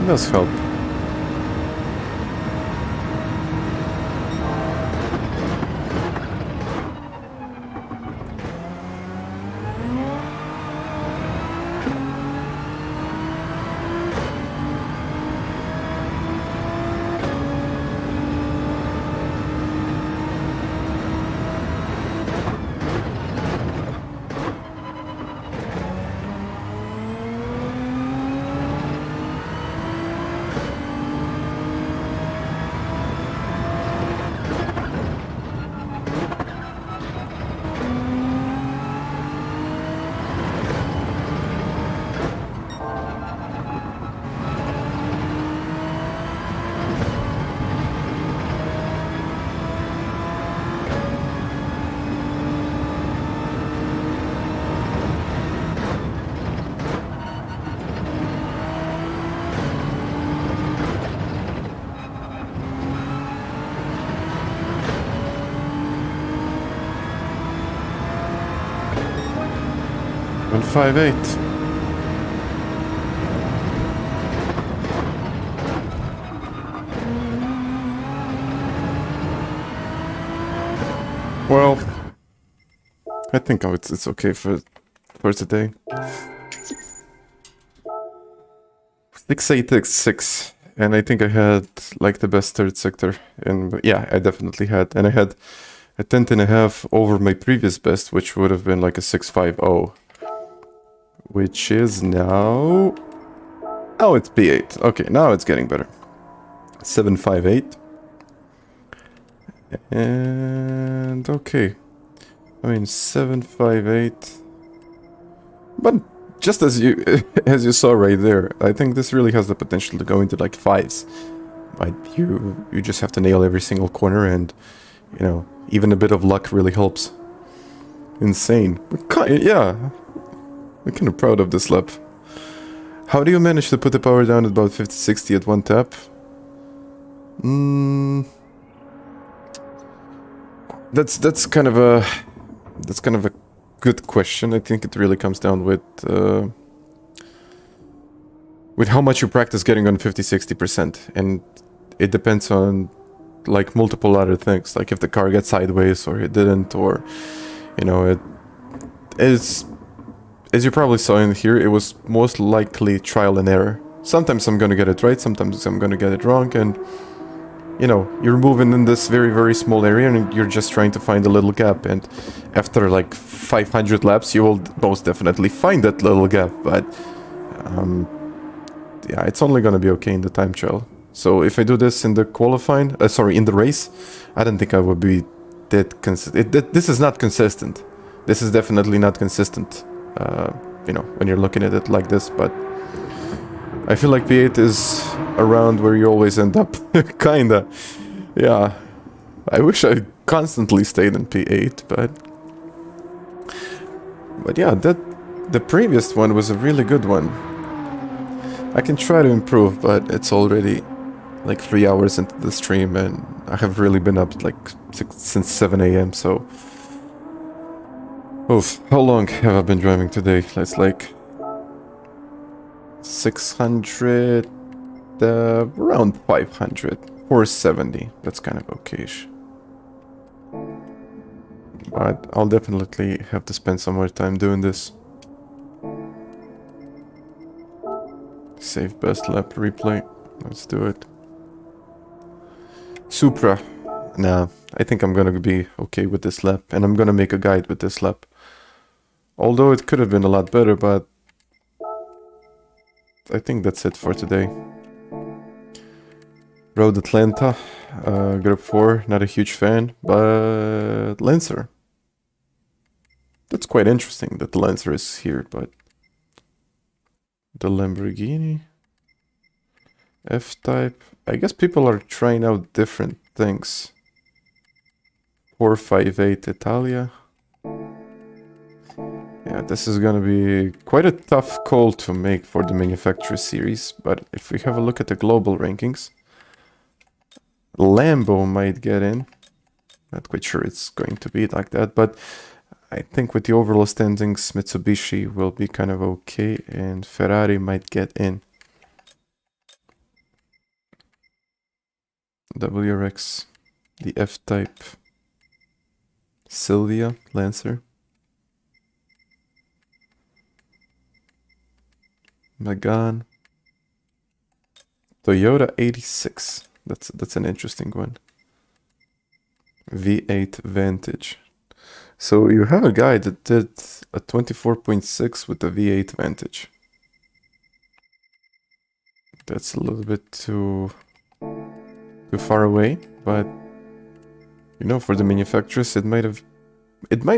does help. And 5.8. Well, I think it's okay for today. 6.866, and I think I had like the best third sector, and yeah, I definitely had, and I had a 10.5 over my previous best, which would have been like a 6.50. Which is now... Oh, it's P8. Okay, now it's getting better. 7.58. And okay. I mean 758. But just as you as you saw right there, I think this really has the potential to go into like 5s. But you just have to nail every single corner, and you know, even a bit of luck really helps. Insane. Yeah, I'm kind of proud of this lap. How do you manage to put the power down at about 50-60 at one tap? That's kind of a good question. I think it really comes down with how much you practice getting on 50-60%, and it depends on like multiple other things, like if the car gets sideways or it didn't, or you know, it is, as you probably saw in here, it was most likely trial and error. Sometimes I'm gonna get it right, sometimes I'm gonna get it wrong, and you know, you're moving in this very, very small area and you're just trying to find a little gap, and after like 500 laps you will most definitely find that little gap, but yeah, it's only gonna be okay in the time trial. So if I do this in the qualifying, in the race, I don't think I would be that consistent. This is not consistent. This is definitely not consistent, you know, when you're looking at it like this, but I feel like P8 is around where you always end up, kinda. Yeah, I wish I constantly stayed in P8, but yeah, the previous one was a really good one. I can try to improve, but it's already like 3 hours into the stream, and I have really been up like since 7 a.m. So, oof, how long have I been driving today? It's like 600, around 500, 470. That's kind of okayish. But I'll definitely have to spend some more time doing this. Save best lap replay. Let's do it. Supra. Nah, I think I'm gonna be okay with this lap, and I'm gonna make a guide with this lap. Although it could have been a lot better, but I think that's it for today. Road Atlanta, Group 4, not a huge fan, but Lancer. That's quite interesting that the Lancer is here, but the Lamborghini, F-Type. I guess people are trying out different things. 458 Italia. Yeah, this is gonna be quite a tough call to make for the manufacturer series, but if we have a look at the global rankings, Lambo might get in. Not quite sure it's going to be like that, but I think with the overall standings, Mitsubishi will be kind of okay, and Ferrari might get in. WRX, the F-Type, Silvia, Lancer, Megane, Toyota 86. That's an interesting one. V8 Vantage. So you have a guy that did a 24.6 with the V8 Vantage. That's a little bit too far away, but you know, for the manufacturers it might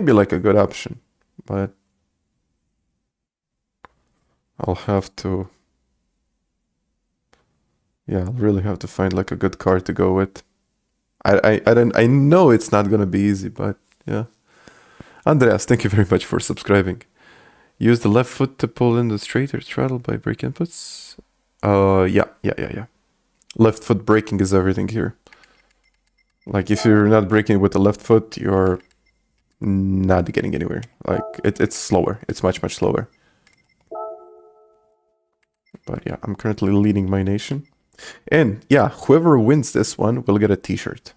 be like a good option, but I'll have to, yeah, I'll really have to find like a good car to go with. I know it's not gonna be easy, but yeah. Andreas, thank you very much for subscribing. Use the left foot to pull in the straighter throttle by brake inputs. Yeah. Left foot braking is everything here. Like if you're not braking with the left foot, you're not getting anywhere. Like it's slower. It's much slower. But yeah, I'm currently leading my nation. And yeah, whoever wins this one will get a t-shirt.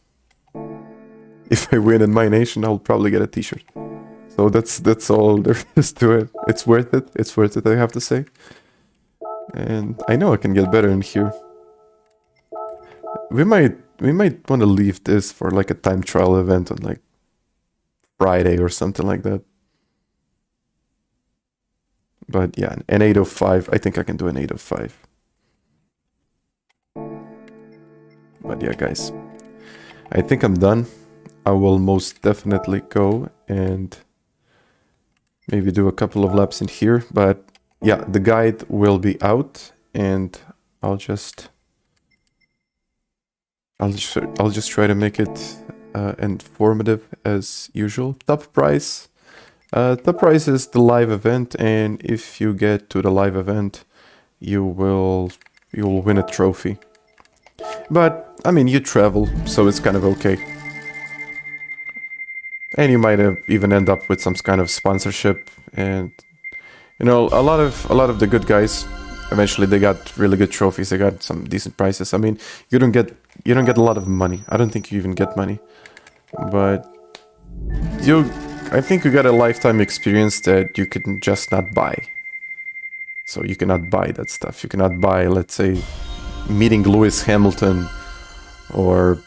If I win in my nation, I'll probably get a t-shirt. So that's all there is to it. It's worth it. It's worth it, I have to say. And I know I can get better in here. We might want to leave this for like a time trial event on like Friday or something like that. But yeah, an 805. I think I can do an 805. But yeah, guys, I think I'm done. I will most definitely go and maybe do a couple of laps in here. But yeah, the guide will be out, and I'll just try to make it informative as usual. Top price. Top price is the live event, and if you get to the live event, you will win a trophy. But I mean, you travel, so it's kind of okay. And you might even end up with some kind of sponsorship, and you know, a lot of the good guys eventually they got really good trophies. They got some decent prices. I mean, you don't get a lot of money. I don't think you even get money, but I think you got a lifetime experience that you can just not buy. So you cannot buy that stuff. You cannot buy, let's say, meeting Lewis Hamilton, or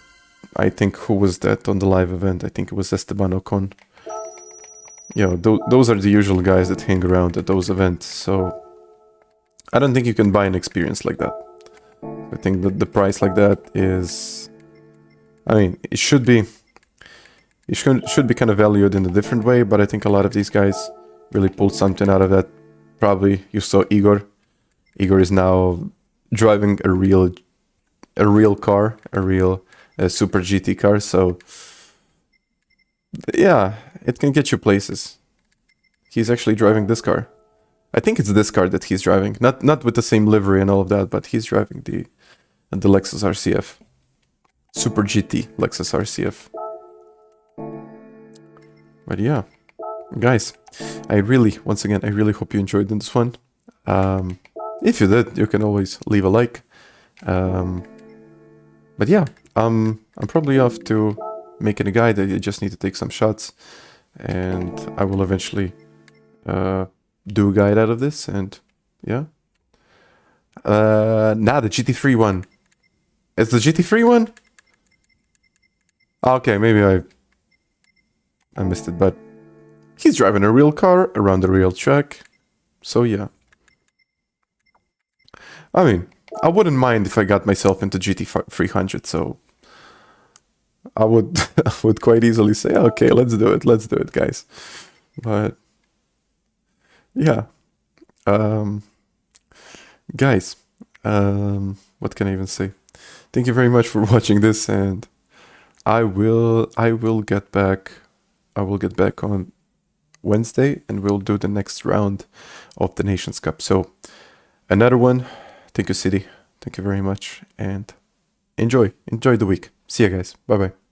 I think who was that on the live event? I think it was Esteban Ocon. You know, those are the usual guys that hang around at those events. So I don't think you can buy an experience like that. I think that the price like that is, I mean, it should be kind of valued in a different way, but I think a lot of these guys really pulled something out of that. Probably you saw Igor. Igor is now driving a real car, a real Super GT car. So yeah, it can get you places. He's actually driving this car. I think it's this car that he's driving. Not with the same livery and all of that, but he's driving the Lexus RCF. Super GT Lexus RCF. But yeah, guys, once again, I really hope you enjoyed this one. If you did, you can always leave a like. But yeah, I'm probably off to making a guide. I just need to take some shots, and I will eventually do a guide out of this. And yeah, the GT3 one. It's the GT3 one. Okay, maybe I missed it, but he's driving a real car around a real track. So yeah. I mean, I wouldn't mind if I got myself into GT300, so I would quite easily say, okay, let's do it, guys. But yeah, guys, what can I even say? Thank you very much for watching this, and I will get back. I will get back on Wednesday, and we'll do the next round of the Nations Cup. So another one. Thank you, City. Thank you very much, and enjoy the week. See you guys. Bye bye.